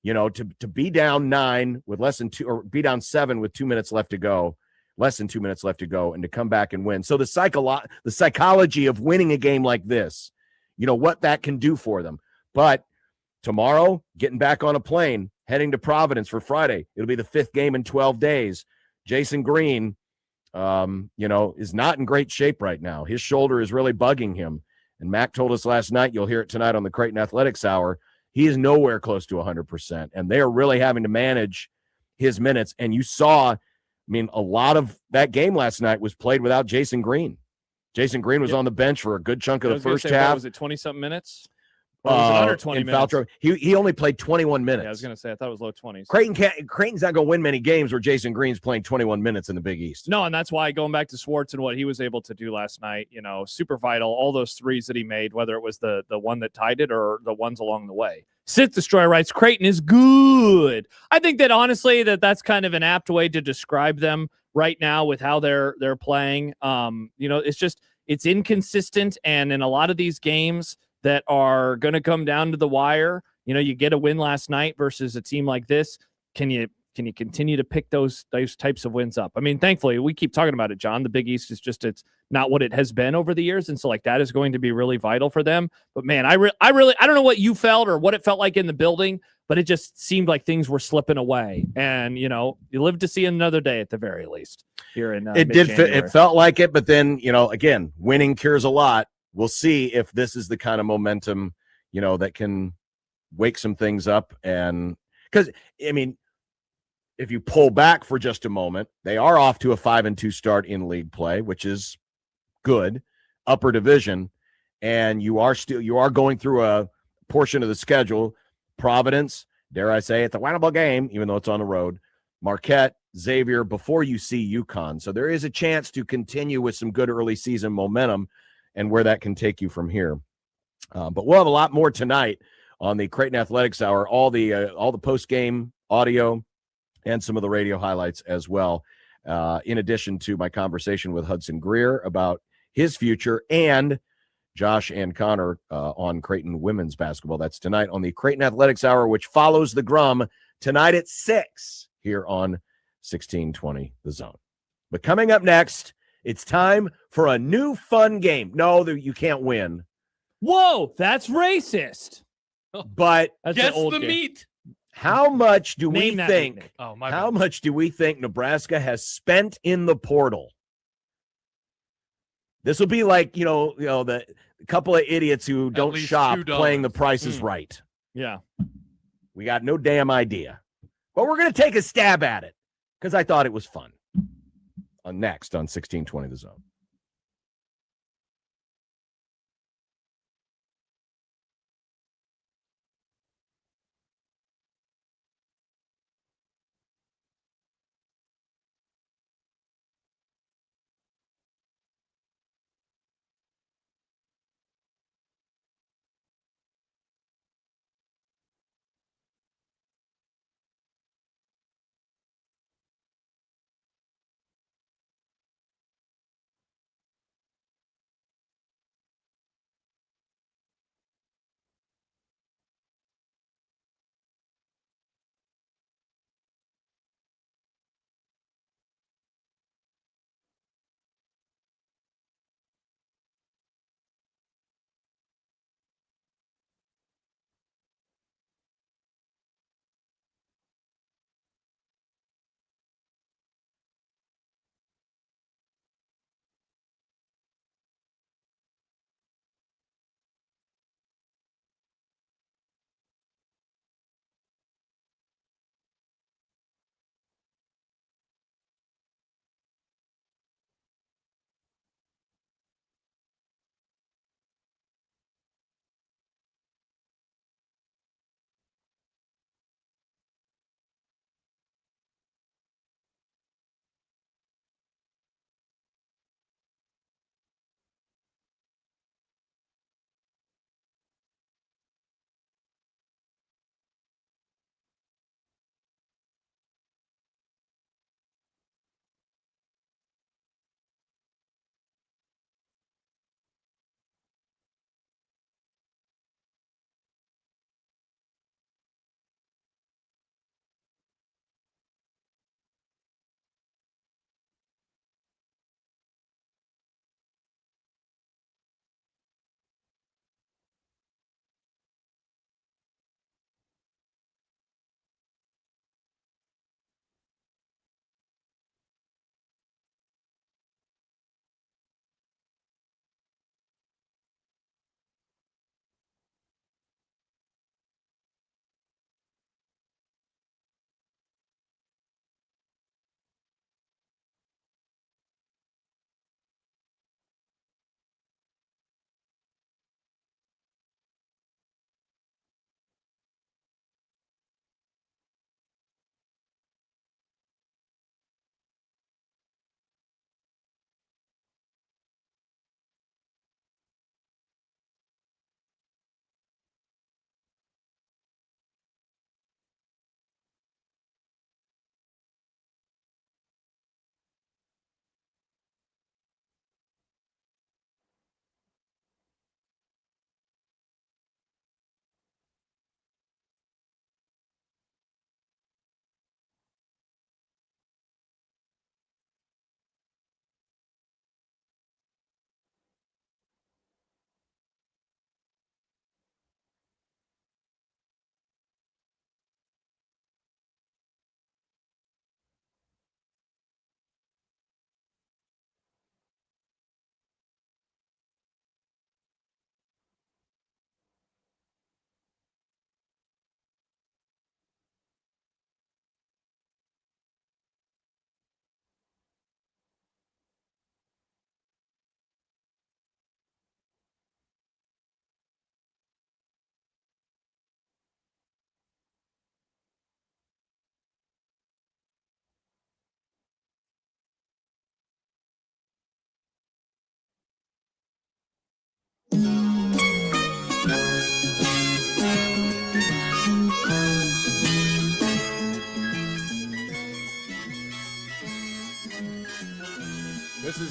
D: To be down 9 with less than 2, or be down 7 with 2 minutes left to go, less than 2 minutes left to go, and to come back and win. So the psychology of winning a game like this, what that can do for them. But tomorrow, getting back on a plane, heading to Providence for Friday. It'll be the 5th game in 12 days. Jason Green, is not in great shape right now. His shoulder is really bugging him. And Mac told us last night, you'll hear it tonight on the Creighton Athletics Hour, he is nowhere close to 100%. And they are really having to manage his minutes. And you saw, a lot of that game last night was played without Jason Green. Jason Green was on the bench for a good chunk of the first half.
F: Was it 20-something minutes? Or was it under 20
D: in
F: minutes?
D: foul trouble. He only played 21 minutes.
F: Yeah, I was going to say, I thought it was low 20s.
D: Creighton's not going to win many games where Jason Green's playing 21 minutes in the Big East.
F: No, and that's why going back to Swartz and what he was able to do last night, super vital. All those threes that he made, whether it was the one that tied it or the ones along the way. Sith Destroyer writes, Creighton is good. I think that honestly that's kind of an apt way to describe them right now with how they're playing. It's inconsistent, and in a lot of these games that are going to come down to the wire, you get a win last night versus a team like this. Can you continue to pick those types of wins up? I mean, thankfully, we keep talking about it, John. The Big East is it's not what it has been over the years, and so that is going to be really vital for them. But man, I don't know what you felt or what it felt like in the building, but it just seemed like things were slipping away. And you live to see another day at the very least here in
D: it did. It felt like it, but then again, winning cures a lot. We'll see if this is the kind of momentum that can wake some things up. And because if you pull back for just a moment, they are off to a 5-2 start in league play, which is good, upper division, and you are going through a portion of the schedule. Providence, dare I say, it's a winnable game, even though it's on the road. Marquette, Xavier, before you see UConn. So there is a chance to continue with some good early season momentum and where that can take you from here. But we'll have a lot more tonight on the Creighton Athletics Hour, all the post-game audio and some of the radio highlights as well, in addition to my conversation with Hudson Greer about his future and Josh and Connor on Creighton women's basketball. That's tonight on the Creighton Athletics Hour, which follows the Grum tonight at 6 here on 1620 The Zone. But coming up next, it's time for a new fun game. No, you can't win.
F: Whoa, that's racist.
D: But
G: guess the meat.
D: How much do we think?
G: How
D: much do we think Nebraska has spent in the portal? This will be like the couple of idiots who don't shop playing The Price is Right.
F: Yeah,
D: we got no damn idea, but we're gonna take a stab at it because I thought it was fun. Next on 1620 The Zone.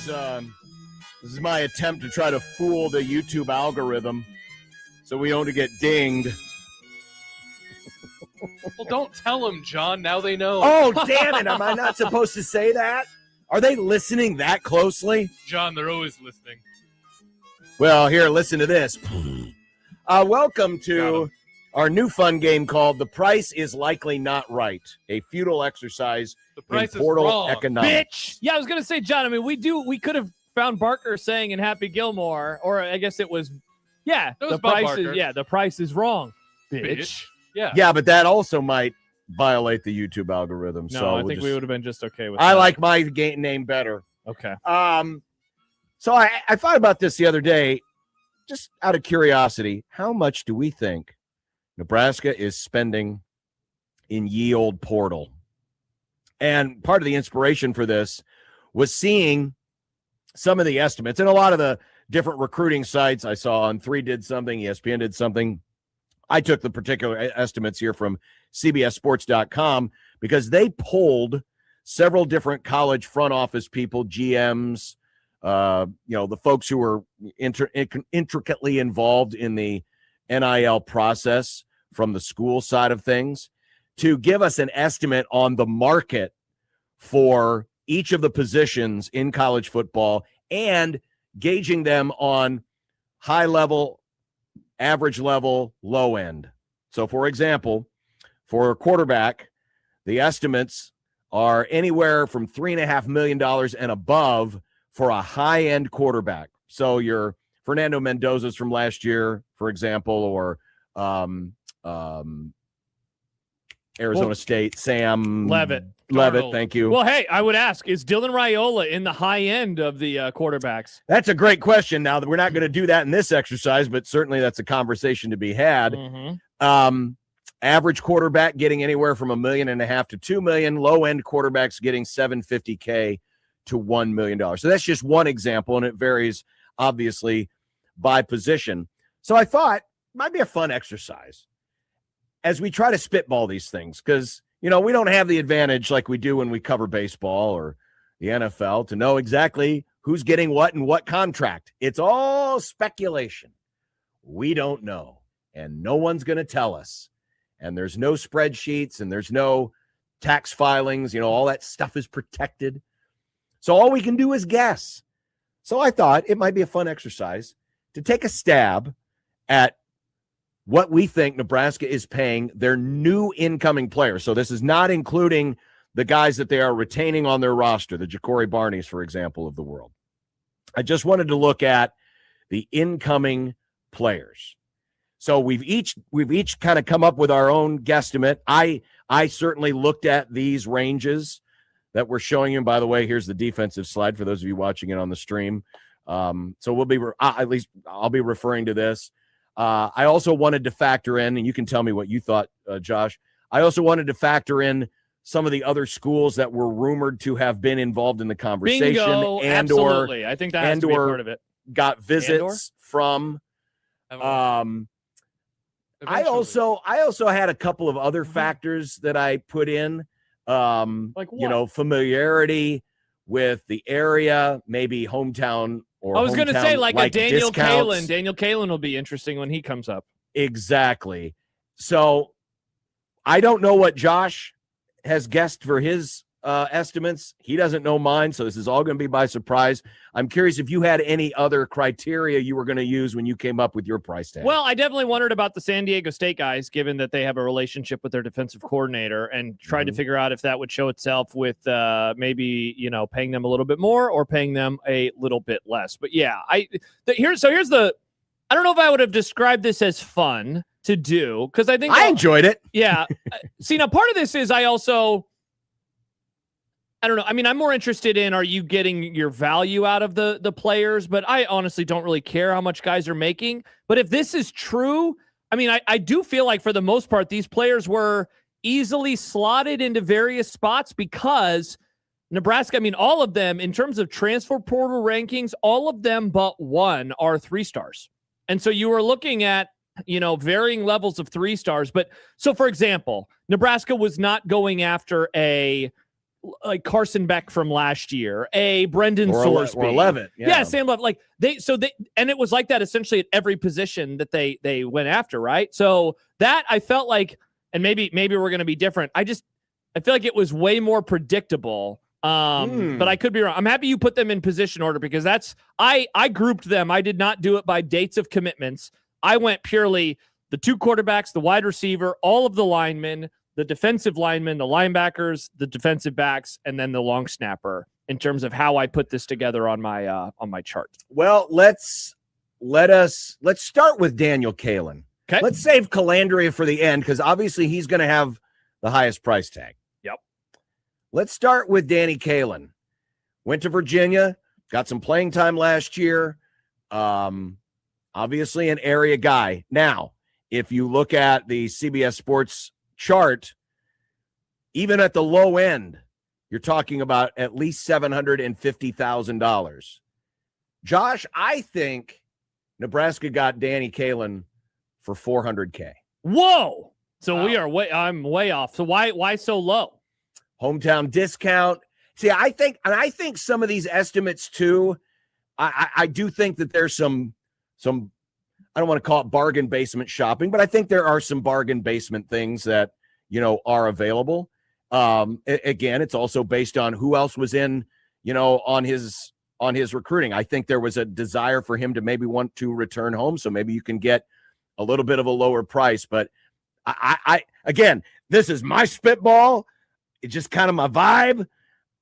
D: this is my attempt to try to fool the YouTube algorithm so we don't get dinged.
G: Well, don't tell them, John. Now they know.
D: Oh, damn it. Am I not supposed to say that? Are they listening that closely?
G: John, they're always listening.
D: Well, here, listen to this. Welcome to our new fun game called The Price is Likely Not Right, a futile exercise in portal economics.
F: Bitch! Yeah, I was going to say, John, I mean, we could have found Barker saying in Happy Gilmore, or I guess it was, the price is wrong, bitch.
D: Yeah, but that also might violate the YouTube algorithm.
F: No,
D: so
F: I think we would have been just okay with
D: I
F: that.
D: like my name better.
F: Okay.
D: So I thought about this the other day, just out of curiosity. How much do we think Nebraska is spending in ye old portal? And part of the inspiration for this was seeing some of the estimates, and a lot of the different recruiting sites I saw on 3 did something, ESPN did something. I took the particular estimates here from CBSSports.com because they polled several different college front office people, GMs, the folks who were intricately involved in the NIL process from the school side of things, to give us an estimate on the market for each of the positions in college football and gauging them on high level, average level, low end. So, for example, for a quarterback, the estimates are anywhere from $3.5 million and above for a high-end quarterback. So your Fernando Mendoza's from last year, for example, or Arizona State, Sam
F: Leavitt,
D: thank you.
F: Well, hey, I would ask, is Dylan Raiola in the high end of the quarterbacks?
D: That's a great question. Now, that we're not going to do that in this exercise, but certainly that's a conversation to be had.
F: Mm-hmm.
D: Average quarterback getting anywhere from $1.5 million to $2 million. Low-end quarterbacks getting $750K to $1 million. So that's just one example, and it varies, obviously, by position. So I thought it might be a fun exercise as we try to spitball these things, because, we don't have the advantage like we do when we cover baseball or the NFL to know exactly who's getting what and what contract. It's all speculation. We don't know, and no one's going to tell us. And there's no spreadsheets, and there's no tax filings. All that stuff is protected. So all we can do is guess. So I thought it might be a fun exercise to take a stab at what we think Nebraska is paying their new incoming players. So this is not including the guys that they are retaining on their roster, the Ja'Cory Barneys, for example, of the world. I just wanted to look at the incoming players. So we've each kind of come up with our own guesstimate. I certainly looked at these ranges that we're showing you. And by the way, here's the defensive slide for those of you watching it on the stream. So we'll be at least I'll be referring to this. I also wanted to factor in, and you can tell me what you thought, Josh. I also wanted to factor in some of the other schools that were rumored to have been involved in the conversation.
F: Bingo, absolutely. I think that has to be a part of it.
D: Got visits from. I also had a couple of other factors that I put in.
F: Like what?
D: Familiarity with the area, maybe hometown.
F: I was going to say like a Daniel
D: discounts.
F: Kalen. Daniel Kalen will be interesting when he comes up.
D: Exactly. So I don't know what Josh has guessed for his estimates. He doesn't know mine, so this is all going to be by surprise. I'm curious if you had any other criteria you were going to use when you came up with your price tag.
F: Well, I definitely wondered about the San Diego State guys, given that they have a relationship with their defensive coordinator, and tried to figure out if that would show itself with maybe, paying them a little bit more or paying them a little bit less. But yeah, here's the, I don't know if I would have described this as fun to do, because I think
D: I enjoyed it.
F: Yeah. See, now part of this is I don't know. I mean, I'm more interested in, are you getting your value out of the players? But I honestly don't really care how much guys are making. But if this is true, I mean, I do feel like for the most part, these players were easily slotted into various spots because Nebraska, I mean, all of them in terms of transfer portal rankings, all of them but one are 3 stars. And so you were looking at, varying levels of 3 stars. But so, for example, Nebraska was not going after a like Carson Beck from last year, Brendan Sorsby,
D: or Levitt.
F: Yeah, Sam Levitt. Like and it was like that essentially at every position that they went after, right? So that I felt like, and maybe we're going to be different. I feel like it was way more predictable. But I could be wrong. I'm happy you put them in position order because I grouped them. I did not do it by dates of commitments. I went purely the 2 quarterbacks, the wide receiver, all of the linemen, the defensive linemen, the linebackers, the defensive backs, and then the long snapper in terms of how I put this together on my chart.
D: Well, let's start with Daniel Kalen.
F: Okay.
D: Let's save Calandria for the end because obviously he's going to have the highest price tag.
F: Yep.
D: Let's start with Danny Kalen. Went to Virginia, got some playing time last year. Obviously an area guy. Now, if you look at the CBS Sports chart, even at the low end, you're talking about at least $750,000. Josh, I think Nebraska got Danny Kalen for $400K.
F: Whoa! So I'm way off. So why so low?
D: Hometown discount. See, I think some of these estimates too, I do think that there's some I don't want to call it bargain basement shopping, but I think there are some bargain basement things that, are available. Again, it's also based on who else was in, on his recruiting. I think there was a desire for him to maybe want to return home. So maybe you can get a little bit of a lower price, but I again, this is my spitball. It's just kind of my vibe.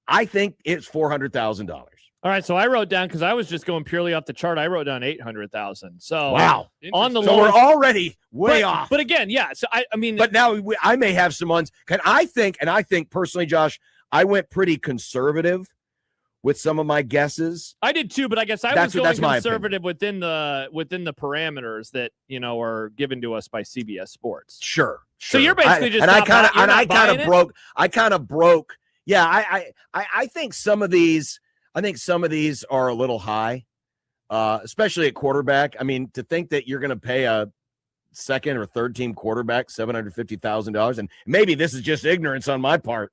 D: I think it's $400,000.
F: All right, so I wrote down because I was just going purely off the chart. I wrote down 800,000. So
D: wow,
F: on the
D: so
F: lowest,
D: we're already way off.
F: But again, yeah. So I mean,
D: but now I may have some ones. I think personally, Josh, I went pretty conservative with some of my guesses.
F: I did too, but I guess I was going conservative within the parameters that are given to us by CBS Sports.
D: Sure.
F: So you're basically
D: I kind of broke. Yeah, I think some of these. I think some of these are a little high, especially at quarterback. I mean, to think that you're going to pay a second or third team quarterback $750,000, and maybe this is just ignorance on my part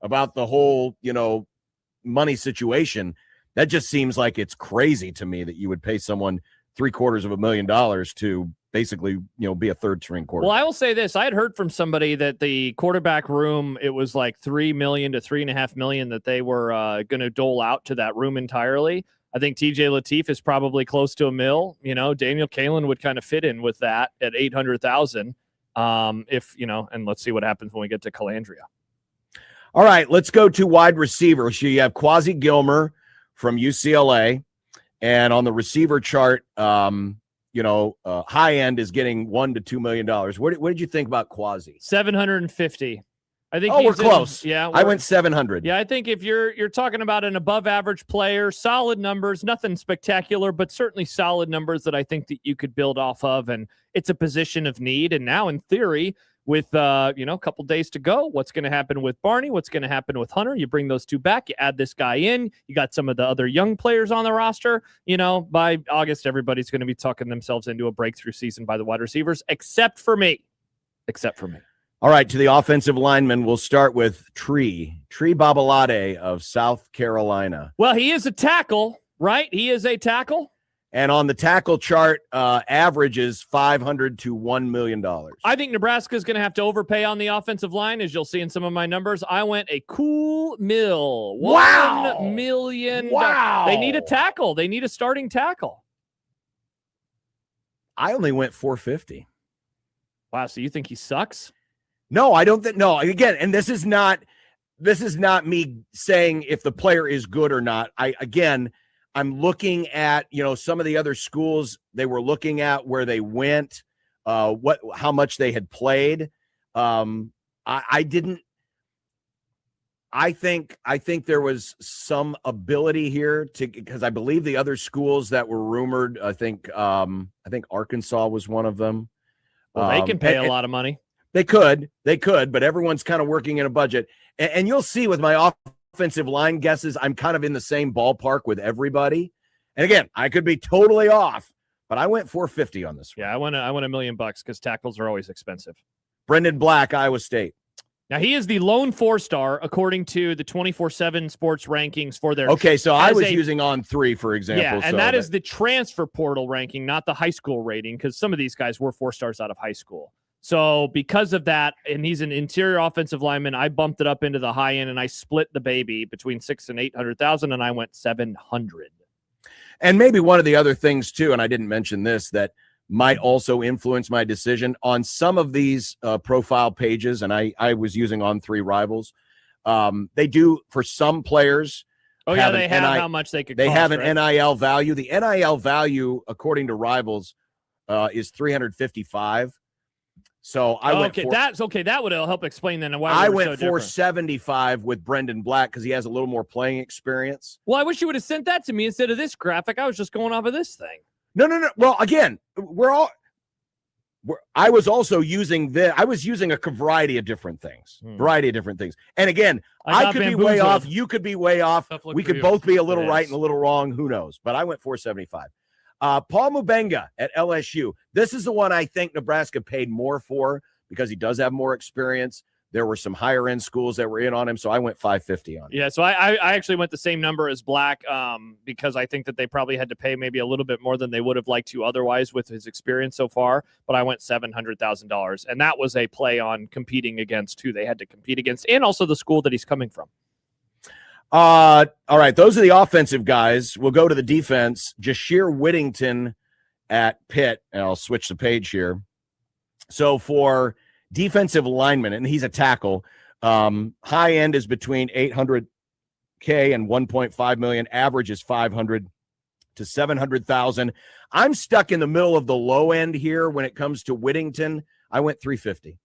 D: about the whole, money situation. That just seems like it's crazy to me that you would pay someone $750,000 to basically, be a third string quarterback.
F: Well, I will say this. I had heard from somebody that the quarterback room, it was like $3 million to $3.5 million that they were going to dole out to that room entirely. I think TJ Lateef is probably close to $1 million. Daniel Kalen would kind of fit in with that at $800,000. And let's see what happens when we get to Calandria.
D: All right, let's go to wide receiver. So you have Quasi Gilmer from UCLA, and on the receiver chart, high end is getting $1 to $2 million. What did you think about Quasi?
F: 750. I think.
D: We're close.
F: Yeah,
D: I went 700.
F: Yeah, I think if you're talking about an above average player, solid numbers, nothing spectacular, but certainly solid numbers that I think that you could build off of, and it's a position of need. And now, in theory, with a couple days to go, what's going to happen with Barney? What's going to happen with Hunter? You bring those two back. You add this guy in. You got some of the other young players on the roster. By August, everybody's going to be talking themselves into a breakthrough season by the wide receivers, except for me.
D: All right, to the offensive lineman, we'll start with Tree Babalade of South Carolina.
F: Well, he is a tackle, right? He is a tackle.
D: And on the tackle chart, average is $500 to $1 million.
F: I think Nebraska is going to have to overpay on the offensive line, as you'll see in some of my numbers. I went a cool mill.
D: Wow.
F: $1 million.
D: Wow.
F: They need a tackle. They need a starting tackle.
D: I only went 450.
F: Wow. So you think he sucks?
D: No, I don't think. No, again, and this is not me saying if the player is good or not. I'm looking at, some of the other schools they were looking at where they went, how much they had played. I think there was some ability here because I believe the other schools that were rumored, I think Arkansas was one of them.
F: Well, they can pay a lot of money.
D: They could, but everyone's kind of working in a budget. And you'll see with my offensive line guesses, I'm kind of in the same ballpark with everybody. And again, I could be totally off, but I went 450 on this one.
F: Yeah, I went $1 million because tackles are always expensive.
D: Brendan Black, Iowa State.
F: Now, he is the lone 4-star, according to the 24/7 sports rankings for their.
D: Okay, so I was using On3, for example.
F: Yeah, and
D: so
F: that is the transfer portal ranking, not the high school rating, because some of these guys were 4-stars out of high school. So because of that, and he's an interior offensive lineman, I bumped it up into the high end, and I split the baby between 600,000 and 800,000, and I went 700.
D: And maybe one of the other things, too, and I didn't mention this, that might also influence my decision on some of these profile pages, and I was using On3 Rivals. They do, for some players.
F: Oh, yeah, they have how much they could
D: They
F: cost,
D: have an
F: right?
D: NIL value. The NIL value, according to Rivals, is $355. So I went
F: that would help explain then why
D: I
F: we were
D: went
F: so different.
D: $475 with Brendan Black because he has a little more playing experience.
F: Well, I wish you would have sent that to me instead of this graphic. I was just going off of this thing.
D: No. Well, again, I was also using I was using a variety of different things. And again, I could be way off. You could be way off. We could both be a little right and a little wrong. Who knows? But I went $475. Paul Mubenga at LSU. This is the one I think Nebraska paid more for because he does have more experience. There were some higher end schools that were in on him, so I went $550 on him.
F: Yeah, so I actually went the same number as Black because I think that they probably had to pay maybe a little bit more than they would have liked to otherwise with his experience so far. But I went $700,000, and that was a play on competing against who they had to compete against, and also the school that he's coming from.
D: All right, those are the offensive guys. We'll go to the defense. Jashir Whittington at Pitt, and I'll switch the page here. So for defensive lineman, and he's a tackle, high end is between $800K and $1.5 million. Average is $500 to $700,000. I'm stuck in the middle of the low end here when it comes to Whittington. I went $350.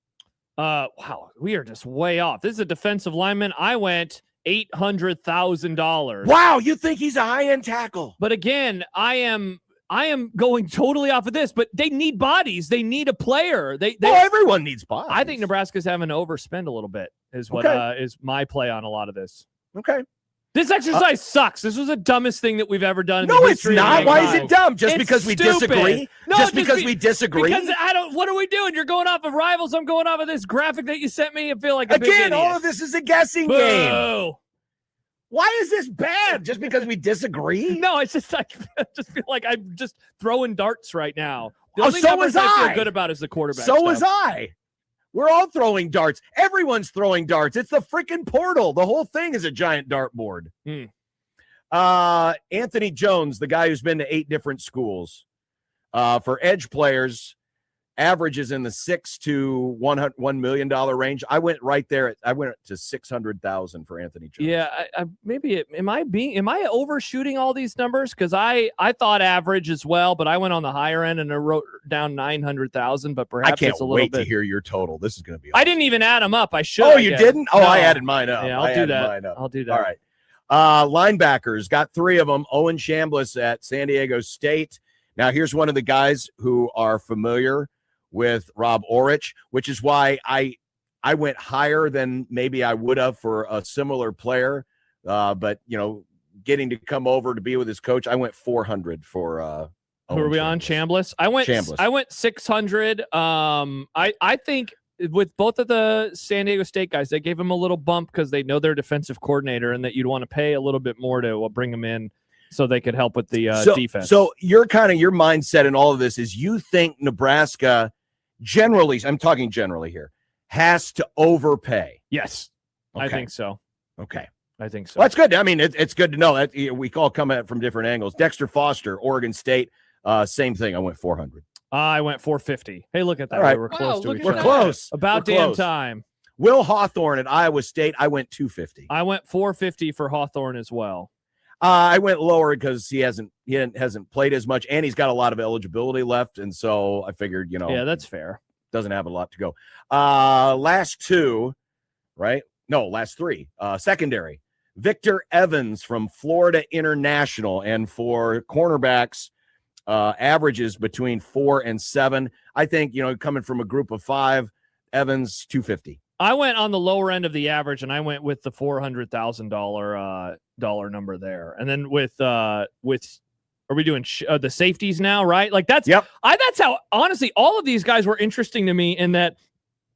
F: Wow, we are just way off. This is a defensive lineman. I went $800,000.
D: Wow, you think he's a high-end tackle?
F: But again, I am going totally off of this, but they need bodies. They need a player.
D: Everyone needs bodies.
F: I think Nebraska's having to overspend a little bit is what is my play on a lot of this.
D: Okay.
F: This exercise sucks. This was the dumbest thing that we've ever done.
D: No, it's not. Why is it dumb? Just because we disagree? Just because we disagree?
F: Because what are we doing? You're going off of Rivals. I'm going off of this graphic that you sent me and feel like a big idiot.
D: All of this is a guessing
F: Boo.
D: game. Why is this bad? Just because we disagree?
F: No, it's just I just feel like I'm just throwing darts right now. The only
D: so
F: numbers
D: was I.
F: feel good about is the quarterback.
D: So was I. We're all throwing darts. Everyone's throwing darts. It's the freaking portal. The whole thing is a giant dartboard. Anthony Jones, the guy who's been to 8 different schools. For edge players, averages in the $6 to $1 million range. I went right there. I went to $600,000 for Anthony Jones.
F: Yeah, am I overshooting all these numbers? Because I thought average as well, but I went on the higher end and I wrote down 900,000. But perhaps
D: I can't
F: it's a little
D: wait
F: bit.
D: to hear your total. This is going to be.
F: I didn't even add them up. I should.
D: Oh, you didn't? Oh, no. I added mine up.
F: Yeah, I'll do that. I'll do that.
D: All right. Linebackers, got 3 of them. Owen Chambliss at San Diego State. Now, here's one of the guys who are familiar with Rob Orich, which is why I went higher than maybe I would have for a similar player. But, getting to come over to be with his coach, I went $400 for
F: who are we on? Chambliss? I went 600. I think with both of the San Diego State guys, they gave him a little bump because they know their defensive coordinator and that you'd want to pay a little bit more to bring him in so they could help with the defense. So
D: your mindset in all of this is you think Nebraska generally, I'm talking generally here, has to overpay.
F: Yes, okay. I think so.
D: Okay.
F: I think so.
D: Well, that's good. I mean, it's good to know that we all come at it from different angles. Dexter Foster, Oregon State, same thing. I went 400.
F: I went 450. Hey, look at that.
D: All right.
F: We're close to each
D: We're
F: other.
D: close.
F: About
D: We're
F: damn
D: close.
F: time.
D: Will Hawthorne at Iowa State, I went 250.
F: I went 450 for Hawthorne as well.
D: I went lower because he hasn't played as much, and he's got a lot of eligibility left, and so I figured,
F: yeah, that's fair.
D: Doesn't have a lot to go. Last 2, right? No, last 3. Secondary. Victor Evans from Florida International, and for cornerbacks, averages between 4 and 7. I think, coming from a group of 5, Evans 250.
F: I went on the lower end of the average, and I went with the $400,000 number there. And then with are we doing the safeties now, right? Like that's how honestly all of these guys were interesting to me in that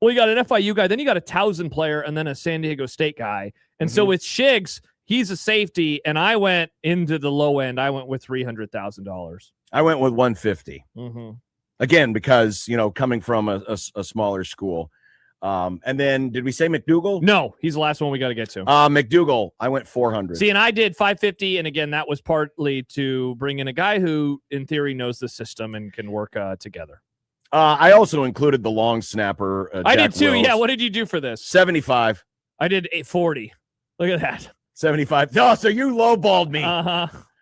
F: Well, you got an FIU guy, then you got a Towson player, and then a San Diego State guy. And so with Shiggs, he's a safety, and I went into the low end. I went with $300,000.
D: I went with 150. Again, because, coming from a smaller school. And then did we say McDougal?
F: No, he's the last one we got to get to.
D: McDougal, I went 400.
F: See, and I did 550, and again, that was partly to bring in a guy who, in theory, knows the system and can work together.
D: I also included the long snapper.
F: I
D: Jack
F: did too.
D: Wills.
F: Yeah, what did you do for this?
D: 75.
F: I did 840. Look at that.
D: 75. Oh, so you lowballed me.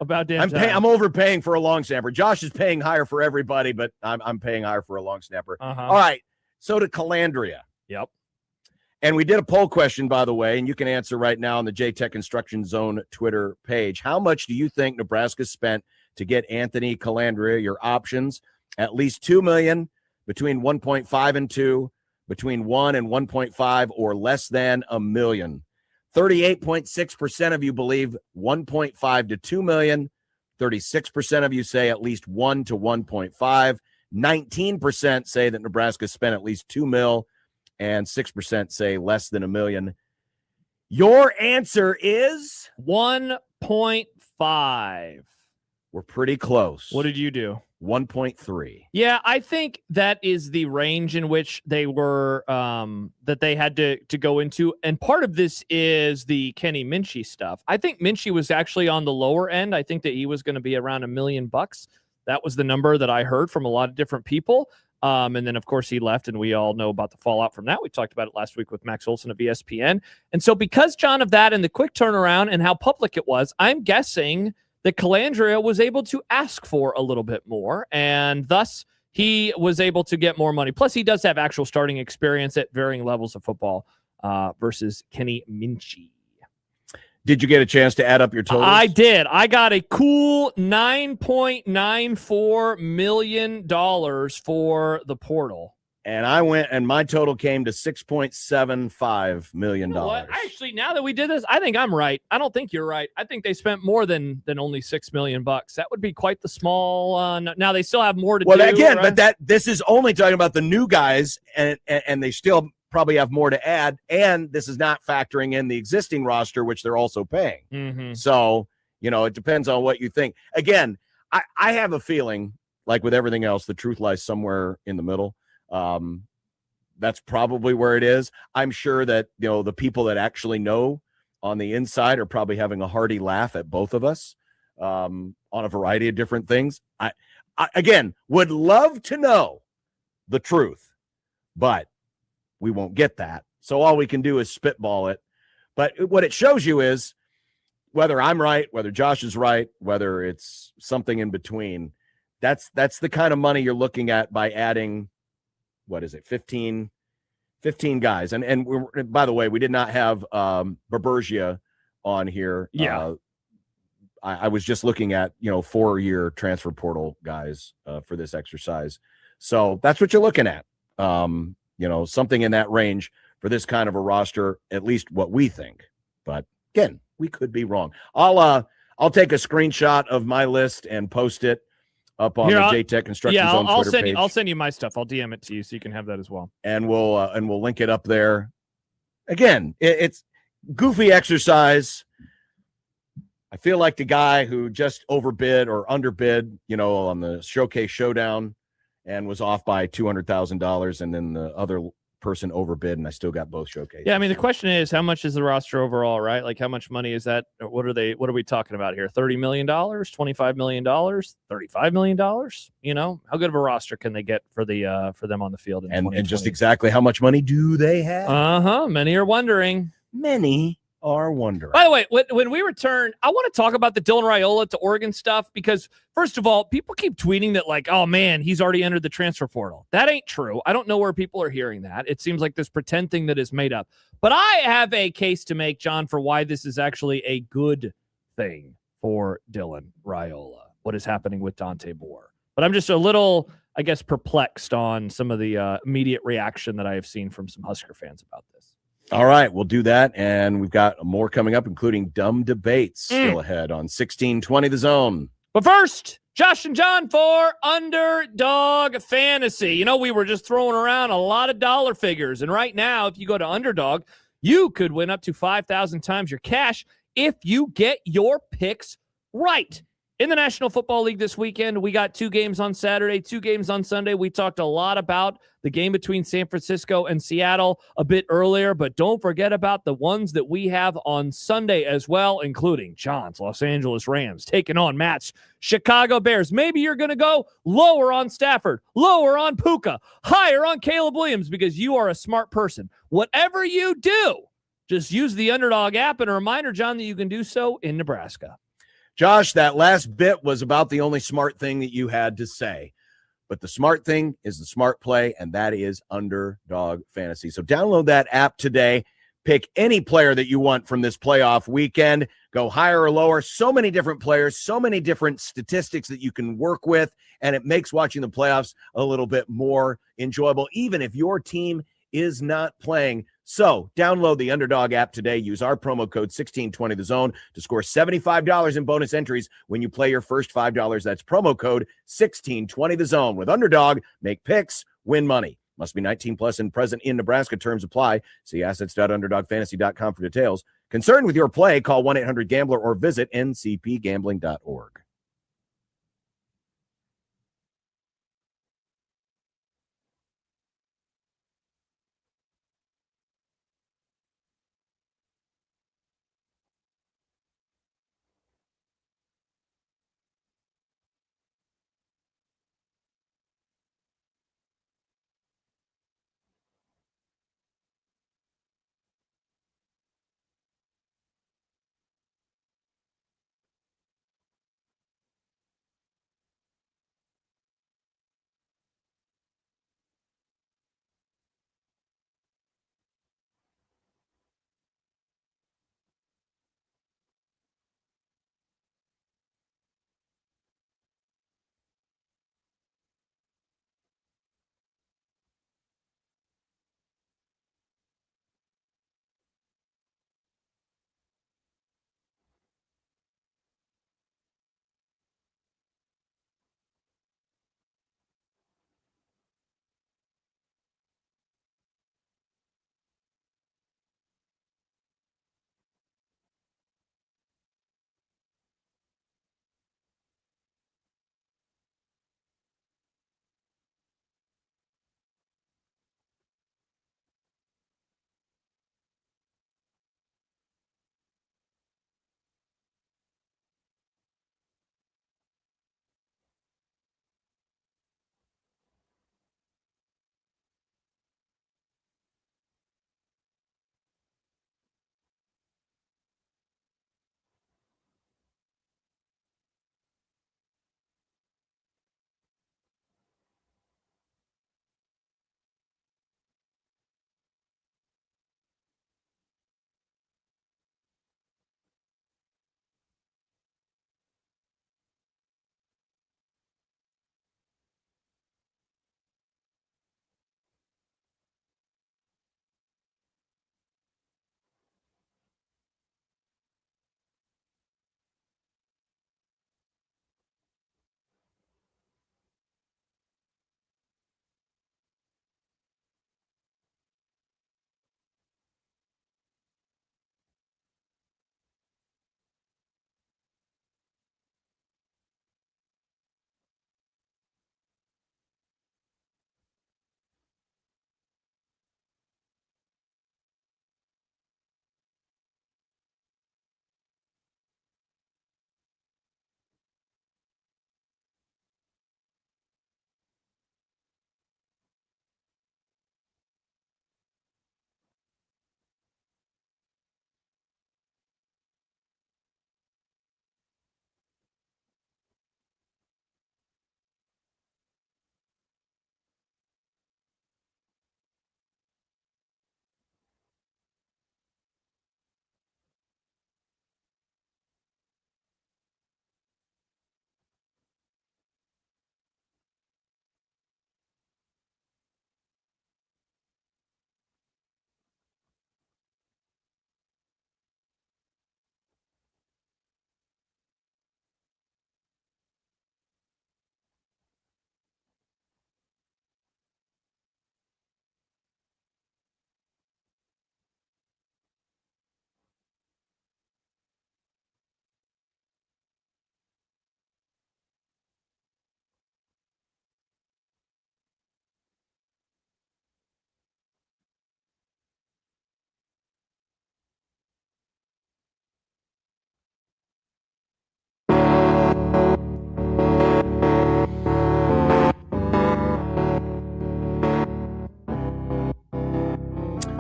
F: About damn time.
D: I'm overpaying for a long snapper. Josh is paying higher for everybody, but I'm paying higher for a long snapper. All right. So to Calandria.
F: Yep.
D: And we did a poll question, by the way, and you can answer right now on the J-Tech Construction Zone Twitter page. How much do you think Nebraska spent to get Anthony Calandria? Your options: at least $2 million, between 1.5 and 2, between 1 and 1.5, or less than $1 million. 38.6% of you believe 1.5 to 2 million. 36% of you say at least 1 to 1.5. 19% say that Nebraska spent at least $2 million. And 6% say less than $1 million. Your answer is
F: 1.5.
D: We're pretty close.
F: What did you do?
D: 1.3.
F: Yeah, I think that is the range in which they were that they had to go into. And part of this is the Kenny Minchie stuff. I think Minchie was actually on the lower end. I think that he was going to be around $1 million. That was the number that I heard from a lot of different people. And then, of course, he left, and we all know about the fallout from that. We talked about it last week with Max Olson of ESPN. And so because, John, of that and the quick turnaround and how public it was, I'm guessing that Calandria was able to ask for a little bit more, and thus he was able to get more money. Plus, he does have actual starting experience at varying levels of football versus Kenny Minchie.
D: Did you get a chance to add up your totals?
F: I did. I got a cool $9.94 million for the portal.
D: And I went, and my total came to $6.75 million.
F: You know what? Actually, now that we did this, I think I'm right. I don't think you're right. I think they spent more than only $6 million. That would be quite the small. Now they still have more to do.
D: Well, again,
F: right?
D: but this is only talking about the new guys, and they still probably have more to add. And this is not factoring in the existing roster, which they're also paying.
F: Mm-hmm.
D: So, it depends on what you think. Again, I have a feeling, like with everything else, the truth lies somewhere in the middle. That's probably where it is. I'm sure that, the people that actually know on the inside are probably having a hearty laugh at both of us on a variety of different things. I again, would love to know the truth, but we won't get that. So all we can do is spitball it. But what it shows you is whether I'm right, whether Josh is right, whether it's something in between, that's the kind of money you're looking at by adding, what is it, 15 guys. And by the way, we did not have Berbergia on here.
F: Yeah.
D: I was just looking at, 4-year transfer portal guys for this exercise. So that's what you're looking at. Something in that range for this kind of a roster, at least what we think. But again, we could be wrong. I'll take a screenshot of my list and post it up on the J-Tech Construction Zone Twitter page.
F: I'll send you my stuff. I'll DM it to you so you can have that as well.
D: And we'll link it up there. Again, it's goofy exercise. I feel like the guy who just overbid or underbid, on the Showcase Showdown and was off by $200,000, and then the other person overbid, and I still got both showcases.
F: Yeah, I mean, the question is, how much is the roster overall, right? Like, how much money is that? What are we talking about here? $30 million, $25 million, $35 million? How good of a roster can they get for them on the field?
D: And just exactly how much money do they have?
F: Many are wondering.
D: Many are wondering.
F: By the way, when we return, I want to talk about the Dylan Raiola to Oregon stuff, because first of all, people keep tweeting that like, oh man, he's already entered the transfer portal. That ain't true. I don't know where people are hearing that. It seems like this pretend thing that is made up. But I have a case to make, John, for why this is actually a good thing for Dylan Raiola, what is happening with Dante Moore. But I'm just a little, I guess, perplexed on some of the immediate reaction that I have seen from some Husker fans about this.
D: All right, we'll do that, and we've got more coming up, including dumb debates still ahead on 1620 The Zone.
F: But first, Josh and John for Underdog Fantasy. You know, we were just throwing around a lot of dollar figures, and right now, if you go to Underdog, you could win up to 5,000 times your cash if you get your picks right. In the National Football League this weekend, we got 2 games on Saturday, 2 games on Sunday. We talked a lot about the game between San Francisco and Seattle a bit earlier, but don't forget about the ones that we have on Sunday as well, including John's Los Angeles Rams taking on Matt's Chicago Bears. Maybe you're going to go lower on Stafford, lower on Puka, higher on Caleb Williams because you are a smart person. Whatever you do, just use the Underdog app, and a reminder, John, that you can do so in Nebraska.
D: Josh, that last bit was about the only smart thing that you had to say. But the smart thing is the smart play, and that is Underdog Fantasy. So download that app today. Pick any player that you want from this playoff weekend. Go higher or lower. So many different players, so many different statistics that you can work with, and it makes watching the playoffs a little bit more enjoyable, even if your team is not playing. So download the Underdog app today. Use our promo code 1620thezone to score $75 in bonus entries when you play your first $5. That's promo code 1620thezone. With Underdog, make picks, win money. Must be 19 plus and present in Nebraska. Terms apply. See assets.underdogfantasy.com for details. Concerned with your play, call 1-800-GAMBLER or visit ncpgambling.org.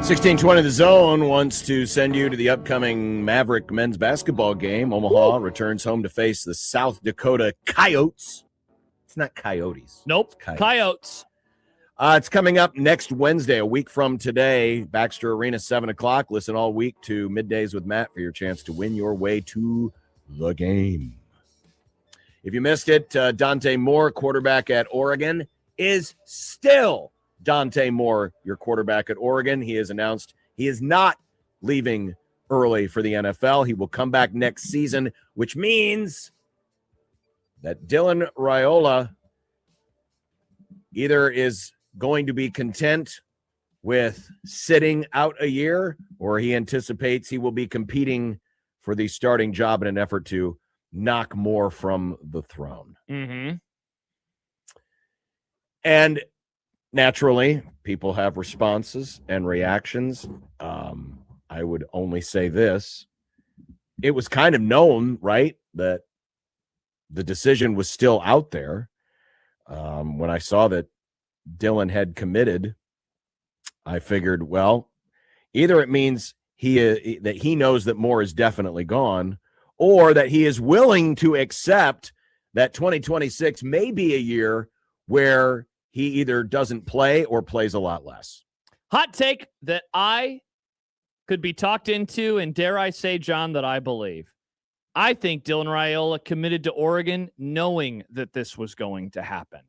D: 1620 The Zone wants to send you to the upcoming Maverick men's basketball game. Omaha returns home to face the South Dakota Coyotes. It's not Coyotes.
F: Nope.
D: It's
F: Coyotes.
D: It's coming up next Wednesday, a week from today. Baxter Arena, 7 o'clock. Listen all week to Middays with Matt for your chance to win your way to the game. If you missed it, Dante Moore, quarterback at Oregon, is still Dante Moore, your quarterback at Oregon. He has announced he is not leaving early for the NFL. He will come back next season, which means that Dylan Raiola either is going to be content with sitting out a year, or he anticipates he will be competing for the starting job in an effort to knock Moore from the throne.
F: Mm-hmm.
D: And naturally, people have responses and reactions. I would only say this. It was kind of known, right, that the decision was still out there. When I saw that Dylan had committed, I figured, well, either it means that he knows that Moore is definitely gone, or that he is willing to accept that 2026 may be a year where he either doesn't play or plays a lot less.
F: Hot take that I could be talked into, and dare I say, John, that I believe. I think Dylan Raiola committed to Oregon knowing that this was going to happen.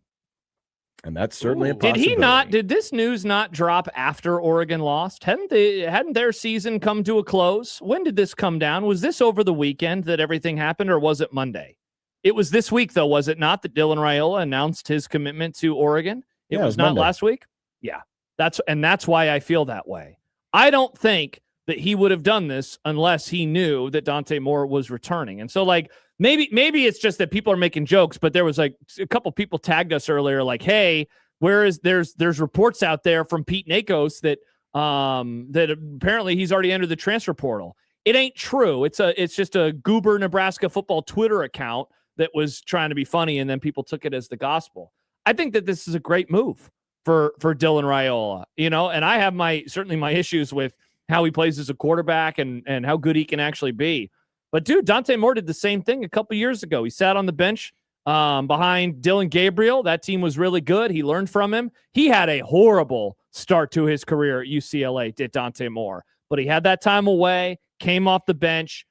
D: And that's certainly a possibility.
F: Did this news not drop after Oregon lost? Hadn't their season come to a close? When did this come down? Was this over the weekend that everything happened, or was it Monday? It was this week, though, was it not, that Dylan Raiola announced his commitment to Oregon? It was not
D: Monday.
F: last week? Yeah. That's why I feel that way. I don't think that he would have done this unless he knew that Dante Moore was returning. And so, like, maybe it's just that people are making jokes, but there was like a couple people tagged us earlier, like, hey, there's reports out there from Pete Nakos that apparently he's already entered the transfer portal. It ain't true. It's just a goober Nebraska football Twitter account that was trying to be funny, and then people took it as the gospel. I think that this is a great move for Dylan Raiola, and I have certainly my issues with how he plays as a quarterback and how good he can actually be. But, dude, Dante Moore did the same thing a couple years ago. He sat on the bench behind Dylan Gabriel. That team was really good. He learned from him. He had a horrible start to his career at UCLA, did Dante Moore. But he had that time away, came off the bench,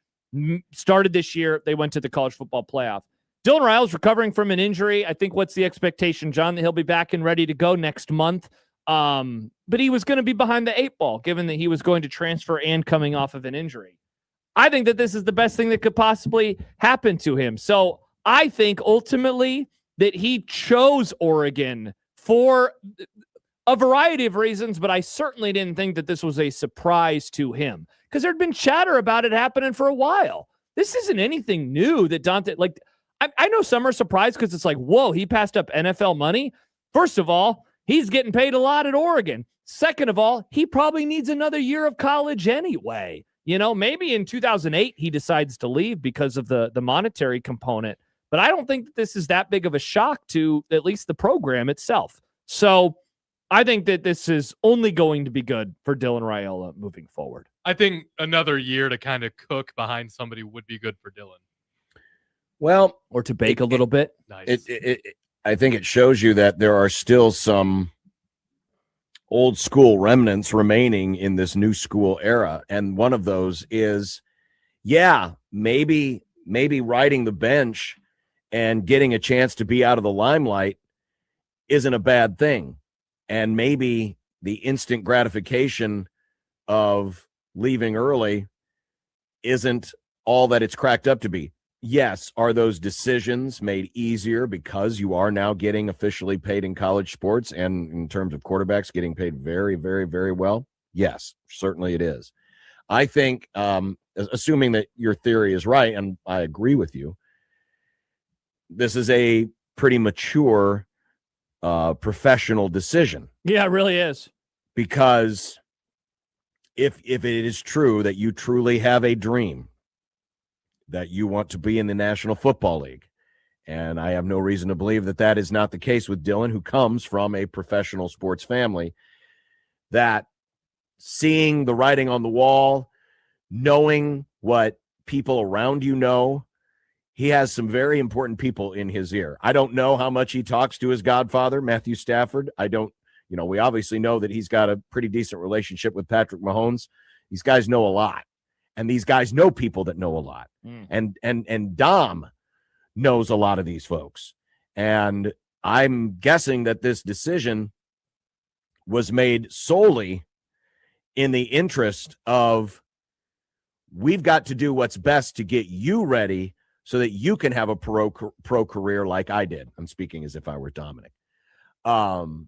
F: started this year. They went to the college football playoff. Dylan Raiola recovering from an injury. I think what's the expectation, John, that he'll be back and ready to go next month. But he was going to be behind the 8 ball, given that he was going to transfer and coming off of an injury. I think that this is the best thing that could possibly happen to him. So I think ultimately that he chose Oregon for a variety of reasons, but I certainly didn't think that this was a surprise to him, because there'd been chatter about it happening for a while. This isn't anything new that Dante, like, I know some are surprised because it's like, whoa, he passed up NFL money. First of all, he's getting paid a lot at Oregon. Second of all, he probably needs another year of college anyway. Maybe in 2008 he decides to leave because of the monetary component, but I don't think that this is that big of a shock to at least the program itself. So I think that this is only going to be good for Dylan Raiola moving forward.
G: I think another year to kind of cook behind somebody would be good for Dylan.
D: Well,
F: or to bake a little bit.
G: Nice.
D: I think it shows you that there are still some old school remnants remaining in this new school era. And one of those is, maybe riding the bench and getting a chance to be out of the limelight isn't a bad thing. And maybe the instant gratification of leaving early isn't all that it's cracked up to be. Yes, are those decisions made easier because you are now getting officially paid in college sports, and in terms of quarterbacks getting paid very, very, very well? Yes, certainly it is. I think, assuming that your theory is right, and I agree with you, this is a pretty mature professional decision.
F: Yeah, it really is.
D: Because if it is true that you truly have a dream, that you want to be in the National Football League. And I have no reason to believe that that is not the case with Dylan, who comes from a professional sports family, that seeing the writing on the wall, knowing what people around you know. He has some very important people in his ear. I don't know how much he talks to his godfather, Matthew Stafford. I don't, we obviously know that he's got a pretty decent relationship with Patrick Mahomes. These guys know a lot. And these guys know people that know a lot. And Dom knows a lot of these folks. And I'm guessing that this decision was made solely in the interest of, we've got to do what's best to get you ready so that you can have a pro career like I did. I'm speaking as if I were Dominic. I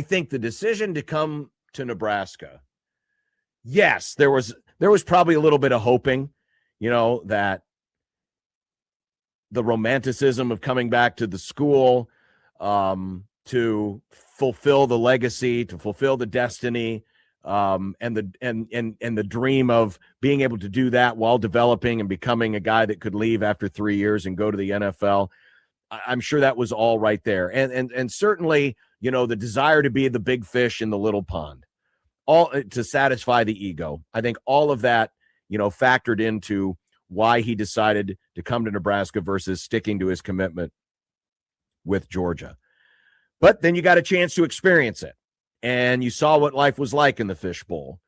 D: think the decision to come to Nebraska, yes, there was probably a little bit of hoping, that the romanticism of coming back to the school, to fulfill the legacy, to fulfill the destiny, and the dream of being able to do that while developing and becoming a guy that could leave after 3 years and go to the NFL. I'm sure that was all right there. And certainly, the desire to be the big fish in the little pond, all to satisfy the ego. I think all of that, factored into why he decided to come to Nebraska versus sticking to his commitment with Georgia. But then you got a chance to experience it, and you saw what life was like in the fishbowl,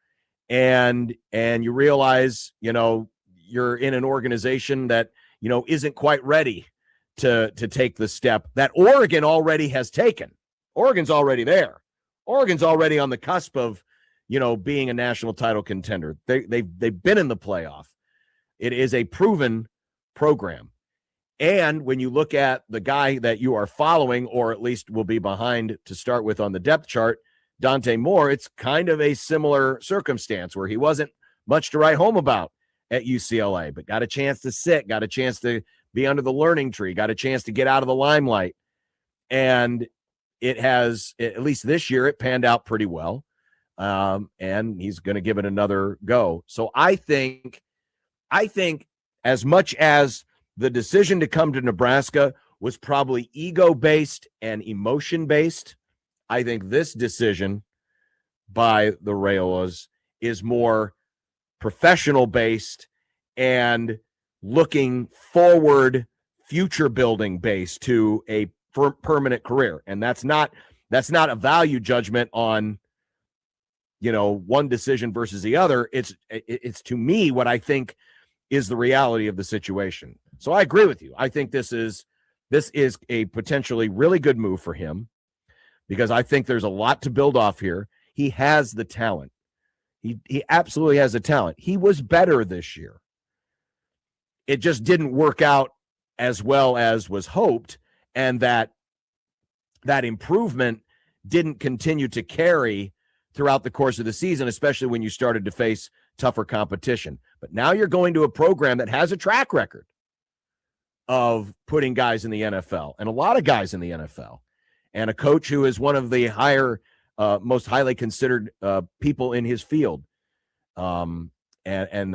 D: and you realize, you're in an organization that, isn't quite ready to take the step that Oregon already has taken. Oregon's already there. Oregon's already on the cusp of, being a national title contender. They've been in the playoff. It is a proven program. And when you look at the guy that you are following, or at least will be behind to start with on the depth chart, Dante Moore, it's kind of a similar circumstance where he wasn't much to write home about at UCLA, but got a chance to sit, got a chance to be under the learning tree, got a chance to get out of the limelight. And it has, at least this year, it panned out pretty well. And he's going to give it another go. So I think as much as the decision to come to Nebraska was probably ego-based and emotion-based, I think this decision by the Raiolas is more professional-based and looking forward, future-building based to a permanent career. And that's not a value judgment on, one decision versus the other. It's to me what I think is the reality of the situation. So I agree with you. I think this is a potentially really good move for him, because I think there's a lot to build off here. He has the talent. He absolutely has the talent. He was better this year. It just didn't work out as well as was hoped, and that improvement didn't continue to carry throughout the course of the season, especially when you started to face tougher competition. But now you're going to a program that has a track record of putting guys in the NFL, and a lot of guys in the NFL, and a coach who is one of the most highly considered people in his field. And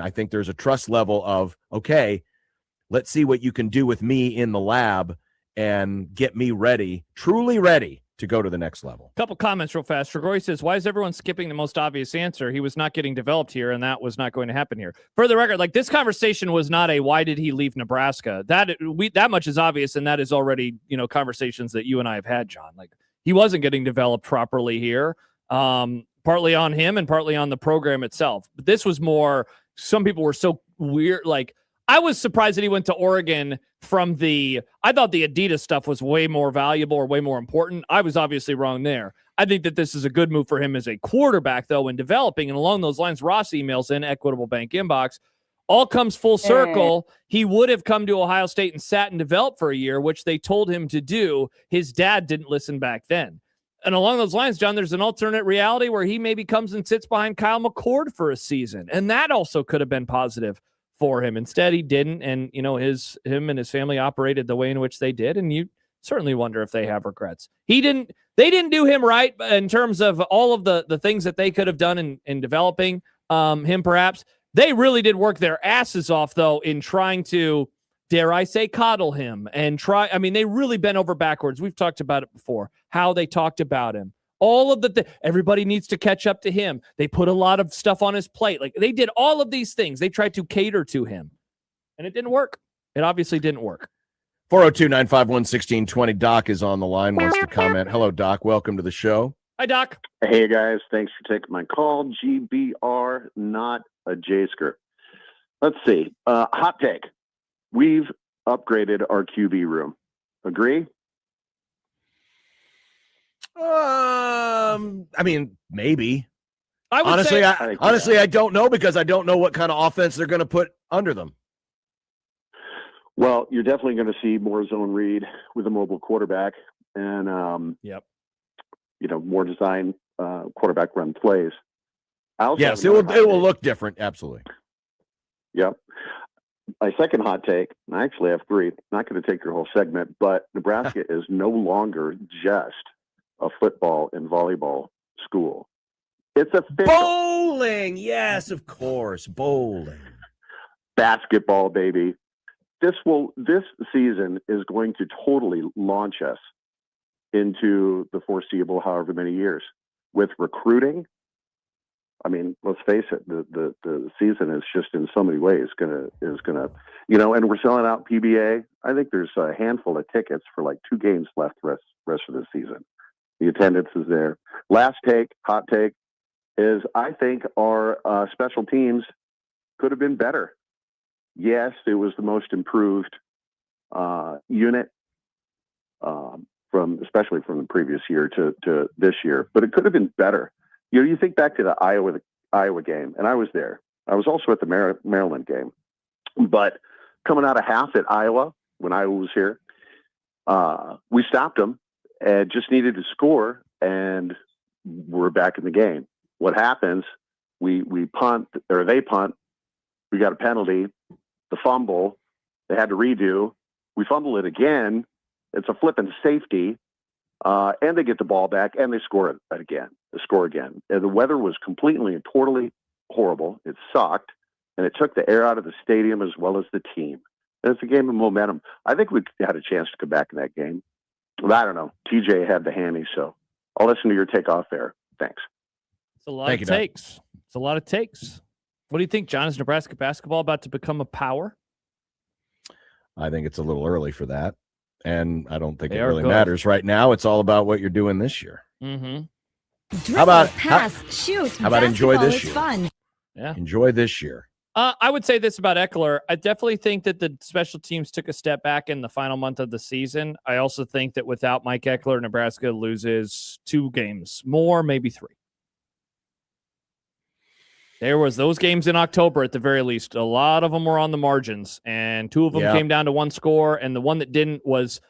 D: I think there's a trust level of, okay, let's see what you can do with me in the lab and get me ready, truly ready to go to the next level.
F: Couple comments real fast. Tregory says, why is everyone skipping the most obvious answer? He was not getting developed here, and that was not going to happen here. For the record, this conversation was not a why did he leave Nebraska? That much is obvious, and that is already, conversations that you and I have had, John. He wasn't getting developed properly here, partly on him and partly on the program itself. But this was more, some people were so weird, I was surprised that he went to Oregon I thought the Adidas stuff was way more valuable or way more important. I was obviously wrong there. I think that this is a good move for him as a quarterback, though, in developing. And along those lines, Ross emails in Equitable Bank inbox. All comes full circle. He would have come to Ohio State and sat and developed for a year, which they told him to do. His dad didn't listen back then. And along those lines, John, there's an alternate reality where he maybe comes and sits behind Kyle McCord for a season. And that also could have been positive for him. Instead, he didn't. And, him and his family operated the way in which they did. And you certainly wonder if they have regrets. They didn't do him right in terms of all of the things that they could have done in developing him, perhaps. They really did work their asses off, though, in trying to, dare I say, coddle him and they really bent over backwards. We've talked about it before, how they talked about him All of everybody needs to catch up to him. They put a lot of stuff on his plate. Like they did all of these things. They tried to cater to him, and it didn't work. It obviously didn't work.
D: 402-951-1620. Doc is on the line, wants to comment. Hello, Doc. Welcome to the show.
F: Hi, Doc.
P: Hey, guys. Thanks for taking my call. GBR, not a J-skirt. Let's see. Hot take. We've upgraded our QB room. Agree?
D: I mean, maybe.
F: I would
D: honestly,
F: say,
D: I don't know because I don't know what kind of offense they're going to put under them.
P: Well, you're definitely going to see more zone read with a mobile quarterback and, more design quarterback run plays.
D: Yes, it will look different. Absolutely.
P: Yep. My second hot take, and I actually have three, not going to take your whole segment, but Nebraska is no longer just a football and volleyball school. It's official.
D: Bowling. Yes, of course. Bowling.
P: Basketball, baby. This season is going to totally launch us into the foreseeable however many years with recruiting. I mean, let's face it, the season is just in so many ways gonna, and we're selling out PBA. I think there's a handful of tickets for like 2 games left rest of the season. The attendance is there. Hot take is I think our special teams could have been better. Yes, it was the most improved unit especially from the previous year to this year, but it could have been better. You think back to the Iowa game, and I was there. I was also at the Maryland game, but coming out of half at Iowa when Iowa was here, we stopped them and just needed to score, and we're back in the game. What happens? We punt, or they punt. We got a penalty. The fumble, they had to redo. We fumble it again. It's a flipping safety, and they get the ball back, and they score it again. They score again. And the weather was completely and totally horrible. It sucked, and it took the air out of the stadium as well as the team. And it's a game of momentum. I think we had a chance to come back in that game. But I don't know. TJ had the hammy, so I'll listen to your take off there. Thanks.
F: It's a lot of takes. It's a lot of takes. What do you think, John? Is Nebraska basketball about to become a power?
D: I think it's a little early for that, and I don't think
F: They
D: it
F: are
D: really
F: good.
D: matters right now. It's all about what you're doing this year.
F: Mm-hmm.
D: How about
Q: pass, shoot?
D: How about enjoy
Q: Basketball
D: this
Q: is
D: year?
Q: fun.
F: Yeah.
D: Enjoy this year.
F: I would say this about Eckler. I definitely think that the special teams took a step back in the final month of the season. I also think that without Mike Eckler, Nebraska loses 2 games more, maybe 3. There was those games in October at the very least. A lot of them were on the margins, and 2 of them came down to 1 score, and the one that didn't was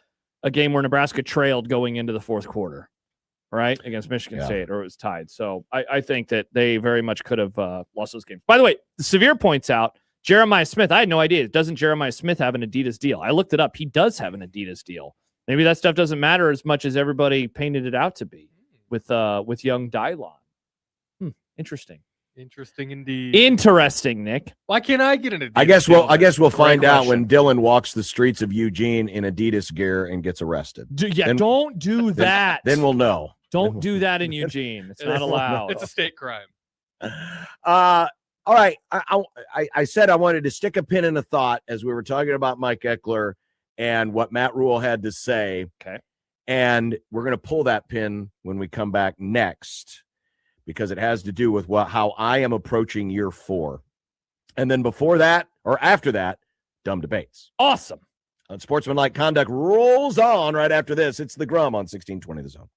F: a game where Nebraska trailed going into the 4th quarter, right, against Michigan State, or it was tied. So I think that they very much could have lost those games. By the way, Severe points out, Jeremiah Smith, I had no idea. Doesn't Jeremiah Smith have an Adidas deal? I looked it up. He does have an Adidas deal. Maybe that stuff doesn't matter as much as everybody painted it out to be with young Dylon. Interesting.
G: Interesting indeed.
F: Interesting, Nick.
G: Why can't I get an Adidas?
D: I guess we'll
G: Great
D: find out
G: question.
D: when Dylan walks the streets of Eugene in Adidas gear and gets arrested.
F: Don't do that.
D: Then we'll know.
F: Don't do that in Eugene. It's not allowed.
G: It's a state crime.
D: All right. I said I wanted to stick a pin in a thought as we were talking about Mike Eckler and what Matt Rhule had to say.
F: Okay.
D: And we're going to pull that pin when we come back next, because it has to do with how I am approaching year 4. And then before that, or after that, dumb debates.
F: Awesome.
D: Unsportsmanlike conduct rolls on right after this. It's the Grum on 1620 The Zone.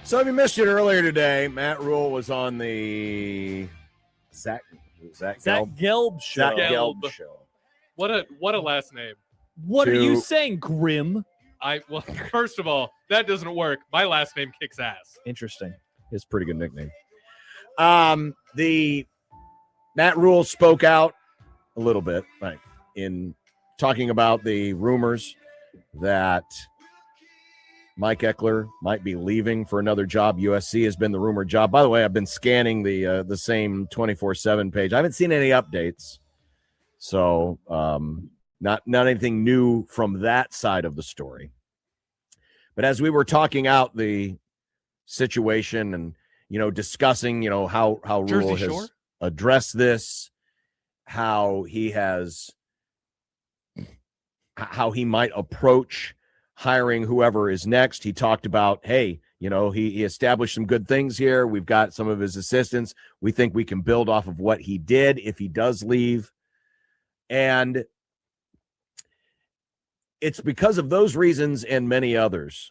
D: So if you missed it earlier today, Matt Rhule was on the Zach
F: Gelb show.
D: Zach Gelb show.
G: What a last name.
F: What are you saying, Grim?
G: Well, first of all, that doesn't work. My last name kicks ass.
F: Interesting.
D: It's a pretty good nickname. The Matt Rhule spoke out a little bit, right, in talking about the rumors that Mike Eckler might be leaving for another job. USC has been the rumored job. By the way, I've been scanning the same 24/7 page. I haven't seen any updates, so not anything new from that side of the story. But as we were talking out the situation and discussing how Rhule has addressed this, how he might approach hiring whoever is next. He talked about, hey, he established some good things here. We've got some of his assistants. We think we can build off of what he did if he does leave. And it's because of those reasons and many others,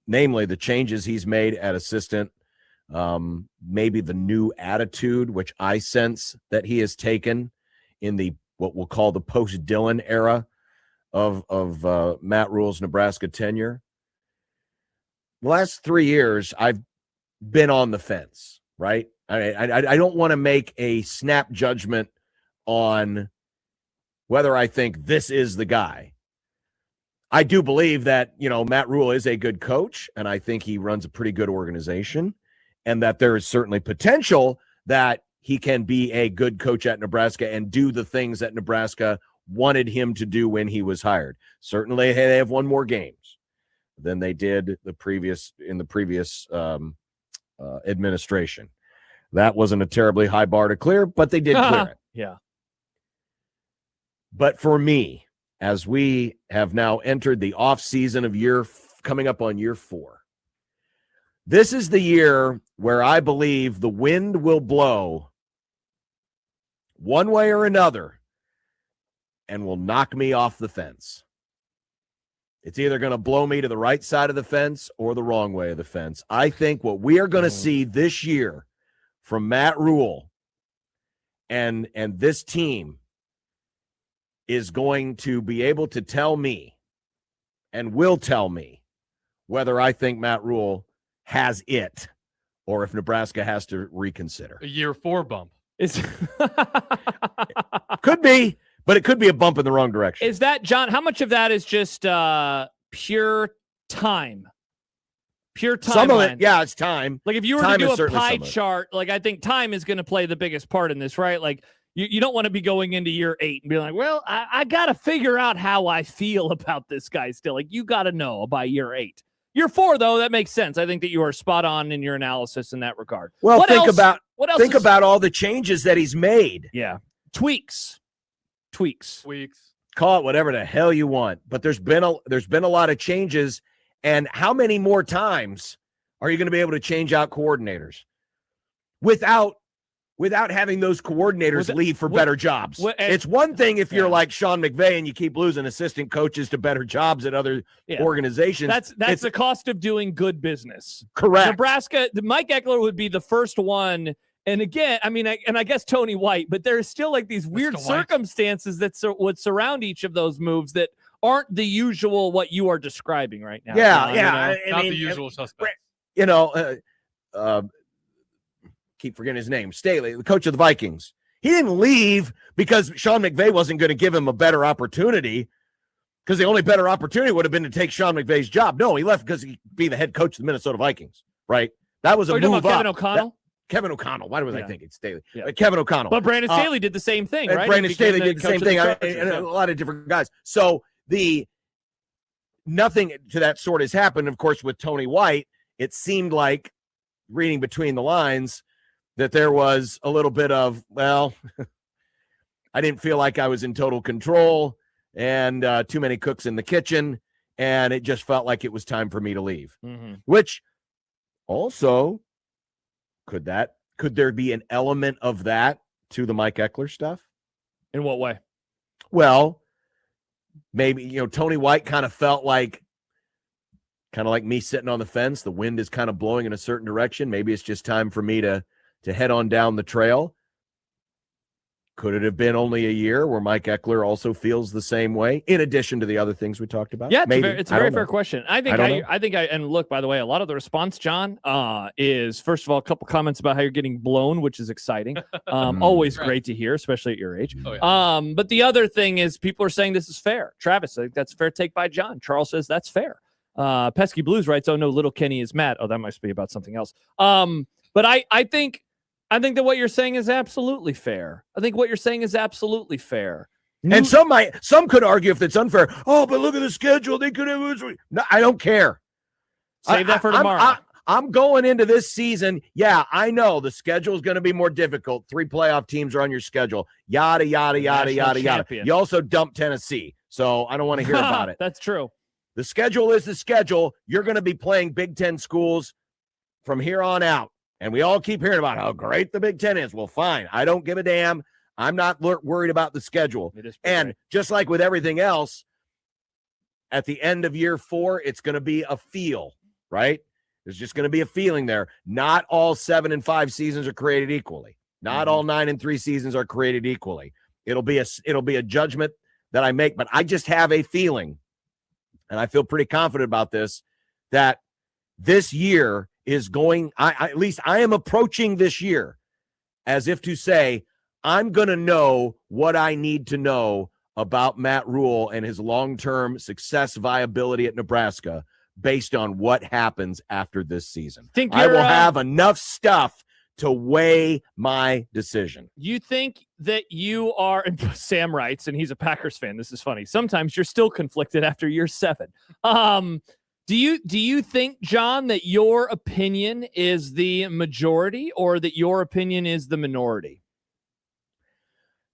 D: namely the changes he's made at assistant, maybe the new attitude, which I sense that he has taken in the what we'll call the post-Dillon era of Matt Rhule's Nebraska tenure. The last 3 years, I've been on the fence, right? I don't want to make a snap judgment on whether I think this is the guy. I do believe that, Matt Rhule is a good coach, and I think he runs a pretty good organization, and that there is certainly potential that he can be a good coach at Nebraska and do the things that Nebraska wanted him to do when he was hired. Certainly, they have won more games than they did in the previous administration. That wasn't a terribly high bar to clear, but they did clear it.
F: Yeah.
D: But for me, as we have now entered the off season of coming up on year 4, this is the year where I believe the wind will blow one way or another and will knock me off the fence. It's either going to blow me to the right side of the fence or the wrong way of the fence. I think what we are going to see this year from Matt Rhule and this team is going to be able to tell me and will tell me whether I think Matt Rhule has it or if Nebraska has to reconsider.
G: A year 4 bump.
D: Could be. But it could be a bump in the wrong direction.
F: Is that, John, how much of that is just pure time? Pure time.
D: Some of it, yeah, it's time.
F: Like if you were to do a pie chart, like I think time is going to play the biggest part in this, right? Like you don't want to be going into year 8 and be like, well, I got to figure out how I feel about this guy still. Like you got to know by year 8. Year 4, though, that makes sense. I think that you are spot on in your analysis in that regard.
D: Well, think about all the changes that he's made.
F: Yeah. Tweaks.
D: Call it whatever the hell you want, but there's been a lot of changes, and how many more times are you going to be able to change out coordinators without having those coordinators leave for better jobs? It's one thing if you're like Sean McVay and you keep losing assistant coaches to better jobs at other organizations.
F: That's the cost of doing good business.
D: Correct.
F: Nebraska, Mike Eckler would be the first one. And again, I mean, I guess Tony White, but there's still like these weird circumstances that would surround each of those moves that aren't the usual what you are describing right now.
D: Yeah,
G: not the usual suspects.
D: Keep forgetting his name. Staley, the coach of the Vikings. He didn't leave because Sean McVay wasn't going to give him a better opportunity, because the only better opportunity would have been to take Sean McVay's job. No, he left because he'd be the head coach of the Minnesota Vikings, right? That was a move up.
F: Kevin O'Connell?
D: Kevin O'Connell. Why was I thinking Staley? Yeah. Kevin O'Connell.
F: But Brandon Staley did the same thing, right?
D: Brandon Staley did the same thing. And a lot of different guys. So nothing to that sort has happened. Of course, with Tony White, it seemed like, reading between the lines, that there was a little bit of, well, I didn't feel like I was in total control and too many cooks in the kitchen, and it just felt like it was time for me to leave.
F: Mm-hmm.
D: Which also, could there be an element of that to the Mike Eckler stuff?
F: In what way?
D: Well, maybe, Tony White kind of felt like kind of like me sitting on the fence. The wind is kind of blowing in a certain direction. Maybe it's just time for me to head on down the trail. Could it have been only a year where Mike Eckler also feels the same way, in addition to the other things we talked about?
F: Yeah,
D: Maybe.
F: it's a very fair question. I think and look, by the way, a lot of the response, John, is first of all, a couple comments about how you're getting blown, which is exciting. Always great to hear, especially at your age.
G: Oh, yeah.
F: But the other thing is people are saying this is fair. Travis, I think that's a fair take by John. Charles says that's fair. Pesky Blues writes, oh no, little Kenny is mad. Oh, that must be about something else. But I think that what you're saying is absolutely fair.
D: And some could argue if it's unfair. Oh, but look at the schedule. They could have. No, I don't care.
F: Save that for tomorrow.
D: I'm going into this season. Yeah, I know the schedule is going to be more difficult. 3 playoff teams are on your schedule. Yada, yada, yada, yada, yada. You also dumped Tennessee. So I don't want to hear about it.
F: That's true.
D: The schedule is the schedule. You're going to be playing Big Ten schools from here on out. And we all keep hearing about how great the Big Ten is. Well, fine. I don't give a damn. I'm not worried about the schedule. And just like with everything else, at the end of year 4, it's going to be a feel, right? There's just going to be a feeling there. Not all 7 and 5 seasons are created equally. Not all 9 and 3 seasons are created equally. It'll be a judgment that I make, but I just have a feeling, and I feel pretty confident about this, that this year is going, at least I am approaching this year as if to say, I'm going to know what I need to know about Matt Rhule and his long-term success viability at Nebraska based on what happens after this season. I will have enough stuff to weigh my decision.
F: You think that you are, and Sam writes, and he's a Packers fan. This is funny. Sometimes you're still conflicted after year 7. Do you think, John, that your opinion is the majority or that your opinion is the minority?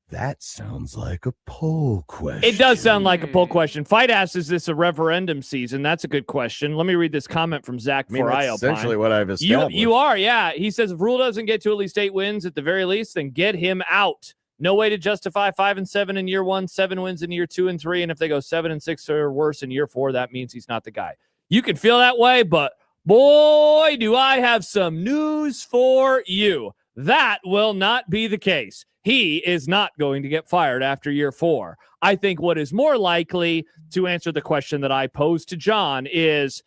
D: That sounds like a poll question.
F: It does sound like a poll question. Fight asks, is this a referendum season? That's a good question. Let me read this comment from Zach for
D: that's essentially what I've established.
F: You are, yeah. He says, if Rhule doesn't get to at least 8 wins at the very least, then get him out. No way to justify 5 and 7 in year 1, 7 wins in year 2 and 3, and if they go 7 and 6 or worse in year 4, that means he's not the guy. You can feel that way, but boy, do I have some news for you. That will not be the case. He is not going to get fired after year 4. I think what is more likely, to answer the question that I posed to John, is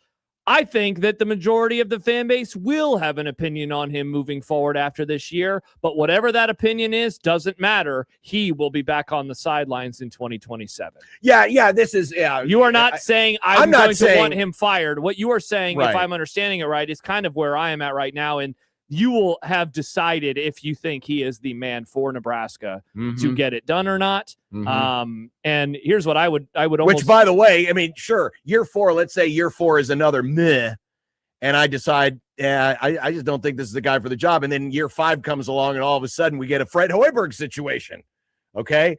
F: I think that the majority of the fan base will have an opinion on him moving forward after this year, but whatever that opinion is, doesn't matter. He will be back on the sidelines in 2027.
D: Yeah, this is,
F: You are not saying I'm going to want him fired. What you are saying, if I'm understanding it right, is kind of where I am at right now, and you will have decided if you think he is the man for Nebraska to get it done or not. And here's what I would almost,
D: which, by the way, I mean, sure, year 4, let's say year 4 is another meh, and I decide, I just don't think this is the guy for the job. And then year 5 comes along, and all of a sudden we get a Fred Hoiberg situation. Okay.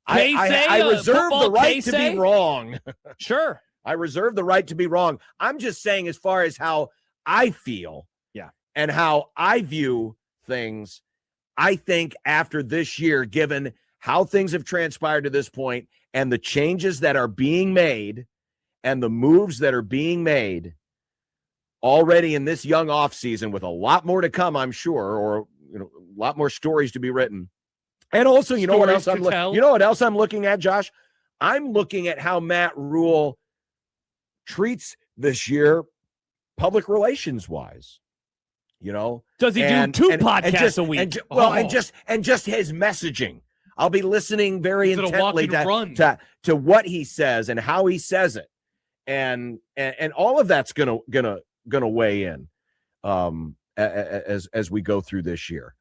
D: I reserve the right to be wrong.
F: Sure.
D: I reserve the right to be wrong. I'm just saying, as far as how I feel, and how I view things, I think after this year, given how things have transpired to this point and the changes that are being made and the moves that are being made already in this young offseason, with a lot more to come, I'm sure, or a lot more stories to be written. And also, you know what else I'm looking at, Josh? I'm looking at how Matt Rhule treats this year public relations wise.
F: Does he do 2 podcasts a week?
D: And just his messaging. I'll be listening very intently to what he says and how he says it, and all of that's gonna weigh in as we go through this year.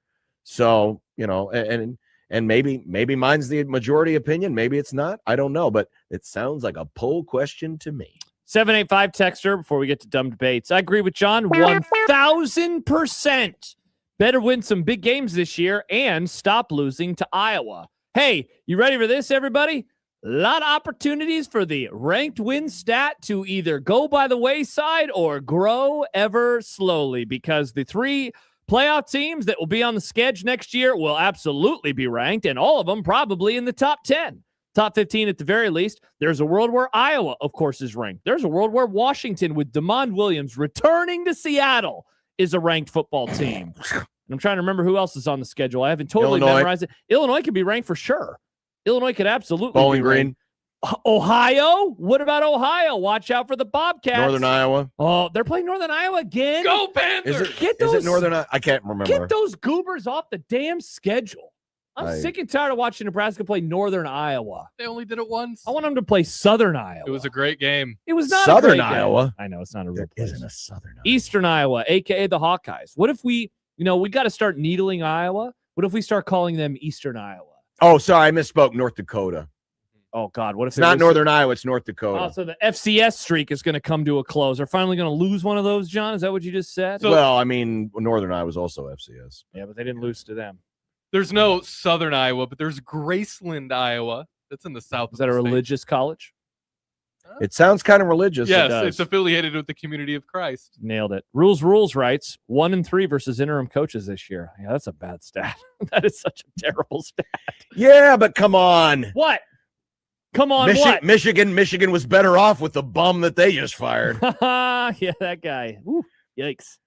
D: So and maybe mine's the majority opinion, maybe it's not. I don't know, but it sounds like a poll question to me.
F: 785 texter before we get to dumb debates. I agree with John 1,000%. Better win some big games this year and stop losing to Iowa. Hey, you ready for this, everybody? A lot of opportunities for the ranked win stat to either go by the wayside or grow ever slowly, because the 3 playoff teams that will be on the schedule next year will absolutely be ranked, and all of them probably in the top 10. Top 15 at the very least. There's a world where Iowa, of course, is ranked. There's a world where Washington, with DeMond Williams returning to Seattle, is a ranked football team. And I'm trying to remember who else is on the schedule. I haven't totally memorized it. Illinois could be ranked for sure. Illinois could absolutely
D: Bowling
F: be ranked.
D: Green.
F: Ohio? What about Ohio? Watch out for the Bobcats.
D: Northern Iowa.
F: Oh, they're playing Northern Iowa again?
G: Go Panthers!
D: Is it Northern Iowa? I can't remember.
F: Get those goobers off the damn schedule. I'm sick and tired of watching Nebraska play Northern Iowa.
G: They only did it once.
F: I want them to play Southern Iowa.
G: It was a great game.
F: It was not
D: Southern
F: a great
D: Iowa.
F: Game. I know it's not a real place.
D: Isn't a Southern Iowa.
F: Eastern Iowa, aka the Hawkeyes. What if we got to start needling Iowa? What if we start calling them Eastern Iowa?
D: Oh, sorry, I misspoke. North Dakota.
F: Oh God, what if
D: It's not Northern Iowa? It's North Dakota.
F: Oh, so the FCS streak is going to come to a close. They're finally going to lose one of those, John. Is that what you just said?
D: Well, I mean, Northern Iowa is also FCS.
F: Yeah, but they didn't lose to them.
G: There's no Southern Iowa, but there's Graceland, Iowa. That's in the south.
F: Is that a religious college?
D: It sounds kind of religious.
G: Yes, it's affiliated with the Community of Christ.
F: Nailed it. Rules writes 1-3 versus interim coaches this year. Yeah, that's a bad stat. That is such a terrible stat.
D: Yeah, but come on.
F: What? Come on, what?
D: Michigan was better off with the bum that they just fired.
F: Yeah, that guy. Woo, yikes.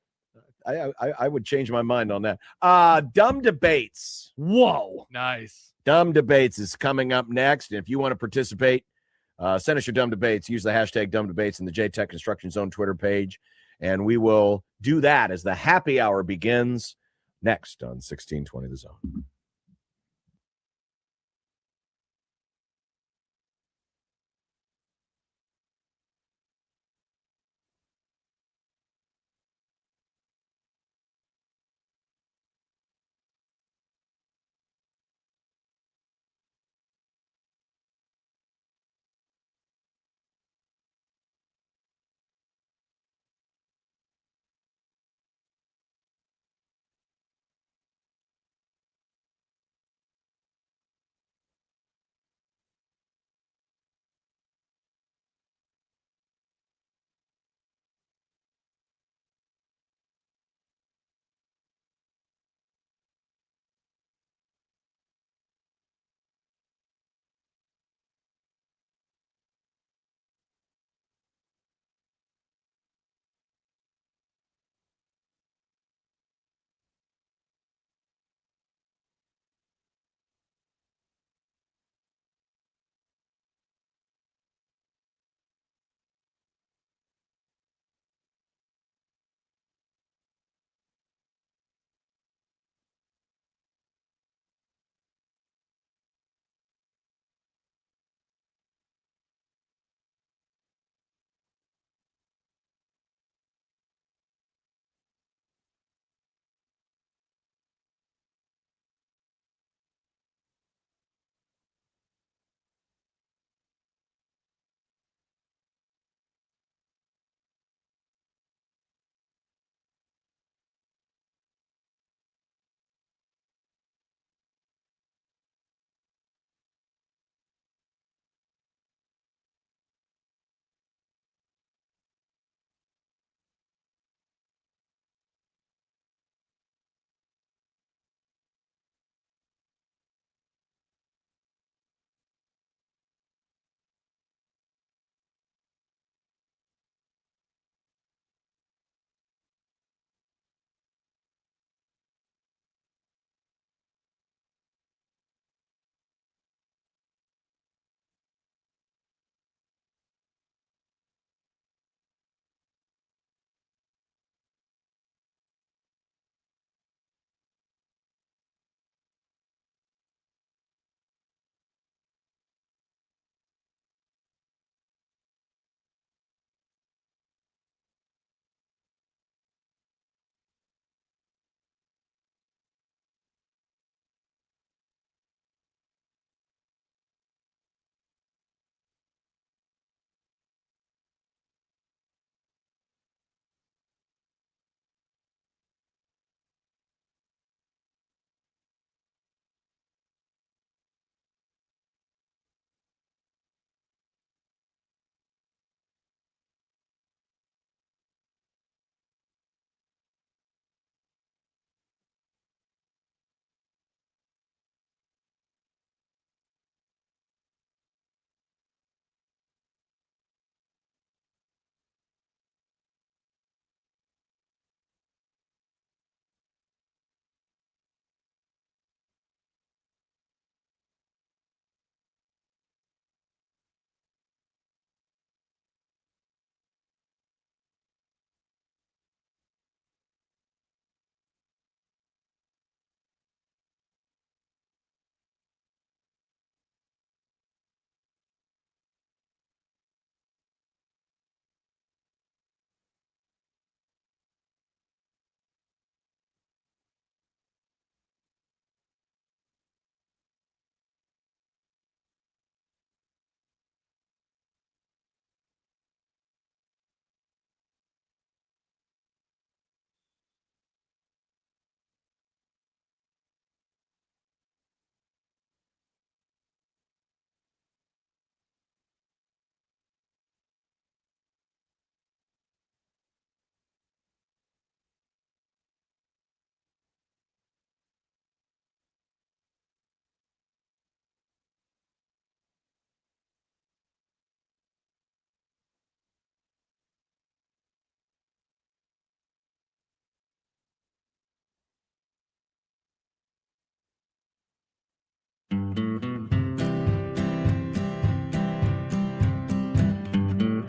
D: I would change my mind on that. Dumb debates.
F: Whoa.
G: Nice.
D: Dumb debates is coming up next. And if you want to participate, send us your dumb debates. Use the hashtag dumb debates in the JTech Construction Zone Twitter page. And we will do that as the happy hour begins next on 1620 The Zone.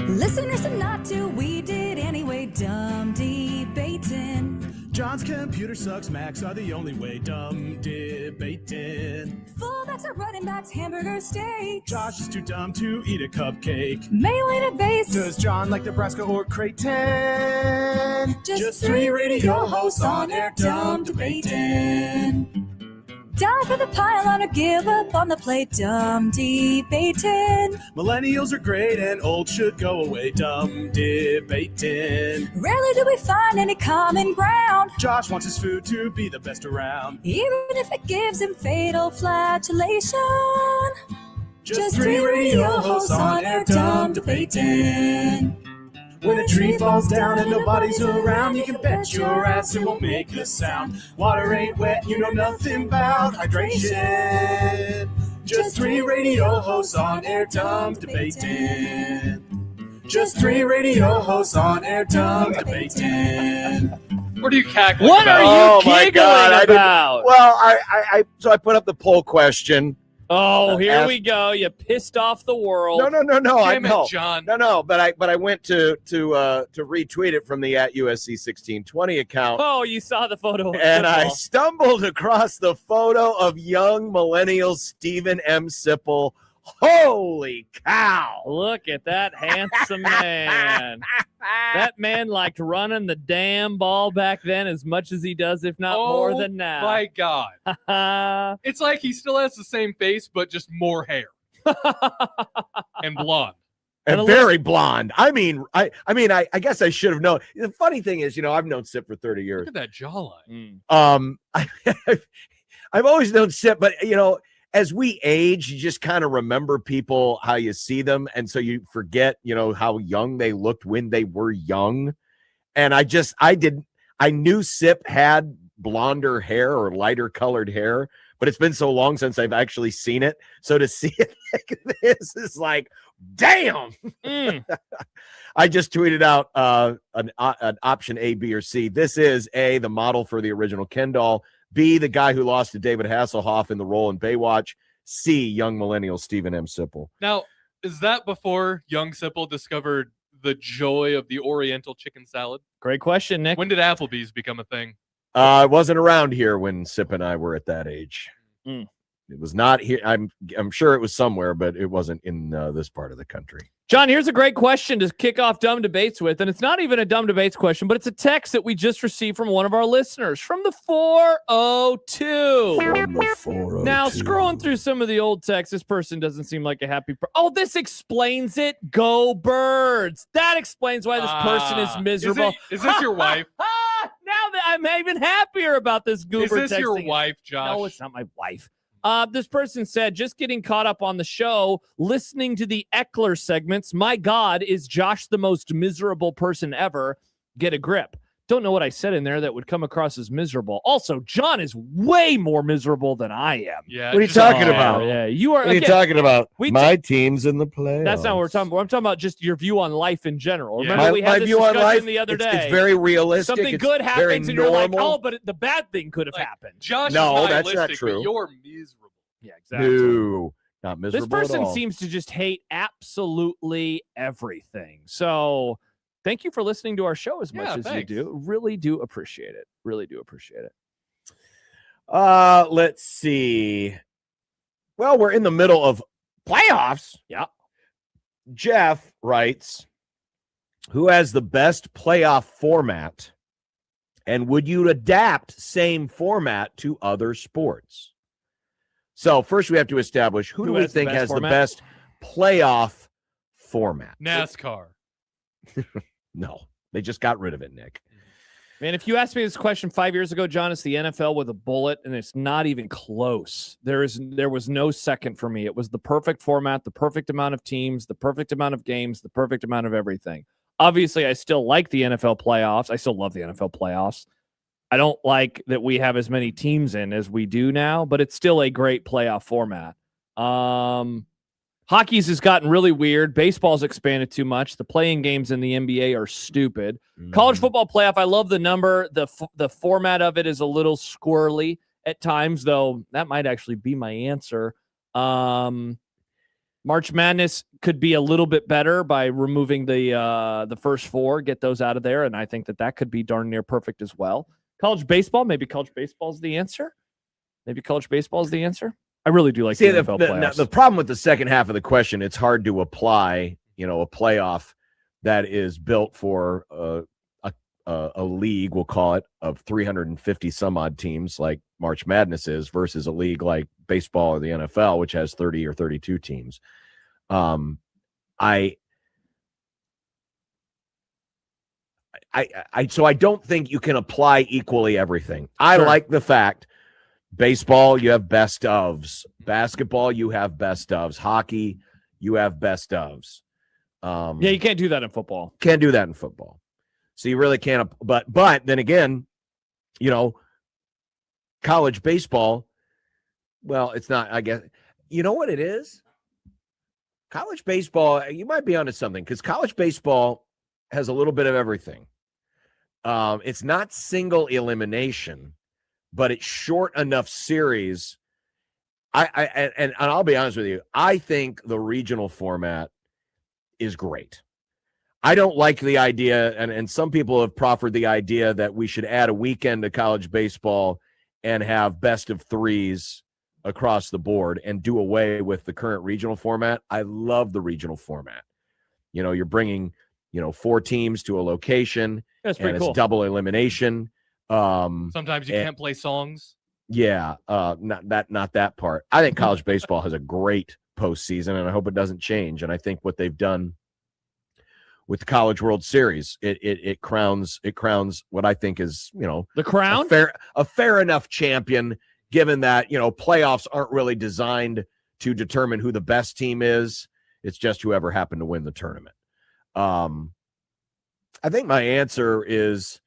Q: Listeners are not to, we did anyway, dumb debating.
I: John's computer sucks, Macs are the only way, dumb debating.
Q: Fullbacks are running backs, hamburger steaks.
I: Josh is too dumb to eat a cupcake.
Q: Melee to base.
I: Does John like Nebraska or Creighton?
Q: Just three radio hosts on air, dumb debating. Die for the pylon or give up on the plate, dumb debating.
I: Millennials are great and old should go away, dumb debating.
Q: Rarely do we find any common ground.
I: Josh wants his food to be the best around.
Q: Even if it gives him fatal flatulation.
I: Just three radio hosts on air, dumb debating. When a tree falls down and nobody's around, you can bet your ass it won't make a sound. Water ain't wet, you know nothing about hydration. Just three radio hosts on air, dumb debating. Just three radio hosts on air, dumb debating.
G: What are you cackling
F: What
G: about?
F: are you giggling about?
D: Well, I put up the poll question.
F: Oh, here we go. You pissed off the world.
D: No.
G: Damn it,
D: know.
G: John.
D: No. But I went to retweet it from the @USC1620 account.
F: Oh, you saw the photo.
D: And I stumbled across the photo of young millennial Stephen M. Sipple. Holy cow!
F: Look at that handsome man. That man liked running the damn ball back then as much as he does, if not more than now.
G: My God. It's like he still has the same face, but just more hair. And blonde.
D: And very blonde. I I guess I should have known. The funny thing is, I've known Sip for 30 years.
G: Look at that jawline.
D: I've always known Sip, but as we age, you just kind of remember people how you see them, and so you forget, how young they looked when they were young. And I knew Sip had blonder hair or lighter colored hair, but it's been so long since I've actually seen it. So to see it like this is like, damn. I just tweeted out an option A, B, or C. This is A, the model for the original Ken doll. B, the guy who lost to David Hasselhoff in the role in Baywatch. C, young millennial Stephen M. Sipple.
G: Now, is that before young Sipple discovered the joy of the Oriental chicken salad?
F: Great question, Nick.
G: When did Applebee's become a thing?
D: I wasn't around here when Sip and I were at that age. It was not here. I'm sure it was somewhere, but it wasn't in this part of the country.
F: John, here's a great question to kick off Dumb Debates with, and it's not even a Dumb Debates question, but it's a text that we just received from one of our listeners from the 402.
D: From the 402.
F: Now, scrolling through some of the old texts, this person doesn't seem like a happy Oh, this explains it. Go Birds. That explains why this person is miserable.
G: Is this your wife?
F: Now that I'm even happier about this goober
G: Is this your
F: texting.
G: wife, Josh?
F: No, it's not my wife. This person said, just getting caught up on the show, listening to the Eckler segments. My God, is Josh the most miserable person ever? Get a grip. Don't know what I said in there that would come across as miserable. Also, John is way more miserable than I am.
G: Yeah.
D: What are you talking about?
F: Yeah, you are.
D: What are you talking about? My team's in the playoffs.
F: That's not what we're talking about. I'm talking about just your view on life in general.
G: Yeah.
F: Remember, we had
D: my
F: this
D: view on
F: discussion
D: life,
F: the other day.
D: It's very realistic.
F: Something
D: it's
F: good
D: very
F: happens, and you're like,
D: normal.
F: oh, but the bad thing could have happened.
G: Josh
D: No,
G: is
D: that's not
G: nihilistic,
D: true.
G: But you're miserable.
F: Yeah, exactly.
D: No, not miserable
F: This person
D: at all.
F: seems to just hate absolutely everything. So thank you for listening to our show as much as
G: thanks.
F: you do. Really do appreciate it. Really do appreciate it.
D: Let's see. Well, we're in the middle of playoffs.
F: Yeah.
D: Jeff writes, who has the best playoff format, and would you adapt same format to other sports? So first we have to establish who do we think has the best playoff format?
G: NASCAR.
F: No,
D: they just got rid of it, Nick.
F: Man, if you asked me this question 5 years ago, John, it's the NFL with a bullet, and it's not even close. There was no second for me. It was the perfect format, the perfect amount of teams, the perfect amount of games, the perfect amount of everything. Obviously, I still like the NFL playoffs. I still love the NFL playoffs. I don't like that we have as many teams in as we do now, but it's still a great playoff format. Hockey's has gotten really weird. Baseball's expanded too much. The playing games in the NBA are stupid. College football playoff, I love the number. The format of it is a little squirrely at times, though that might actually be my answer. March Madness could be a little bit better by removing the first four, get those out of there, and I think that could be darn near perfect as well. College baseball, maybe college baseball is the answer. Maybe college baseball is the answer. I really do like the NFL playoffs.
D: The problem with the second half of the question, it's hard to apply, a playoff that is built for a league, we'll call it, of 350 some odd teams like March Madness is versus a league like baseball or the NFL, which has 30 or 32 teams. So I don't think you can apply equally everything. I like the fact baseball, you have best ofs. Basketball, you have best ofs. Hockey, you have best ofs.
F: Yeah, you can't do that in football.
D: Can't do that in football. So you really can't. But then again, college baseball, well, it's not, I guess. You know what it is? College baseball, you might be onto something because college baseball has a little bit of everything. It's not single elimination, but it's short enough series. And I'll be honest with you, I think the regional format is great. I don't like the idea, and some people have proffered the idea that we should add a weekend to college baseball and have best of threes across the board and do away with the current regional format. I love the regional format. You're bringing, 4 teams to a location.
F: That's pretty cool.
D: It's double elimination.
G: Sometimes you can't play songs.
D: Yeah, not that part. I think college baseball has a great postseason, and I hope it doesn't change. And I think what they've done with the College World Series, it crowns what I think is,
F: the crown,
D: a fair enough champion, given that, playoffs aren't really designed to determine who the best team is. It's just whoever happened to win the tournament. I think my answer is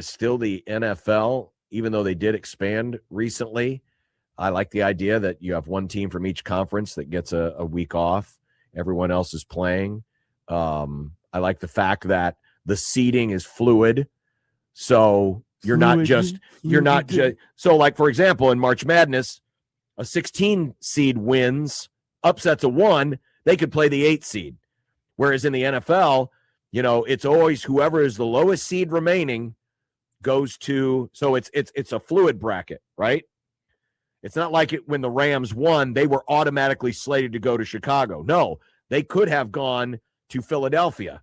D: still the NFL, even though they did expand recently. I like the idea that you have one team from each conference that gets a week off. Everyone else is playing. I like the fact that the seeding is fluid. So you're not just, so like, for example, in March Madness, a 16 seed wins, upsets a 1, they could play the 8 seed. Whereas in the NFL, it's always whoever is the lowest seed remaining goes to, so it's a fluid bracket, right? It's not like it when the Rams won, they were automatically slated to go to Chicago. No, they could have gone to Philadelphia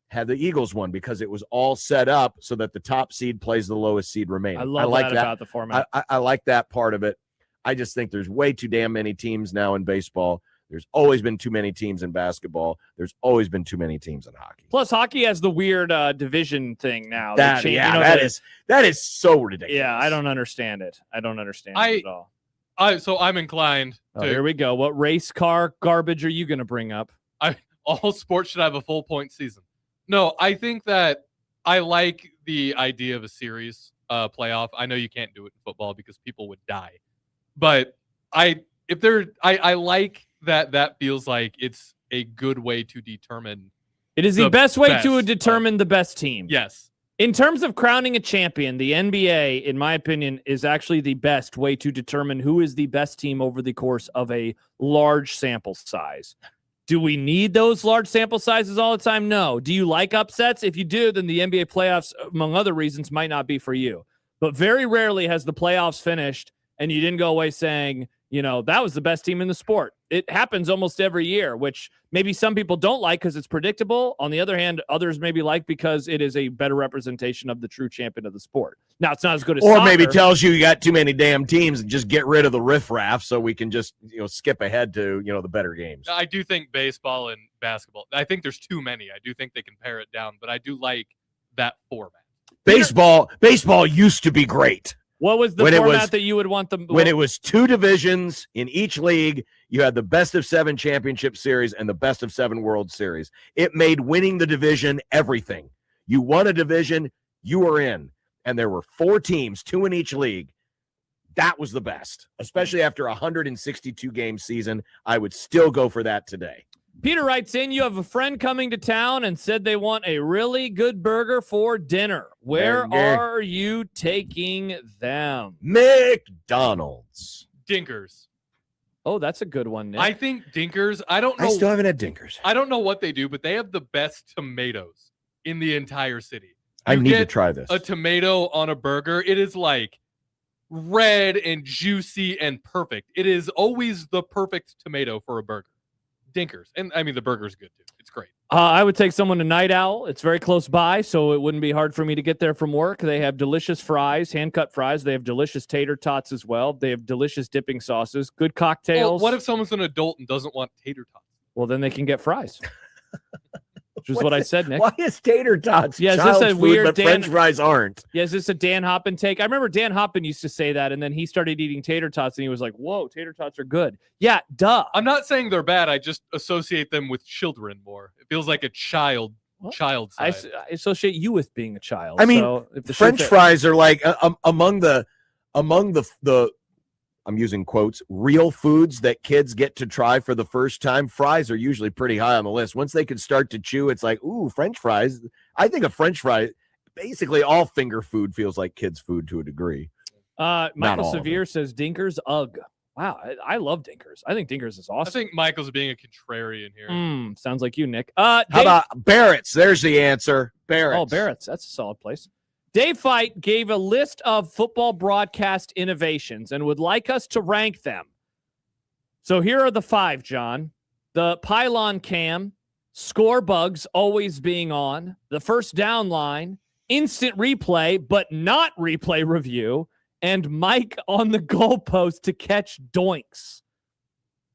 D: had the Eagles won because it was all set up so that the top seed plays the lowest seed remaining.
F: I like that about the format.
D: I like that part of it. I just think there's way too damn many teams now in baseball. There's always been too many teams in basketball. There's always been too many teams in hockey.
F: Plus, hockey has the weird division thing now.
D: That is so ridiculous.
F: Yeah, I don't understand it. I don't understand it at all.
G: So I'm inclined to.
F: Here we go. What race car garbage are you going to bring up?
G: All sports should have a full point season. No, I think that I like the idea of a series playoff. I know you can't do it in football because people would die, but I like that feels like it's a good way to determine.
F: It is the best way to determine the best team.
G: Yes.
F: In terms of crowning a champion, the NBA, in my opinion, is actually the best way to determine who is the best team over the course of a large sample size. Do we need those large sample sizes all the time? No. Do you like upsets? If you do, then the NBA playoffs, among other reasons, might not be for you. But very rarely has the playoffs finished and you didn't go away saying, that was the best team in the sport. It happens almost every year, which maybe some people don't like because it's predictable. On the other hand, others maybe like because it is a better representation of the true champion of the sport. Now, it's not as good as soccer.
D: Maybe tells you got too many damn teams and just get rid of the riffraff so we can just skip ahead to the better games.
G: I do think baseball and basketball, I think there's too many. I do think they can pare it down, but I do like that format.
D: Baseball used to be great.
F: What was the format that you would want them?
D: When it was 2 divisions in each league, you had the best of 7 championship series and the best of 7 World Series. It made winning the division everything. You won a division, you were in. And there were 4 teams, 2 in each league. That was the best, especially after a 162-game season. I would still go for that today.
F: Peter writes in, you have a friend coming to town and said they want a really good burger for dinner. Where are you taking them?
D: McDonald's.
G: Dinkers.
F: Oh, that's a good one, Nick.
G: I think Dinkers. I don't know.
D: I still haven't had Dinkers.
G: I don't know what they do, but they have the best tomatoes in the entire city.
D: I
G: You
D: need to
G: get
D: try this.
G: A tomato on a burger. It is like red and juicy and perfect. It is always the perfect tomato for a burger. Dinkers. And I mean, the burger's good too. It's great.
F: I would take someone to Night Owl. It's very close by, so it wouldn't be hard for me to get there from work. They have delicious fries, hand-cut fries. They have delicious tater tots as well. They have delicious dipping sauces, good cocktails.
G: Well, what if someone's an adult and doesn't want tater tots?
F: Well, then they can get fries. Which is what I said, Nick.
D: Why is tater tots
F: Yeah, is
D: child's
F: this a
D: food,
F: weird
D: but
F: Dan-
D: French fries aren't?
F: Yeah, is this a Dan Hoppen take? I remember Dan Hoppen used to say that, and then he started eating tater tots, and he was like, whoa, tater tots are good. Yeah, duh.
G: I'm not saying they're bad. I just associate them with children more. It feels like a child side.
F: I associate you with being a child.
D: I mean,
F: so if the
D: French
F: shit-
D: fries are like among the I'm using quotes, real foods that kids get to try for the first time. Fries are usually pretty high on the list. Once they can start to chew, it's like, ooh, French fries. I think a French fry, basically all finger food feels like kids' food to a degree.
F: Michael
D: all of
F: Severe says Dinkers, ugh. Wow, I love Dinkers. I think Dinkers is
G: I
F: awesome.
G: think Michael's being a contrarian here.
F: Sounds like you, Nick.
D: How about Barrett's? There's the answer. Barrett's.
F: Oh, Barrett's. That's a solid place. Dave Fight gave a list of football broadcast innovations and would like us to rank them. So here are the 5, John. The pylon cam, score bugs always being on, the first down line, instant replay, but not replay review, and Mike on the goalpost to catch doinks.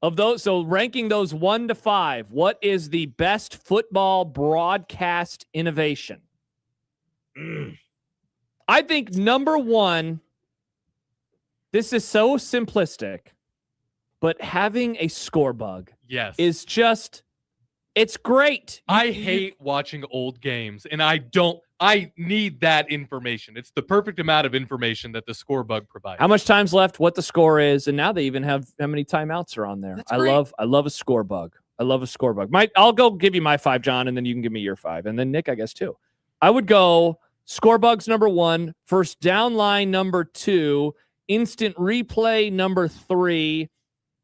F: Of those, so ranking those 1 to 5, what is the best football broadcast innovation? I think number 1, this is so simplistic, but having a score bug is just, it's great.
G: I hate watching old games, and I need that information. It's the perfect amount of information that the score bug provides.
F: How much time's left, what the score is, and now they even have how many timeouts are on there. I love a score bug. I love a score bug. I'll go give you my 5, John, and then you can give me your 5. And then Nick, I guess, too. I would go score bugs number 1, first down line number 2, instant replay number 3,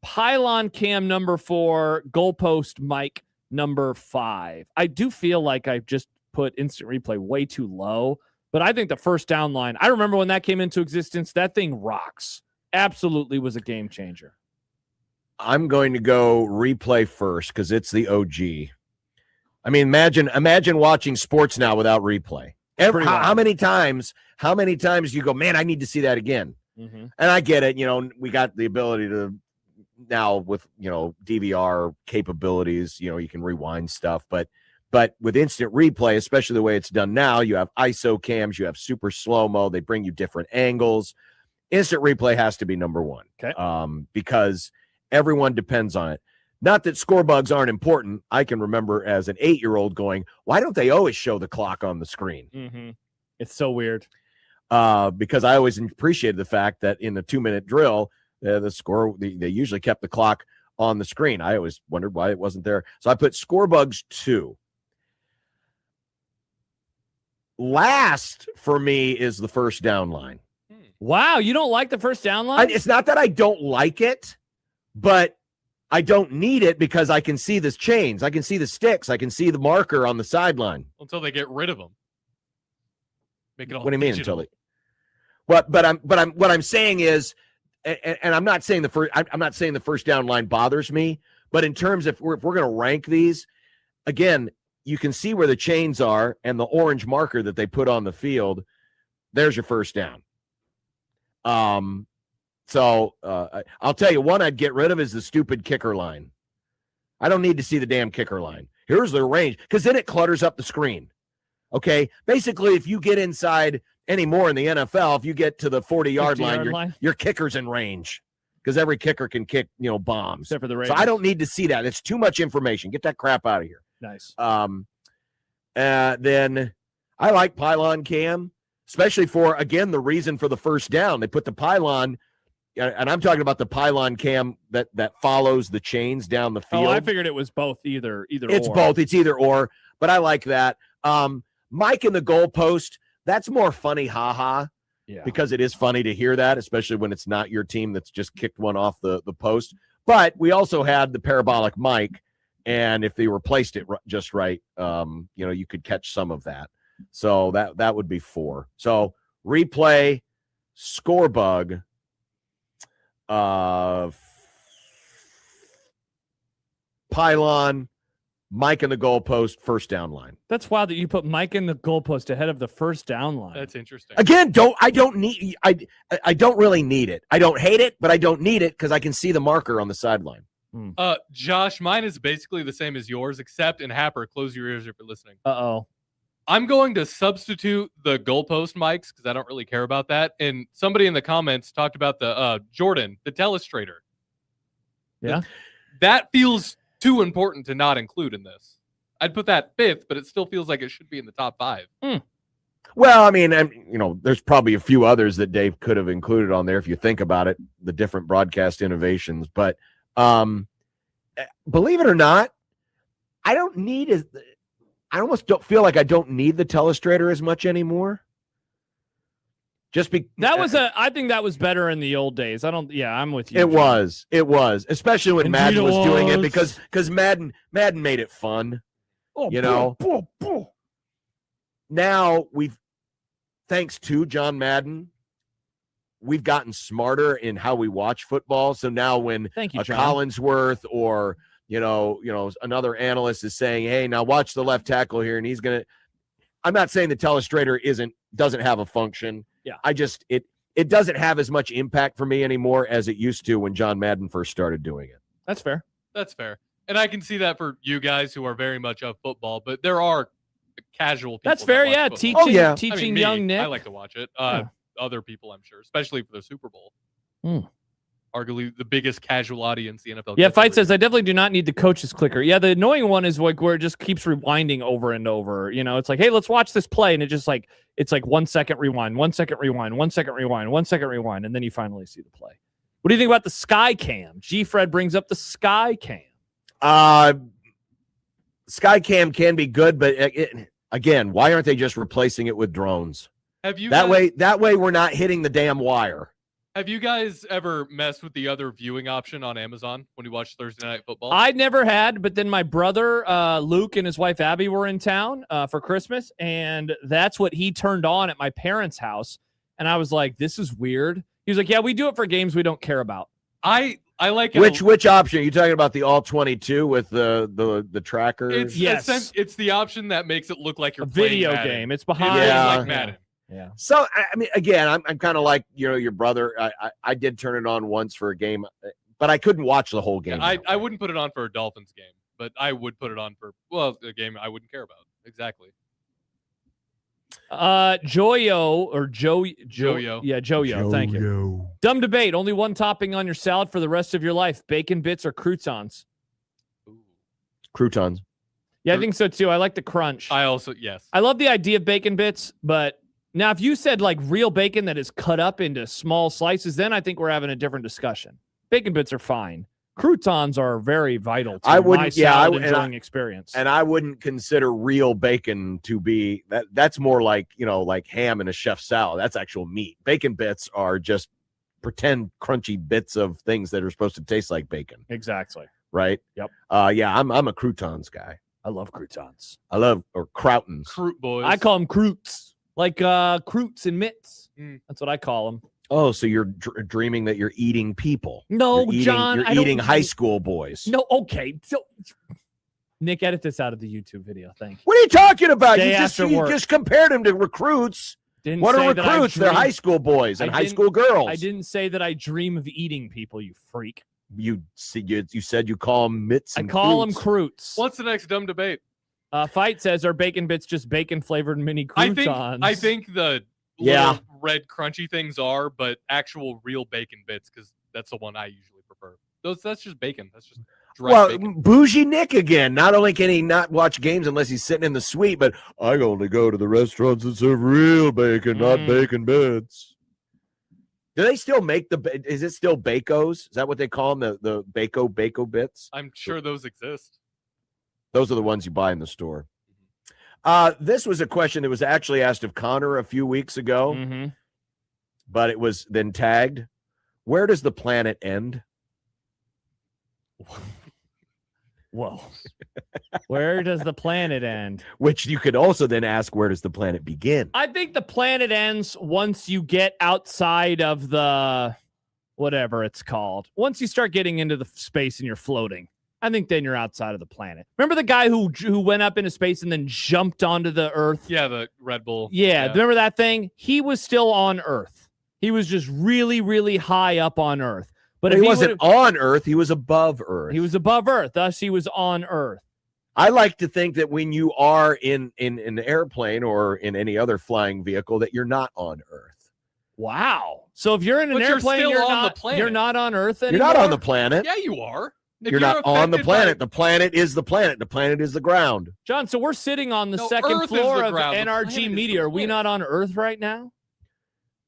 F: pylon cam number 4, goalpost mic number 5. I do feel like I've just put instant replay way too low, but I think the first down line, I remember when that came into existence, that thing rocks. Absolutely was a game changer.
D: I'm going to go replay first because it's the OG. I mean, imagine watching sports now without replay. How many times you go, man, I need to see that again.
F: Mm-hmm.
D: And I get it. We got the ability to now with, DVR capabilities, you can rewind stuff, but with instant replay, especially the way it's done now, you have ISO cams, you have super slow-mo, they bring you different angles. Instant replay has to be number 1.
F: Okay.
D: Because everyone depends on it. Not that score bugs aren't important. I can remember as an 8-year-old going, why don't they always show the clock on the screen?
F: Mm-hmm. It's so weird.
D: Because I always appreciated the fact that in the 2-minute drill, the score, they usually kept the clock on the screen. I always wondered why it wasn't there. So I put score bugs 2. Last for me is the first down line.
F: Wow, you don't like the first down line?
D: It's not that I don't like it, but I don't need it because I can see the chains. I can see the sticks. I can see the marker on the sideline.
G: Until they get rid of them. Make it all
D: What do you mean
G: digital.
D: until they? What I'm saying is, and I'm not saying the first down line bothers me, but in terms of if we're going to rank these, again, you can see where the chains are and the orange marker that they put on the field. There's your first down. So I'll tell you, one I'd get rid of is the stupid kicker line. I don't need to see the damn kicker line. Here's the range, because then it clutters up the screen. Okay, basically, if you get inside anymore in the NFL, if you get to the 40-yard line, your kicker's in range because every kicker can kick, bombs.
F: Except for the
D: so I don't need to see that. It's too much information. Get that crap out of here.
F: Nice.
D: Then I like pylon cam, especially for, again, the reason for the first down. They put the pylon, and I'm talking about the pylon cam that follows the chains down the field.
F: Oh, I figured it was both, either
D: it's
F: or.
D: both. It's either or, but I like that. Mike in the goalpost, that's more funny, haha. because it is funny to hear that, especially when it's not your team that's just kicked one off the post. But we also had the parabolic mic, and if they replaced it just right, you could catch some of that. So that would be 4. So replay, score bug, pylon, Mike in the goalpost, first down line.
F: That's wild that you put Mike in the goalpost ahead of the first down line.
G: That's interesting.
D: Again, I don't really need it. I don't hate it, but I don't need it because I can see the marker on the sideline.
G: Josh, mine is basically the same as yours, except in Happer, close your ears if you're listening.
F: Uh-oh.
G: I'm going to substitute the goalpost mics because I don't really care about that. And somebody in the comments talked about the Jordan, the telestrator.
F: Yeah.
G: That feels too important to not include in this. I'd put that 5th, but it still feels like it should be in the top 5.
D: Well, I mean, there's probably a few others that Dave could have included on there if you think about it, the different broadcast innovations. But believe it or not, I almost don't feel like I don't need the telestrator as much anymore. I think that was better in the old days. I'm with you. It was, especially when Madden was doing it because Madden made it fun. Now thanks to John Madden, we've gotten smarter in how we watch football. So now when Collinsworth or another analyst is saying, "Hey, now watch the left tackle here," and I'm not saying the telestrator doesn't have a function.
F: Yeah.
D: It doesn't have as much impact for me anymore as it used to when John Madden first started doing it.
F: That's fair.
G: That's fair. And I can see that for you guys who are very much of football, but there are casual people.
F: That's fair, yeah.
G: Football.
F: Teaching young Nick.
G: I like to watch it. Other people, I'm sure, especially for the Super Bowl. Arguably the biggest casual audience the NFL.
F: Yeah, Fight says, I definitely do not need the coach's clicker. Yeah, the annoying one is like where it just keeps rewinding over and over. It's like, hey, let's watch this play. And it's like 1 second rewind, 1 second rewind, 1 second rewind, 1 second rewind. And then you finally see the play. What do you think about the Sky Cam? G-Fred brings up the Sky Cam.
D: Sky Cam can be good, but again, why aren't they just replacing it with drones? That way we're not hitting the damn wire.
G: Have you guys ever messed with the other viewing option on Amazon when you watch Thursday Night Football?
F: I never had, but then my brother Luke and his wife Abby were in town for Christmas, and that's what he turned on at my parents' house. And I was like, "This is weird." He was like, "Yeah, we do it for games we don't care about."
G: I like
D: which option are you talking about? The all 22 with the trackers?
G: It's the option that makes it look like you're
F: playing
G: video
F: game. It's behind
G: like Madden.
F: Yeah.
D: So I mean, again, I'm kind of like your brother. I did turn it on once for a game, but I couldn't watch the whole game.
G: Yeah, I wouldn't put it on for a Dolphins game, but I would put it on for a game I wouldn't care about. Exactly.
F: Joyo or Joyo. Yeah, Joyo. Thank you.
D: Yo.
F: Dumb debate. Only one topping on your salad for the rest of your life: bacon bits or croutons.
D: Croutons.
F: Yeah, I think so too. I like the crunch.
G: I also yes.
F: I love the idea of bacon bits, but now if you said like real bacon that is cut up into small slices, then I think we're having a different discussion. Bacon bits are fine. Croutons are very vital to my salad enjoying experience.
D: And I wouldn't consider real bacon to be that. That's more like like ham in a chef's salad. That's actual meat. Bacon bits are just pretend crunchy bits of things that are supposed to taste like bacon.
F: Exactly.
D: Right.
F: Yep.
D: Yeah, I'm a croutons guy.
F: I love croutons.
D: Or croutons.
G: Crout boys.
F: I call them croutes. Like croutes and mitts. That's what I call them.
D: Oh, so you're dreaming that you're eating people.
F: No,
D: John. You're eating high school boys.
F: No, okay. So, Nick, edit this out of the YouTube video. Thank you.
D: What are you talking about?
F: Day
D: You just compared him to recruits. What are recruits? They're high school boys and high school girls.
F: I didn't say that I dream of eating people, you freak.
D: You said you call them mitts and
F: I call them croutes.
G: What's the next dumb debate?
F: Fight says, are bacon bits just bacon-flavored mini croutons?
G: I think the little red crunchy things are, but actual real bacon bits, because that's the one I usually prefer. That's just bacon. That's just dry bacon.
D: Bougie Nick again. Not only can he not watch games unless he's sitting in the suite, but I only go to the restaurants that serve real bacon, not bacon bits. Do they still make is it still Bacos? Is that what they call them? The Baco bits?
G: I'm sure those exist.
D: Those are the ones you buy in the store. This was a question that was actually asked of Connor a few weeks ago. but it was then tagged. Where does the planet end?
F: Whoa. Where does the planet end?
D: Which you could also then ask, where does the planet begin?
F: I think the planet ends once you get outside of the whatever it's called. Once you start getting into the space and you're floating, I think then you're outside of the planet. Remember the guy who went up into space and then jumped onto the Earth?
G: Yeah, the Red Bull.
F: Yeah, remember that thing? He was still on Earth. He was just really, really high up on Earth. But
D: he wasn't on Earth, he was above Earth.
F: He was above Earth, thus he was on Earth.
D: I like to think that when you are in an airplane or in any other flying vehicle, that you're not on Earth.
F: Wow. So if you're in an airplane,
G: you're
F: you're
G: on
F: not
G: the planet.
F: You're not on Earth anymore?
D: You're not on the planet.
G: Yeah, you are.
D: You're not on the planet. The planet is the planet. The planet is the ground.
F: John, so we're sitting on the second
G: Earth is
F: floor
G: the
F: of
G: ground. The
F: NRG
G: planet is
F: Media.
G: the
F: Are we not on Earth right now?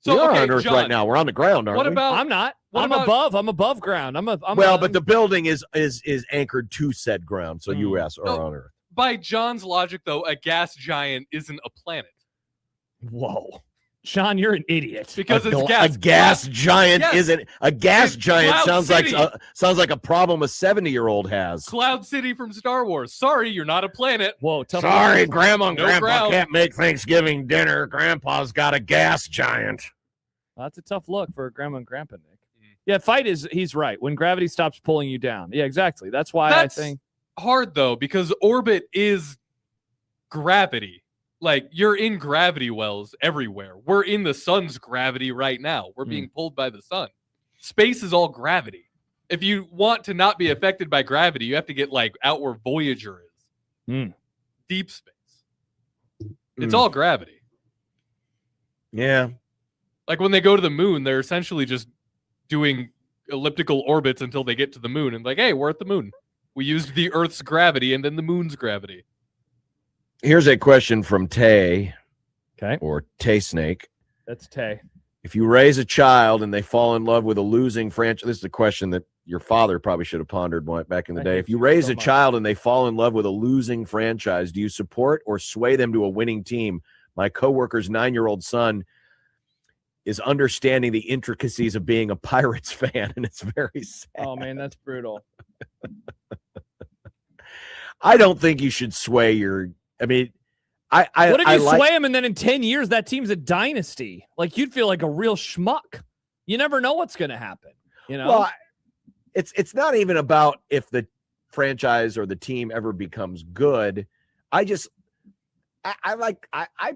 D: So we are on Earth
G: John,
D: right now. We're on the ground, aren't
G: what
D: we?
G: about?
F: I'm not.
G: What
F: I'm
G: about-
F: above. I'm above ground.
D: But the building is anchored to said ground, so you are on Earth.
G: By John's logic, though, a gas giant isn't a planet.
F: Whoa. John, you're an idiot.
G: Because it's gas.
D: A gas giant
G: Yes.
D: isn't a gas
G: It's
D: giant.
G: Cloud
D: Sounds like
G: City.
D: a problem a 70-year-old has.
G: Cloud City from Star Wars. Sorry, you're not a planet.
F: Whoa, tough.
D: Sorry, Grandma and
G: No
D: Grandpa
G: ground.
D: can't make Thanksgiving dinner. Grandpa's got a gas giant.
F: That's a tough look for Grandma and Grandpa, Nick. Yeah, he's right. When gravity stops pulling you down. Yeah, exactly. That's why
G: That's
F: I think.
G: hard, though, because orbit is gravity. Like, you're in gravity wells everywhere. We're in the sun's gravity right now. We're being pulled by the sun. Space is all gravity. If you want to not be affected by gravity, you have to get like out where Voyager is. Deep space. It's all gravity.
D: Yeah.
G: Like when they go to the moon, they're essentially just doing elliptical orbits until they get to the moon and like, hey, we're at the moon. We used the Earth's gravity and then the moon's gravity.
D: Here's a question from Tay.
F: Okay.
D: Or Tay Snake.
F: That's Tay.
D: If you raise a child and they fall in love with a losing franchise, this is a question that your father probably should have pondered back in the day. If you raise a child and they fall in love with a losing franchise, do you support or sway them to a winning team? My coworker's 9-year-old son is understanding the intricacies of being a Pirates fan, and it's very sad.
F: Oh, man, that's brutal.
D: I don't think you should sway your. I mean, what
F: if you sway him and then in 10 years that team's a dynasty? Like you'd feel like a real schmuck. You never know what's going to happen. You know.
D: Well, it's not even about if the franchise or the team ever becomes good. I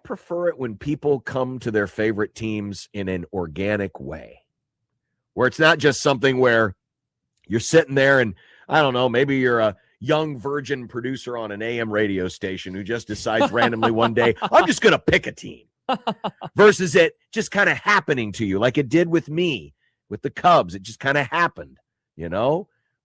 D: prefer it when people come to their favorite teams in an organic way, where it's not just something where you're sitting there and I don't know, maybe you're a young virgin producer on an AM radio station who just decides randomly one day, I'm just going to pick a team, versus it just kind of happening to you like it did with me with the Cubs. It just kind of happened,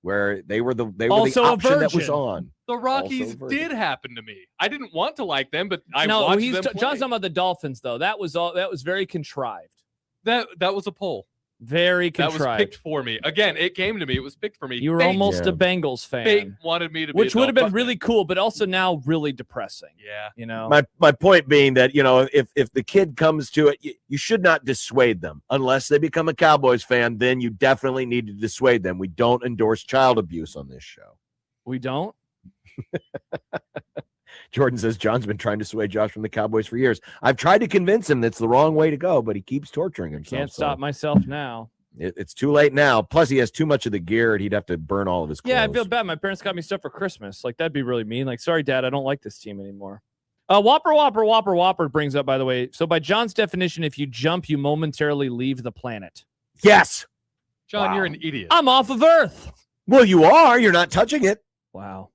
D: where they were the option that was on.
G: The Rockies did happen to me. I didn't want to like them, but I watched them play.
F: John's talking about the Dolphins, though. That was very contrived.
G: That was a poll.
F: Very contrived.
G: That was picked for me. Again, it came to me. It was picked for me.
F: You were almost a Bengals fan.
G: Fate wanted me to be,
F: which would have been really cool, but also now really depressing.
G: Yeah.
D: My point being that, if the kid comes to it, you should not dissuade them unless they become a Cowboys fan. Then you definitely need to dissuade them. We don't endorse child abuse on this show.
F: We don't.
D: Jordan says John's been trying to sway Josh from the Cowboys for years. I've tried to convince him that's the wrong way to go, but he keeps torturing himself.
F: Can't stop myself now.
D: It's too late now. Plus, he has too much of the gear, and he'd have to burn all of his clothes.
F: Yeah, I feel bad. My parents got me stuff for Christmas. Like, that'd be really mean. Like, sorry, Dad, I don't like this team anymore. Whopper brings up, by the way. So by John's definition, if you jump, you momentarily leave the planet.
D: Yes.
G: John, you're an idiot.
F: I'm off of Earth.
D: Well, you are. You're not touching it.
F: Wow.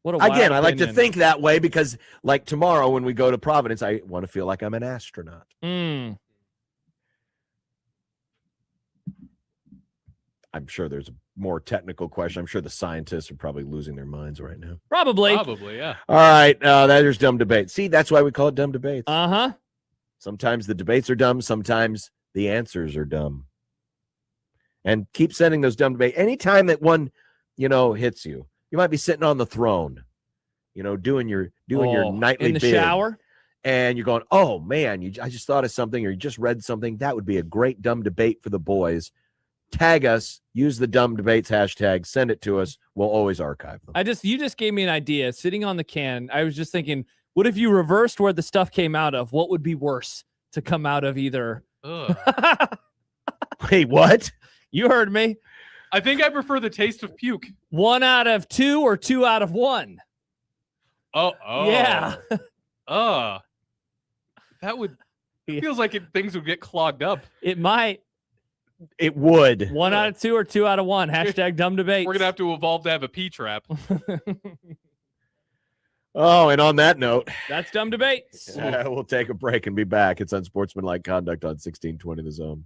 D: Again, I like to think that way because, like tomorrow when we go to Providence, I want to feel like I'm an astronaut.
F: I'm
D: sure there's a more technical question. I'm sure the scientists are probably losing their minds right now.
F: Probably,
G: yeah.
D: All right, there's dumb debate. See, that's why we call it dumb debates.
F: Uh-huh.
D: Sometimes the debates are dumb. Sometimes the answers are dumb. And keep sending those dumb debates. Anytime that one, hits you. You might be sitting on the throne, doing your nightly
F: in the
D: bid.
F: shower.
D: and you're going, oh man, I just thought of something, or you just read something, that would be a great dumb debate for the boys. Tag us, use the dumb debates hashtag, send it to us. We'll always archive them.
F: You just gave me an idea. Sitting on the can, I was just thinking, what if you reversed where the stuff came out of? What would be worse to come out of either?
D: Wait, what?
F: You heard me.
G: I think I prefer the taste of puke.
F: 1 out of 2 or 2 out of 1.
G: Oh.
F: Yeah.
G: That would feels like things would get clogged up.
F: It might.
D: It would.
F: 1 out of 2 or 2 out of 1. Hashtag dumb debate.
G: We're gonna have to evolve to have a P trap.
D: Oh, and on that note,
F: that's dumb debates.
D: We'll take a break and be back. It's Unsportsmanlike Conduct on 1620 The Zone.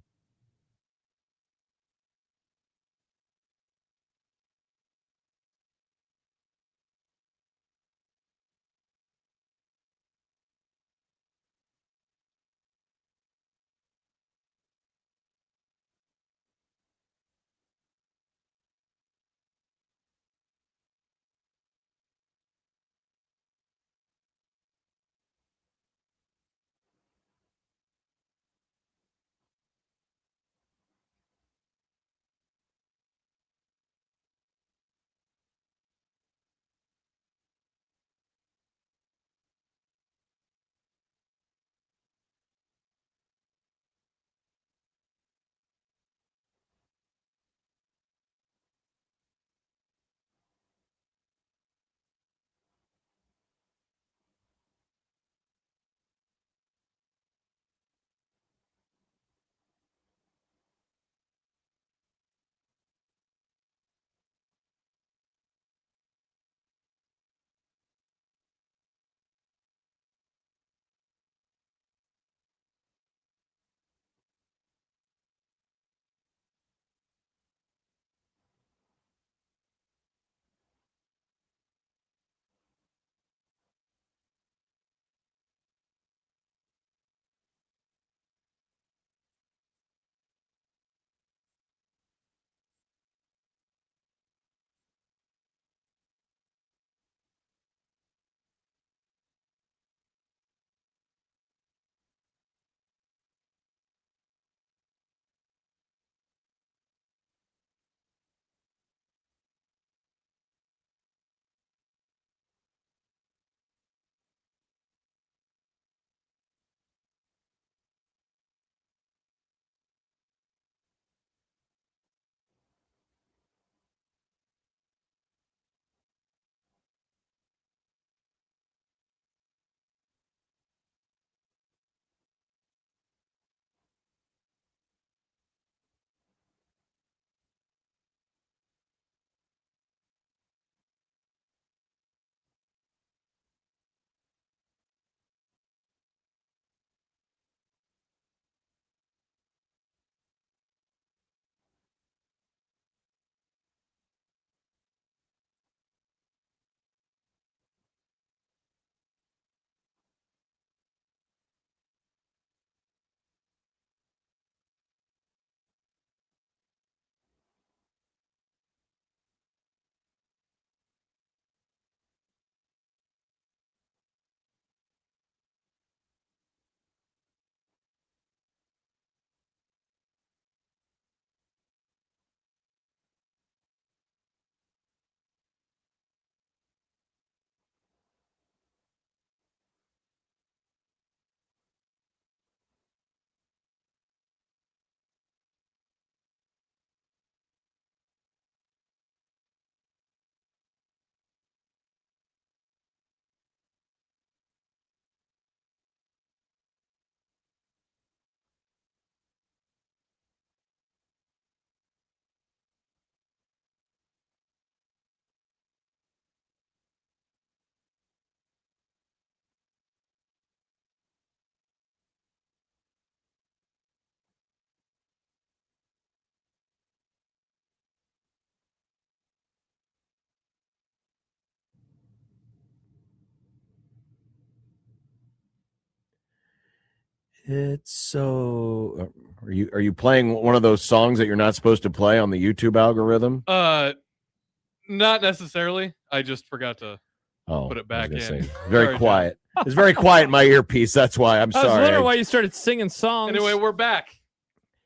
D: It's so. Are you playing one of those songs that you're not supposed to play on the YouTube algorithm?
G: Not necessarily. I just forgot to put it back in.
D: Very quiet. It's very quiet in my earpiece. That's why. I'm
F: I was
D: sorry.
F: wondering why you started singing songs.
G: Anyway, we're back.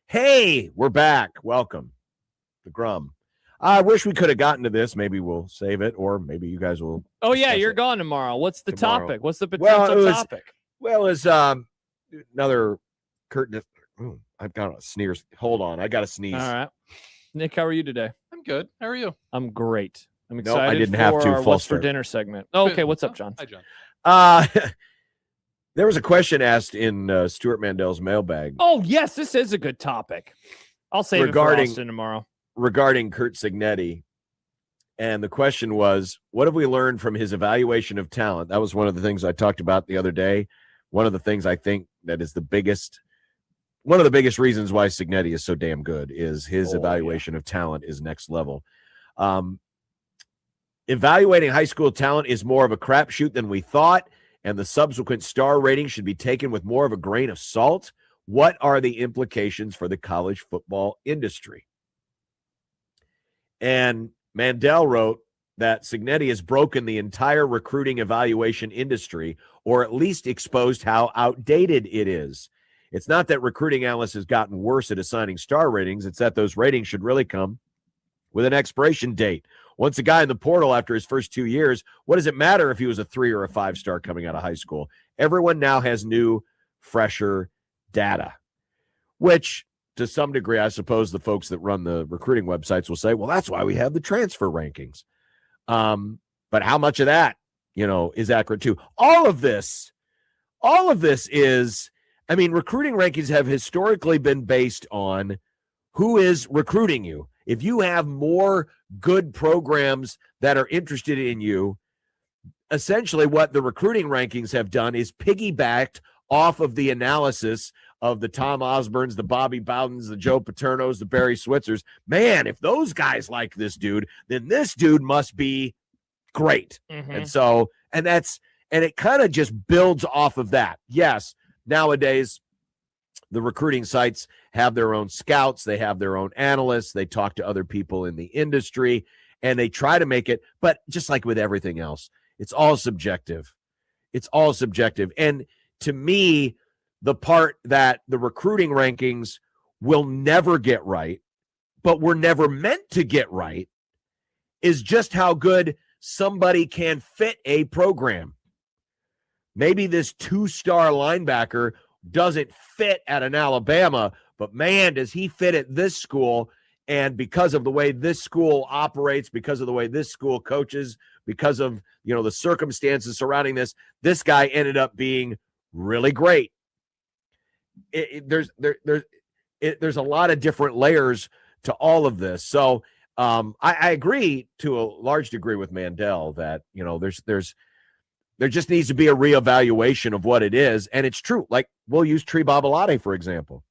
D: Hey, we're back. Welcome to Grum. I wish we could have gotten to this. Maybe we'll save it, or maybe you guys will.
F: Oh, yeah, you're gone tomorrow. What's the topic? What's the
D: Well,
F: potential topic?
D: It's another curtain. I've got a sneeze. Hold on. I got a sneeze.
F: All right. Nick, how are you today?
G: I'm good. How are you?
F: I'm great. I'm
D: No,
F: excited
D: I didn't
F: for
D: have to.
F: our
D: False
F: What's for
D: start.
F: Dinner segment. Oh, okay, what's up, John?
G: Hi, John.
D: There was a question asked in Stuart Mandel's mailbag
F: Oh, yes, this is a good topic. I'll save it for Austin tomorrow.
D: regarding Curt Cignetti. And the question was, what have we learned from his evaluation of talent? That was one of the things I talked about the other day. One of the things I think that is one of the biggest reasons why Cignetti is so damn good is his evaluation of talent is next level. Evaluating high school talent is more of a crapshoot than we thought, and the subsequent star rating should be taken with more of a grain of salt. What are the implications for the college football industry? And Mandel wrote that Cignetti has broken the entire recruiting evaluation industry, or at least exposed how outdated it is. It's not that recruiting analysts has gotten worse at assigning star ratings. It's that those ratings should really come with an expiration date. Once a guy in the portal after his first 2 years, what does it matter if he was a 3 or a 5-star coming out of high school? Everyone now has new, fresher data, which to some degree, I suppose the folks that run the recruiting websites will say, well, that's why we have the transfer rankings. But how much of that, is accurate too? All of this is, recruiting rankings have historically been based on who is recruiting you. If you have more good programs that are interested in you, essentially what the recruiting rankings have done is piggybacked off of the analysis of the Tom Osborns, the Bobby Bowdens, the Joe Paternos, the Barry Switzers. Man, if those guys like this dude, then this dude must be great.
F: Mm-hmm.
D: And it kind of just builds off of that. Yes, nowadays the recruiting sites have their own scouts, they have their own analysts, they talk to other people in the industry, and they try to make it, but just like with everything else, it's all subjective. It's all subjective. And to me, the part that the recruiting rankings will never get right, but were never meant to get right, is just how good somebody can fit a program. Maybe this 2-star linebacker doesn't fit at an Alabama, but man, does he fit at this school. And because of the way this school operates, because of the way this school coaches, because of, the circumstances surrounding this guy ended up being really great. There's a lot of different layers to all of this. So I agree to a large degree with Mandel that, there just needs to be a reevaluation of what it is. And it's true. Like, we'll use Tree Babalade, for example.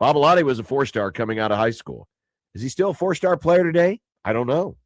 D: Babalade was a 4-star coming out of high school. Is he still a 4-star player today? I don't know.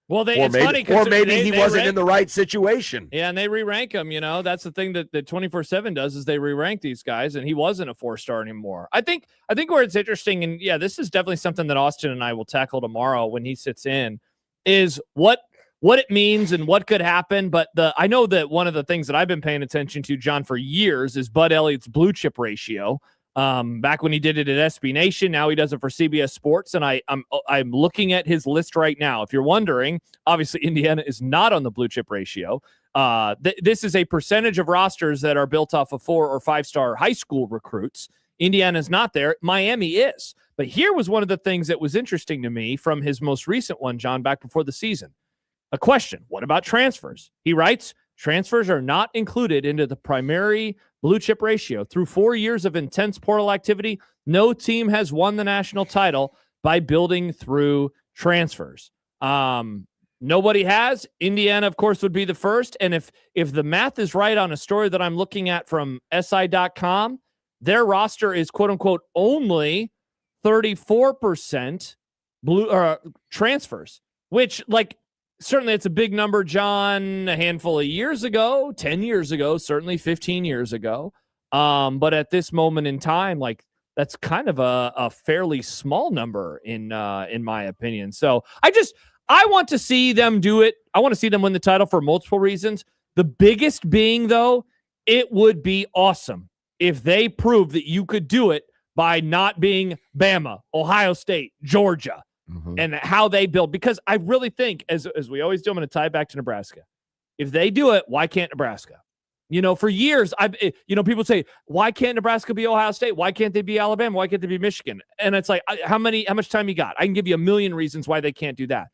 F: Well, funny because
D: maybe he wasn't in the right situation.
F: Yeah, and they re-rank him. That's the thing that 24/7 does is they re-rank these guys, and he wasn't a 4-star anymore. I think where it's interesting, and yeah, this is definitely something that Austin and I will tackle tomorrow when he sits in, is what it means and what could happen. But I know that one of the things that I've been paying attention to, John, for years is Bud Elliott's blue chip ratio. Back when he did it at SB Nation, now he does it for CBS Sports, and I'm looking at his list right now. If you're wondering, obviously Indiana is not on the blue chip ratio. This is a percentage of rosters that are built off of 4 or 5-star high school recruits. Indiana's not there. Miami is. But here was one of the things that was interesting to me from his most recent one, John, back before the season. A question: what about transfers? He writes, transfers are not included into the primary blue chip ratio. Through 4 years of intense portal activity, no team has won the national title by building through transfers. Nobody has. Indiana, of course, would be the first. And if the math is right on a story that I'm looking at from SI.com, their roster is quote unquote only 34% blue transfers, which certainly it's a big number, John, a handful of years ago, 10 years ago, certainly 15 years ago. But at this moment in time, that's kind of a fairly small number in my opinion. So I want to see them do it. I want to see them win the title for multiple reasons. The biggest being, though, it would be awesome if they prove that you could do it by not being Bama, Ohio State, Georgia, and how they build. Because I really think, as we always do, I'm going to tie it back to Nebraska. If they do it, why can't Nebraska? For years, people say, why can't Nebraska be Ohio State? Why can't they be Alabama? Why can't they be Michigan? And it's like, how much time you got? I can give you a million reasons why they can't do that.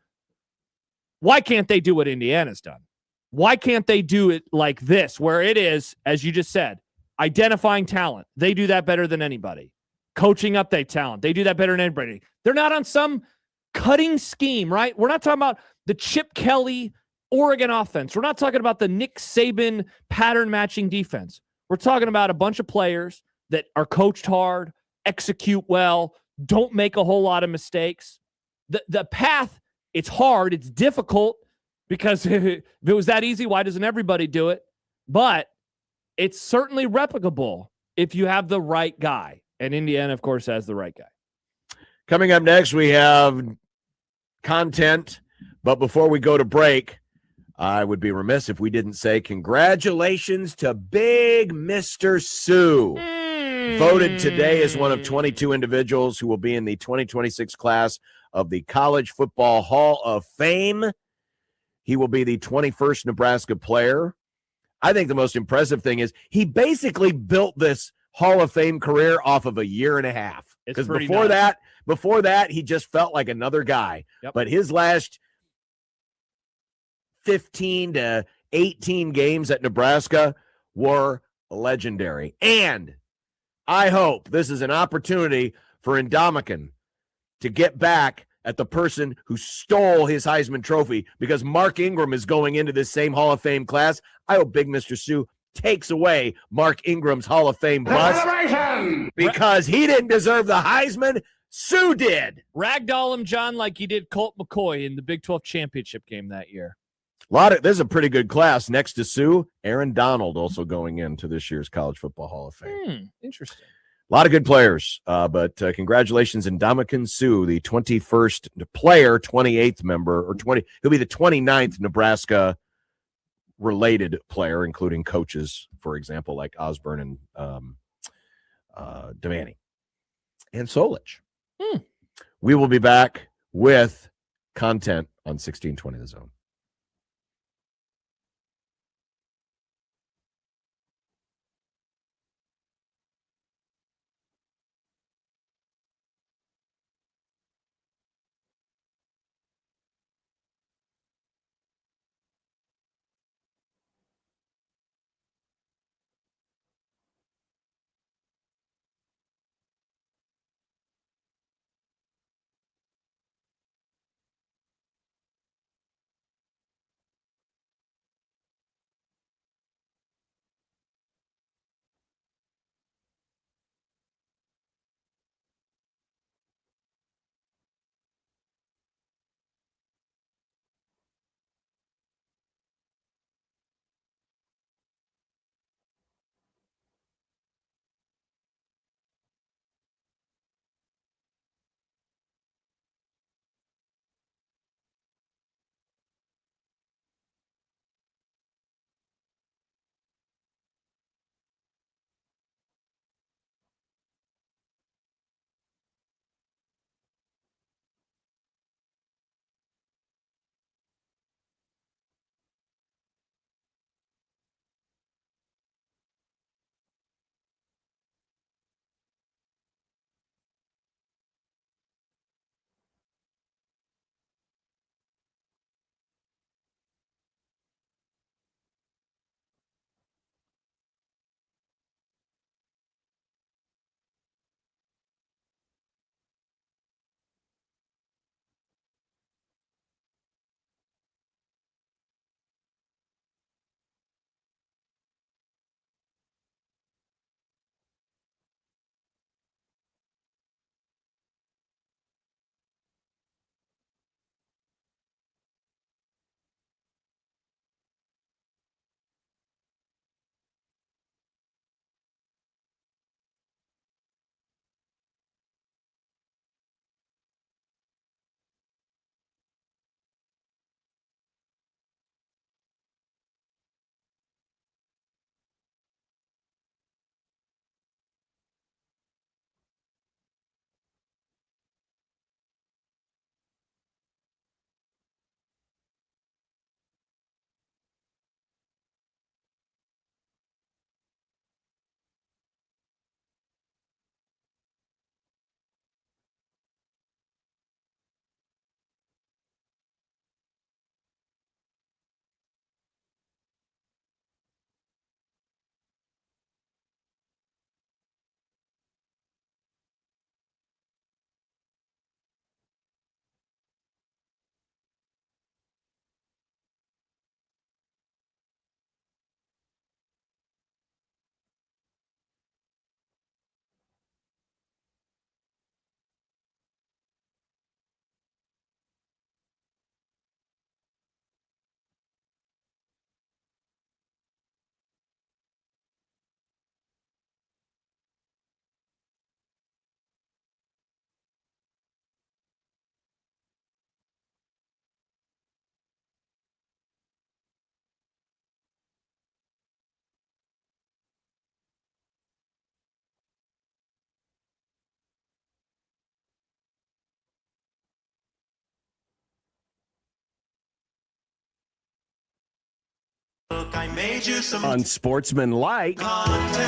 F: Why can't they do what Indiana's done? Why can't they do it like this, where it is, as you just said, identifying talent? They do that better than anybody. Coaching up their talent. They do that better than anybody. They're not on some cutting scheme, right? We're not talking about the Chip Kelly Oregon offense. We're not talking about the Nick Saban pattern matching defense. We're talking about a bunch of players that are coached hard, execute well, don't make a whole lot of mistakes. The path, it's hard, it's difficult, because if it was that easy, why doesn't everybody do it? But it's certainly replicable if you have the right guy. And Indiana, of course, has the right guy.
D: Coming up next, we have content. But before we go to break, I would be remiss if we didn't say congratulations to Big Mr. Sue. Voted today as one of 22 individuals who will be in the 2026 class of the College Football Hall of Fame. He will be the 21st Nebraska player. I think the most impressive thing is he basically built this Hall of Fame career off of a year and a half. Because before that, he just felt like another guy.
F: Yep.
D: But his last 15 to 18 games at Nebraska were legendary. And I hope this is an opportunity for Ndamukong to get back at the person who stole his Heisman Trophy, because Mark Ingram is going into this same Hall of Fame class. I hope Big Mr. Sue takes away Mark Ingram's Hall of Fame bust, because he didn't deserve the Heisman. Sue did.
F: Ragdoll him, John, like he did Colt McCoy in the Big 12 championship game that year.
D: This is a pretty good class. Next to Sue, Aaron Donald also going into this year's College Football Hall of Fame.
F: Interesting.
D: A lot of good players, but congratulations, Ndamukong Suh, the 21st player, 28th member, or 20. He'll be the 29th Nebraska-related player, including coaches, for example, like Osborne and Devaney and Solich. We will be back with content on 1620 The Zone.
I: Look, I made you some
D: Unsportsmanlike
I: content.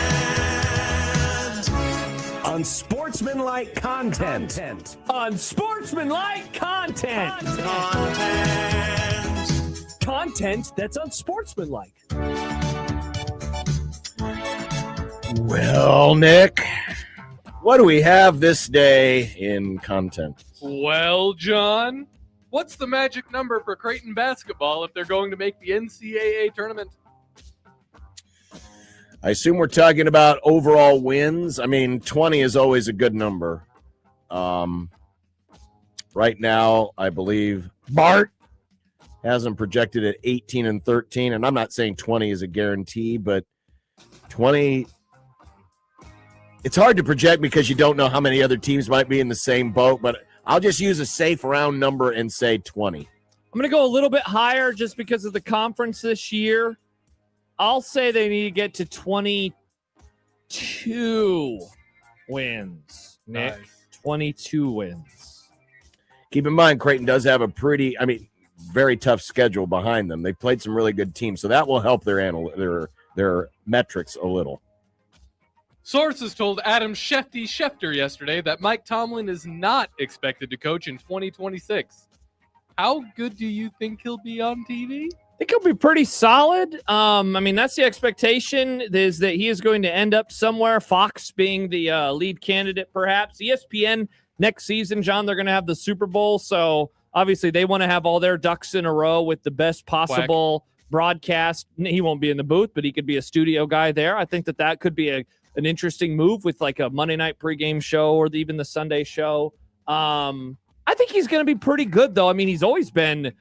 D: Unsportsmanlike content.
F: Unsportsmanlike content. Content that's unsportsmanlike.
D: Well, Nick, what do we have this day in content?
G: Well, John, what's the magic number for Creighton basketball if they're going to make the NCAA tournament?
D: I assume we're talking about overall wins. I mean, 20 is always a good number. Right now, I believe Bart has them projected at 18 and 13, and I'm not saying 20 is a guarantee, but 20, it's hard to project because you don't know how many other teams might be in the same boat, but I'll just use a safe round number and say 20.
F: I'm going to go a little bit higher just because of the conference this year. I'll say they need to get to 22 wins, Nick.
G: Nice.
F: 22 wins.
D: Keep in mind, Creighton does have a very tough schedule behind them. They played some really good teams, so that will help their metrics a little.
G: Sources told Adam Schefter yesterday that Mike Tomlin is not expected to coach in 2026. How good do you think he'll be on TV?
F: I think he'll be pretty solid. That's the expectation, is that he is going to end up somewhere, Fox being the lead candidate perhaps. ESPN next season, John, they're going to have the Super Bowl, so obviously they want to have all their ducks in a row with the best possible broadcast. He won't be in the booth, but he could be a studio guy there. I think that could be an interesting move with like a Monday night pregame show or even the Sunday show. I think he's going to be pretty good, though. I mean, he's always been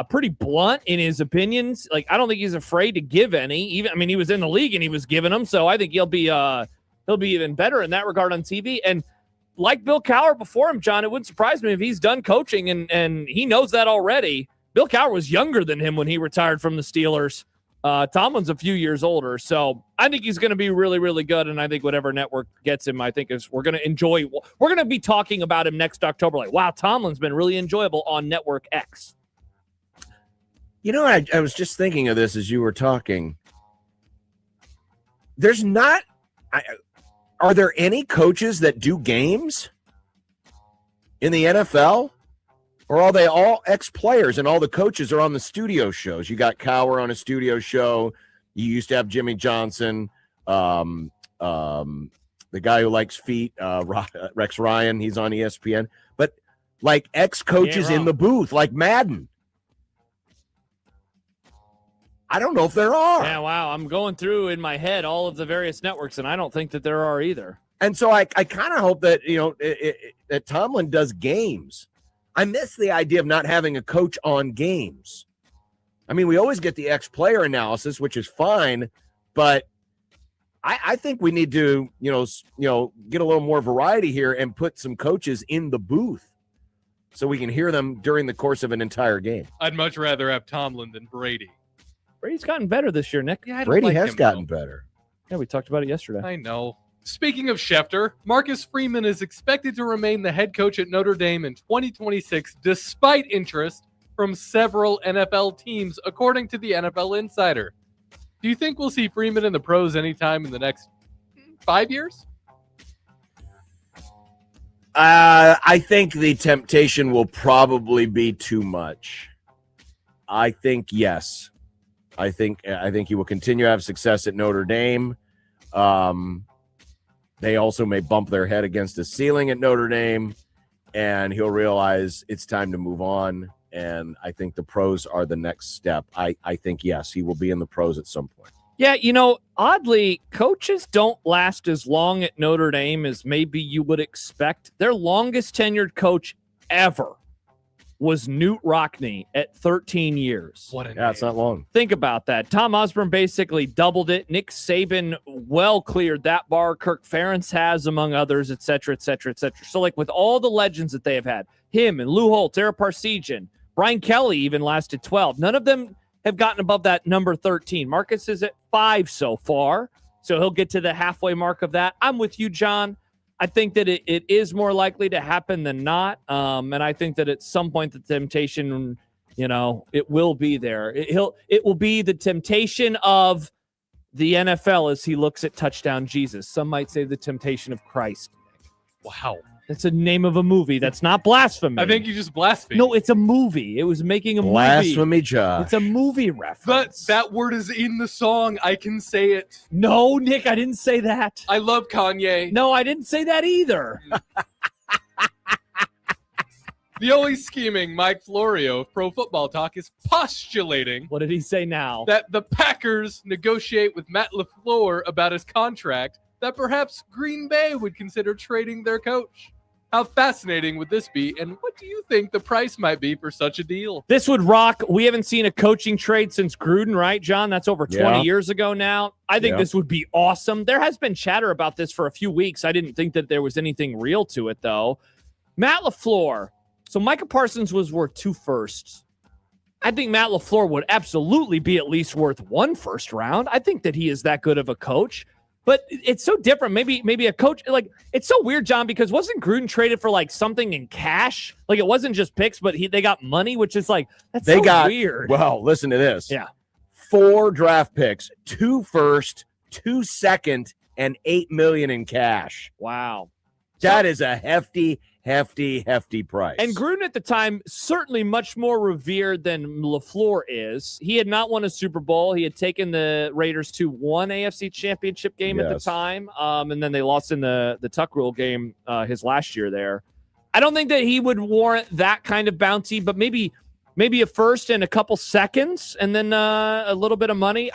F: pretty blunt in his opinions. Like, I don't think he's afraid to give any. He was in the league and he was giving them, so I think he'll be even better in that regard on TV. And like Bill Cowher before him, John, it wouldn't surprise me if he's done coaching and he knows that already. Bill Cowher was younger than him when he retired from the Steelers. Tomlin's a few years older, so I think he's going to be really, really good, and I think whatever network gets him, I think we're going to enjoy. We're going to be talking about him next October. Like, wow, Tomlin's been really enjoyable on Network X.
D: You know, I was just thinking of this as you were talking. Are there any coaches that do games in the NFL? Or are they all ex-players and all the coaches are on the studio shows? You got Cowher on a studio show. You used to have Jimmy Johnson, the guy who likes feet, Rex Ryan, he's on ESPN. But like ex-coaches in the booth, like Madden. I don't know if there are.
F: Yeah, wow. I'm going through in my head all of the various networks, and I don't think that there are either.
D: And so I kind of hope that, that Tomlin does games. I miss the idea of not having a coach on games. I mean, we always get the ex-player analysis, which is fine, but I think we need to, get a little more variety here and put some coaches in the booth so we can hear them during the course of an entire game.
G: I'd much rather have Tomlin than Brady.
F: Brady's gotten better this year, Nick.
G: Yeah,
D: Brady has gotten better.
F: Yeah, we talked about it yesterday.
G: I know. Speaking of Schefter, Marcus Freeman is expected to remain the head coach at Notre Dame in 2026, despite interest from several NFL teams, according to the NFL Insider. Do you think we'll see Freeman in the pros anytime in the next 5 years?
D: I think the temptation will probably be too much. I think yes. I think he will continue to have success at Notre Dame. They also may bump their head against the ceiling at Notre Dame, and he'll realize it's time to move on. And I think the pros are the next step. I think, yes, he will be in the pros at some point.
F: Yeah, oddly, coaches don't last as long at Notre Dame as maybe you would expect. Their longest tenured coach ever was Newt Rockne at 13 years.
D: It's not long.
F: Think about that. Tom Osborne basically doubled it. Nick Saban well cleared that bar. Kirk Ferentz has, among others, et cetera, et cetera, et cetera. So, with all the legends that they have had, him and Lou Holtz, Ara Parseghian, Brian Kelly even lasted 12. None of them have gotten above that number 13. Marcus is at 5 so far, so he'll get to the halfway mark of that. I'm with you, John. I think that it is more likely to happen than not. And I think that at some point the temptation It will be there. It will be the temptation of the NFL as he looks at Touchdown Jesus. Some might say the temptation of Christ.
G: Wow.
F: That's the name of a movie. That's not blasphemy.
G: I think you just blasphemed.
F: No, it's a movie. It was making a
D: Blasphemy,
F: movie.
D: Josh.
F: It's a movie reference.
G: But that word is in the song. I can say it.
F: No, Nick, I didn't say that.
G: I love Kanye.
F: No, I didn't say that either.
G: The only scheming Mike Florio of Pro Football Talk is postulating.
F: What did he say now?
G: That the Packers negotiate with Matt LaFleur about his contract, that perhaps Green Bay would consider trading their coach. How fascinating would this be? And what do you think the price might be for such a deal?
F: This would rock. We haven't seen a coaching trade since Gruden, right, John? That's over 20 years ago now. I think this would be awesome. There has been chatter about this for a few weeks. I didn't think that there was anything real to it, though. Matt LaFleur. So Micah Parsons was worth 2 firsts. I think Matt LaFleur would absolutely be at least worth 1 first round. I think that he is that good of a coach. But it's so different. Maybe a coach, like, it's so weird, John, because wasn't Gruden traded for like something in cash? Like, it wasn't just picks, but they got money, which is like, that's so weird.
D: Well, listen to this.
F: Yeah.
D: 4 draft picks, 2 first, 2 second, and $8 million in cash.
F: Wow.
D: That is a hefty price.
F: And Gruden at the time, certainly much more revered than LaFleur is. He had not won a Super Bowl. He had taken the Raiders to 1 AFC championship game at the time. And then they lost in the Tuck Rule game his last year there. I don't think that he would warrant that kind of bounty, but maybe a first and a couple seconds and then a little bit of money.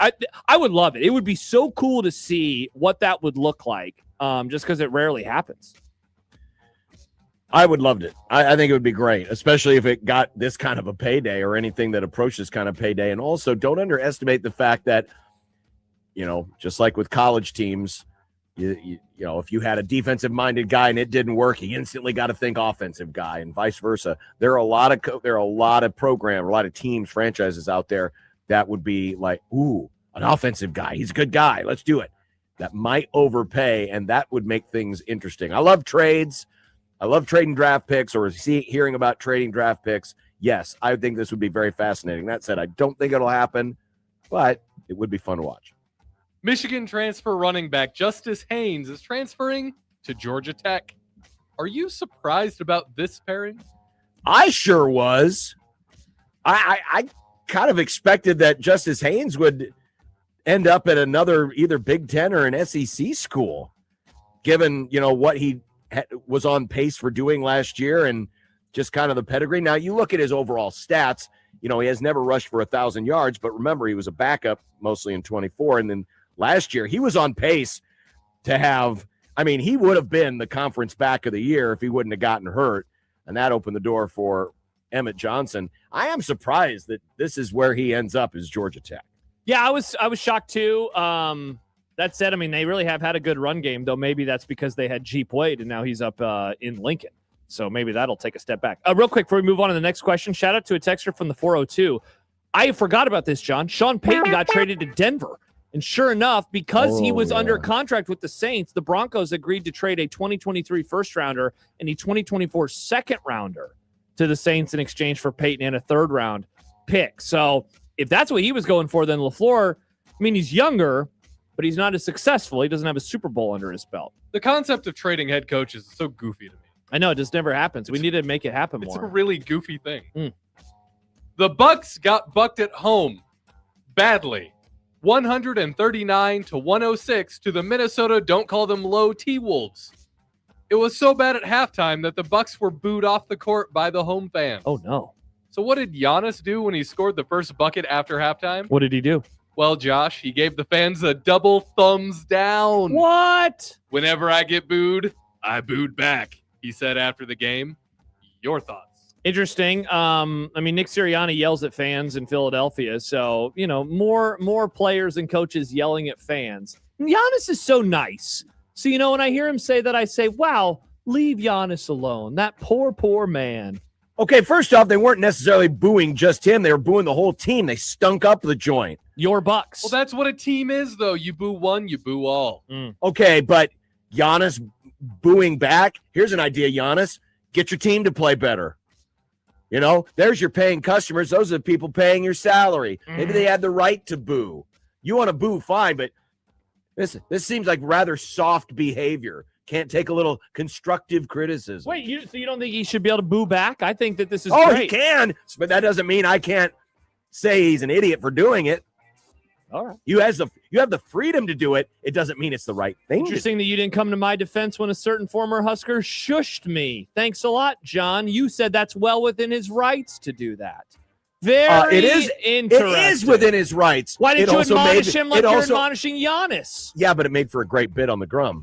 F: I would love it. It would be so cool to see what that would look like just because it rarely happens.
D: I would love it. I think it would be great, especially if it got this kind of a payday or anything that approached this kind of payday. And also, don't underestimate the fact that, just like with college teams, you know, if you had a defensive-minded guy and it didn't work, you instantly got to think offensive guy, and vice versa. There are a lot of programs, a lot of teams, franchises out there that would be like, ooh, an offensive guy. He's a good guy. Let's do it. That might overpay, and that would make things interesting. I love trades. I love trading draft picks or hearing about trading draft picks. Yes, I think this would be very fascinating. That said, I don't think it'll happen, but it would be fun to watch.
G: Michigan transfer running back Justice Haynes is transferring to Georgia Tech. Are you surprised about this pairing?
D: I sure was. I kind of expected that Justice Haynes would end up at another either Big Ten or an SEC school, given, what he was on pace for doing last year and just kind of the pedigree. Now, you look at his overall stats, he has never rushed for 1,000 yards, but remember, he was a backup mostly in 24. And then last year, he was on pace to have, he would have been the conference back of the year if he wouldn't have gotten hurt. And that opened the door for Emmett Johnson. I am surprised that this is where he ends up, is Georgia Tech.
F: Yeah, I was shocked too. That said, they really have had a good run game, though maybe that's because they had Jeep Wade, and now he's up in Lincoln. So maybe that'll take a step back. Real quick, before we move on to the next question, shout out to a texter from the 402. I forgot about this, John. Sean Payton got traded to Denver. And sure enough, because he was under contract with the Saints, the Broncos agreed to trade a 2023 first-rounder and a 2024 second-rounder to the Saints in exchange for Payton and a third-round pick. So if that's what he was going for, then LaFleur, he's younger, but he's not as successful. He doesn't have a Super Bowl under his belt.
G: The concept of trading head coaches is so goofy to me.
F: I know, it just never happens. We need to make it happen more.
G: It's a really goofy thing. The Bucks got bucked at home badly. 139-106 to the Minnesota Don't Call Them Low T-Wolves. It was so bad at halftime that the Bucks were booed off the court by the home fans.
F: Oh, no.
G: So what did Giannis do when he scored the first bucket after halftime?
F: What did he do?
G: Well, Josh, he gave the fans a double thumbs down.
F: What?
G: Whenever I get booed, I booed back, he said after the game. Your thoughts?
F: Interesting. Nick Sirianni yells at fans in Philadelphia. So, more players and coaches yelling at fans. Giannis is so nice. So, when I hear him say that, I say, wow, leave Giannis alone. That poor, poor man.
D: Okay, first off, they weren't necessarily booing just him. They were booing the whole team. They stunk up the joint.
F: Your Bucks.
G: Well, that's what a team is, though. You boo one, you boo all.
D: Okay, but Giannis booing back. Here's an idea, Giannis. Get your team to play better. You know, there's your paying customers. Those are the people paying your salary. Maybe they had the right to boo. You want to boo, fine, but this seems like rather soft behavior. Can't take a little constructive criticism.
F: Wait, so you don't think he should be able to boo back? I think that this is
D: great.
F: great.
D: He can, but that doesn't mean I can't say he's an idiot for doing it.
F: All right.
D: You have the freedom to do it. It doesn't mean it's the right thing.
F: Interesting that you didn't come to my defense when a certain former Husker shushed me. Thanks a lot, John. You said that's well within his rights to do that. Very interesting.
D: It is within his rights.
F: Why didn't you admonish him like you're admonishing Giannis?
D: Yeah, but it made for a great bit on the Grum.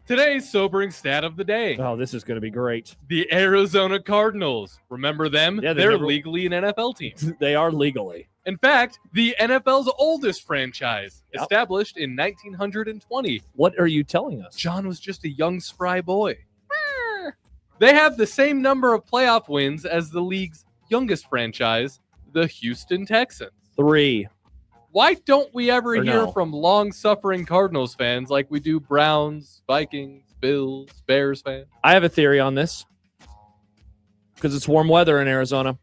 G: Today's sobering stat of the day.
F: Oh, this is going to be great.
G: The Arizona Cardinals. Remember them?
F: Yeah,
G: they're legally an NFL team.
F: They are legally.
G: In fact, the NFL's oldest franchise, established in 1920.
F: What are you telling us?
G: John was just a young, spry boy. They have the same number of playoff wins as the league's youngest franchise, the Houston Texans.
F: 3.
G: Why don't we ever hear from long-suffering Cardinals fans like we do Browns, Vikings, Bills, Bears fans?
F: I have a theory on this because it's warm weather in Arizona.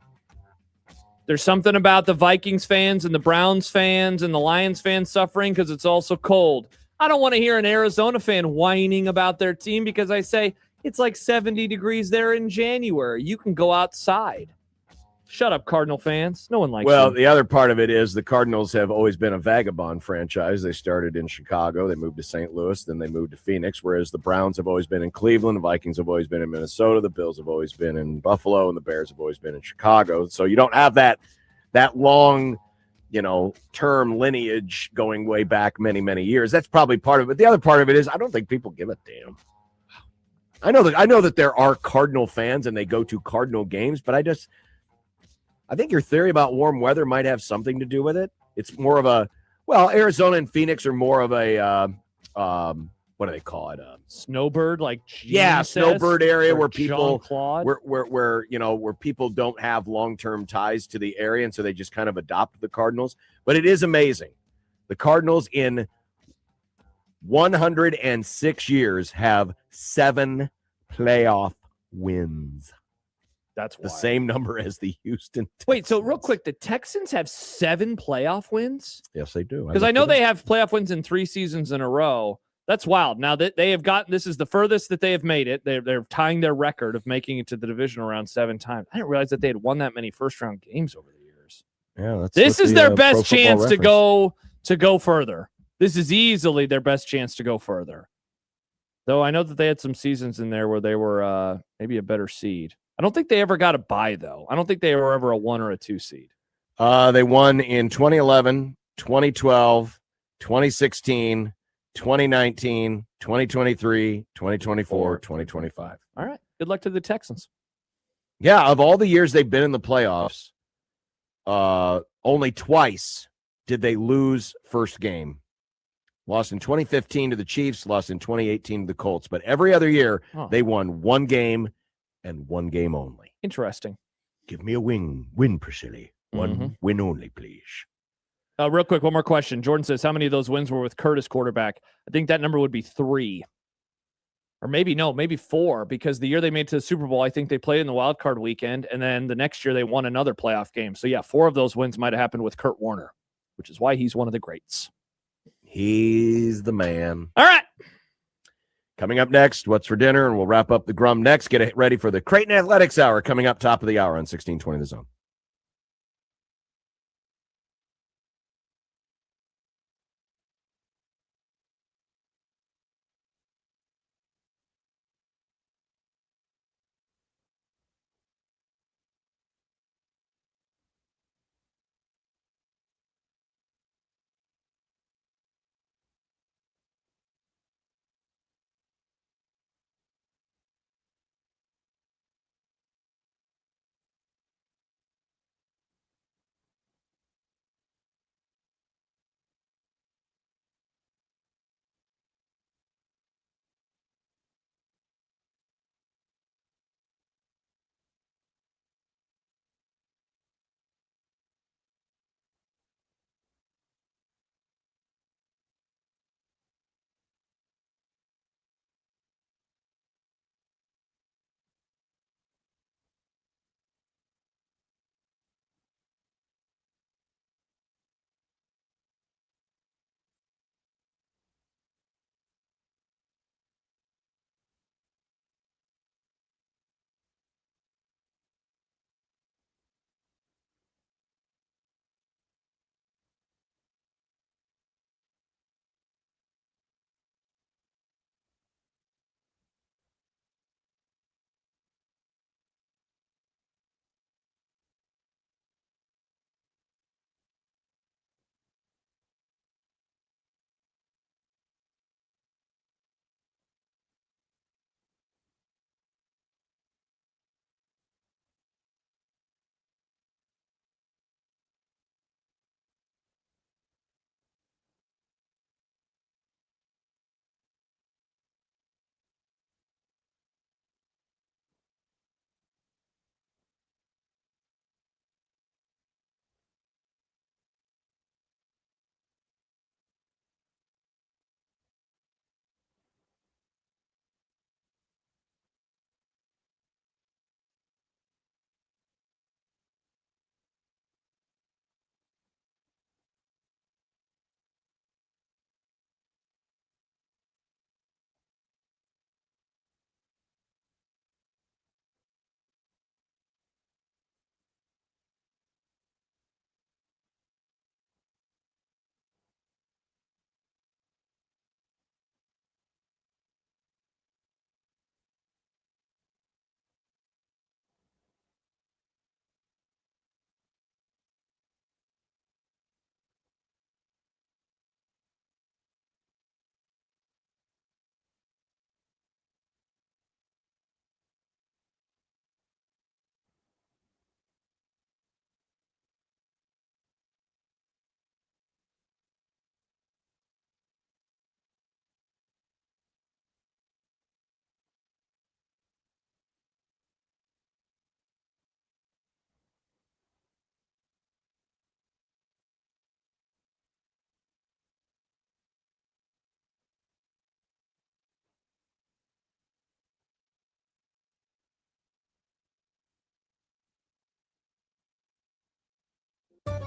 F: There's something about the Vikings fans and the Browns fans and the Lions fans suffering because it's also cold. I don't want to hear an Arizona fan whining about their team because I say it's like 70 degrees there in January. You can go outside. Shut up, Cardinal fans. No one likes
D: Well,
F: you.
D: the other part of it is the Cardinals have always been a vagabond franchise. They started in Chicago. They moved to St. Louis. Then they moved to Phoenix, whereas the Browns have always been in Cleveland. The Vikings have always been in Minnesota. The Bills have always been in Buffalo. And the Bears have always been in Chicago. So you don't have that long, term lineage going way back many, many years. That's probably part of it. The other part of it is I don't think people give a damn. I know that there are Cardinal fans and they go to Cardinal games, but I think your theory about warm weather might have something to do with it. It's more of Arizona and Phoenix are more of a, what do they call it?
F: Snowbird, like
D: snowbird area where people,
F: Jean-Claude.
D: where people don't have long-term ties to the area. And so they just kind of adopt the Cardinals. But it is amazing. The Cardinals in 106 years have 7 playoff wins.
F: That's
D: the same number as the Houston Texans.
F: Wait, so real quick, the Texans have 7 playoff wins?
D: Yes, they do.
F: Because I know they have playoff wins in 3 seasons in a row. That's wild. Now that they have gotten, this is the furthest that they have made it. They're tying their record of making it to the divisional round 7 times. I didn't realize that they had won that many first-round games over the years.
D: Yeah,
F: this is their best chance to go further. This is easily their best chance to go further. Though I know that they had some seasons in there where they were maybe a better seed. I don't think they ever got a bye, though. I don't think they were ever a 1 or a 2 seed.
D: They won in 2011, 2012, 2016, 2019, 2023, 2024, 2025.
F: All right. Good luck to the Texans.
D: Yeah, of all the years they've been in the playoffs, only twice did they lose first game. Lost in 2015 to the Chiefs, lost in 2018 to the Colts. But every other year, they won 1 game and 1 game only.
F: Interesting.
D: Give me a win, Priscilla. 1 win only, please.
F: Real quick, one more question. Jordan says, how many of those wins were with Curtis quarterback? I think that number would be 3. Or maybe 4, because the year they made it to the Super Bowl, I think they played in the wild card weekend, and then the next year they won another playoff game. So, yeah, 4 of those wins might have happened with Kurt Warner, which is why he's one of the greats.
D: He's the man.
F: All right.
D: Coming up next, what's for dinner? And we'll wrap up the Grum next. Get it ready for the Creighton Athletics Hour coming up top of the hour on 1620 The Zone.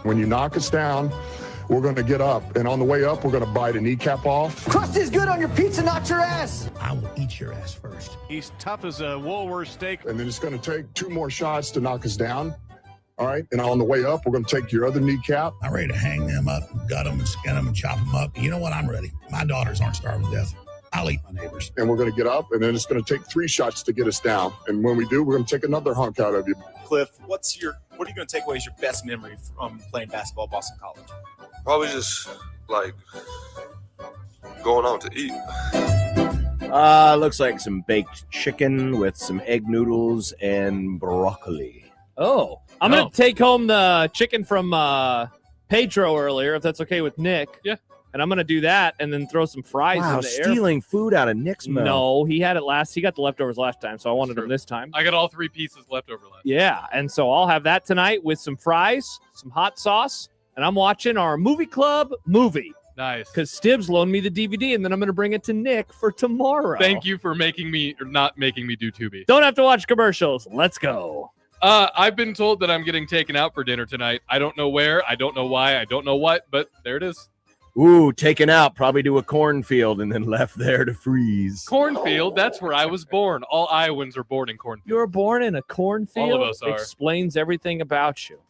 R: When you knock us down, we're going to get up. And on the way up, we're going to bite a kneecap off.
S: Crust is good on your pizza, not your ass.
C: I will eat your ass first.
A: He's tough as a Woolworth steak.
R: And then it's going to take 2 more shots to knock us down. All right. And on the way up, we're going to take your other kneecap.
C: I'm ready to hang them up, gut them, and skin them, and chop them up. You know what? I'm ready. My daughters aren't starving to death. I'll eat my neighbors.
R: And we're going to get up, and then it's going to take 3 shots to get us down. And when we do, we're going to take another hunk out of you.
T: Cliff, what are you going to take away as your best memory from playing basketball at Boston College?
U: Probably just like going out to eat.
D: Looks like some baked chicken with some egg noodles and broccoli.
F: Oh, I'm going to take home the chicken from Pedro earlier, if that's okay with Nick.
G: Yeah.
F: And I'm going to do that and then throw some fries in the air.
D: Stealing food out of Nick's mouth.
F: No, he had it last. He got the leftovers last time, so I wanted them this time.
G: I got all 3 pieces left over last.
F: Yeah, and so I'll have that tonight with some fries, some hot sauce, and I'm watching our movie club movie.
G: Nice.
F: Because Stibbs loaned me the DVD, and then I'm going to bring it to Nick for tomorrow.
G: Thank you for not making me do Tubi.
F: Don't have to watch commercials. Let's go.
G: I've been told that I'm getting taken out for dinner tonight. I don't know where. I don't know why. I don't know what, but there it is.
D: Ooh, taken out, probably to a cornfield and then left there to freeze.
G: Cornfield, that's where I was born. All Iowans are born in cornfield.
F: You were born in a cornfield?
G: All of us are.
F: Explains everything about you.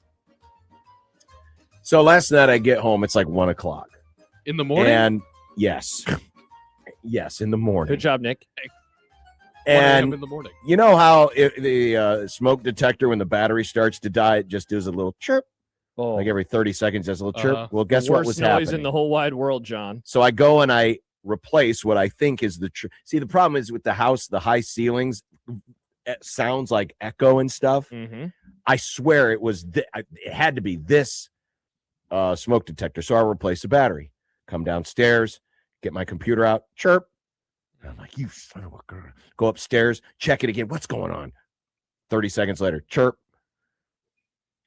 D: So last night I get home, it's like 1 o'clock.
G: In the morning?
D: And yes. Yes, in the morning.
F: Good job, Nick.
D: And
G: in the morning.
D: You know how the smoke detector, when the battery starts to die, it just does a little chirp?
F: Oh.
D: Like every 30 seconds, there's a little chirp. Well, guess what was
F: Worst noise
D: happening?
F: in the whole wide world, John.
D: So I go and I replace what I think is the see. The problem is with the house, the high ceilings, it sounds like echo and stuff.
F: Mm-hmm.
D: I swear it was. It had to be this smoke detector. So I replace the battery. Come downstairs, get my computer out, chirp. And I'm like, you son of a girl. Go upstairs, check it again. What's going on? 30 seconds later, chirp.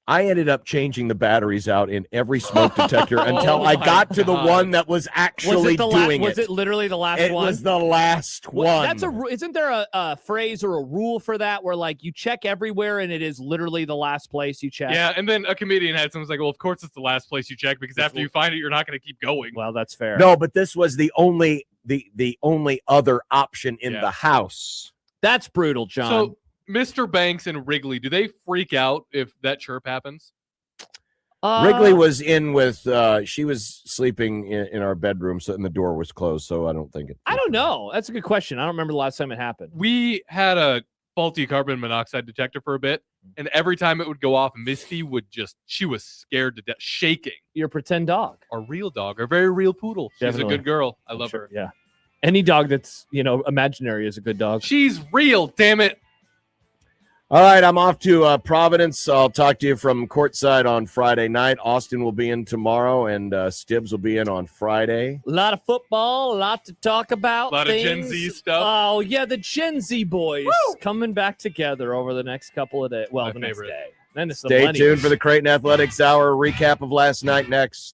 D: I ended up changing the batteries out in every smoke detector until I got to the one that was actually doing it.
F: Was it literally the last one?
D: It was the last one.
F: Isn't there a phrase or a rule for that where like you check everywhere and it is literally the last place you check?
G: Yeah, and then a comedian had someone like, well, of course it's the last place you check because after you find it, you're not going to keep going.
F: Well, that's fair.
D: No, but this was the only other option in the house.
F: That's brutal, John.
G: So Mr. Banks and Wrigley, do they freak out if that chirp happens?
D: Wrigley was in with she was sleeping in our bedroom, so and the door was closed, so I don't think it.
F: I don't know. That's a good question. I don't remember the last time it happened.
G: We had a faulty carbon monoxide detector for a bit, and every time it would go off, Misty she was scared to death, shaking.
F: Your pretend dog.
G: Our real dog, our very real poodle. She's
F: Definitely.
G: a good girl. I love her.
F: Yeah. Any dog that's, imaginary is a good dog.
G: She's real, damn it.
D: All right, I'm off to Providence. I'll talk to you from courtside on Friday night. Austin will be in tomorrow, and Stibbs will be in on Friday.
F: A lot of football, a lot to talk about.
G: A lot of Gen Z stuff.
F: Oh, yeah, the Gen Z boys coming back together over the next couple of days. Well, the next day. Then it's the
D: Stay
F: millennials.
D: tuned for the Creighton Athletics Hour recap of last night next.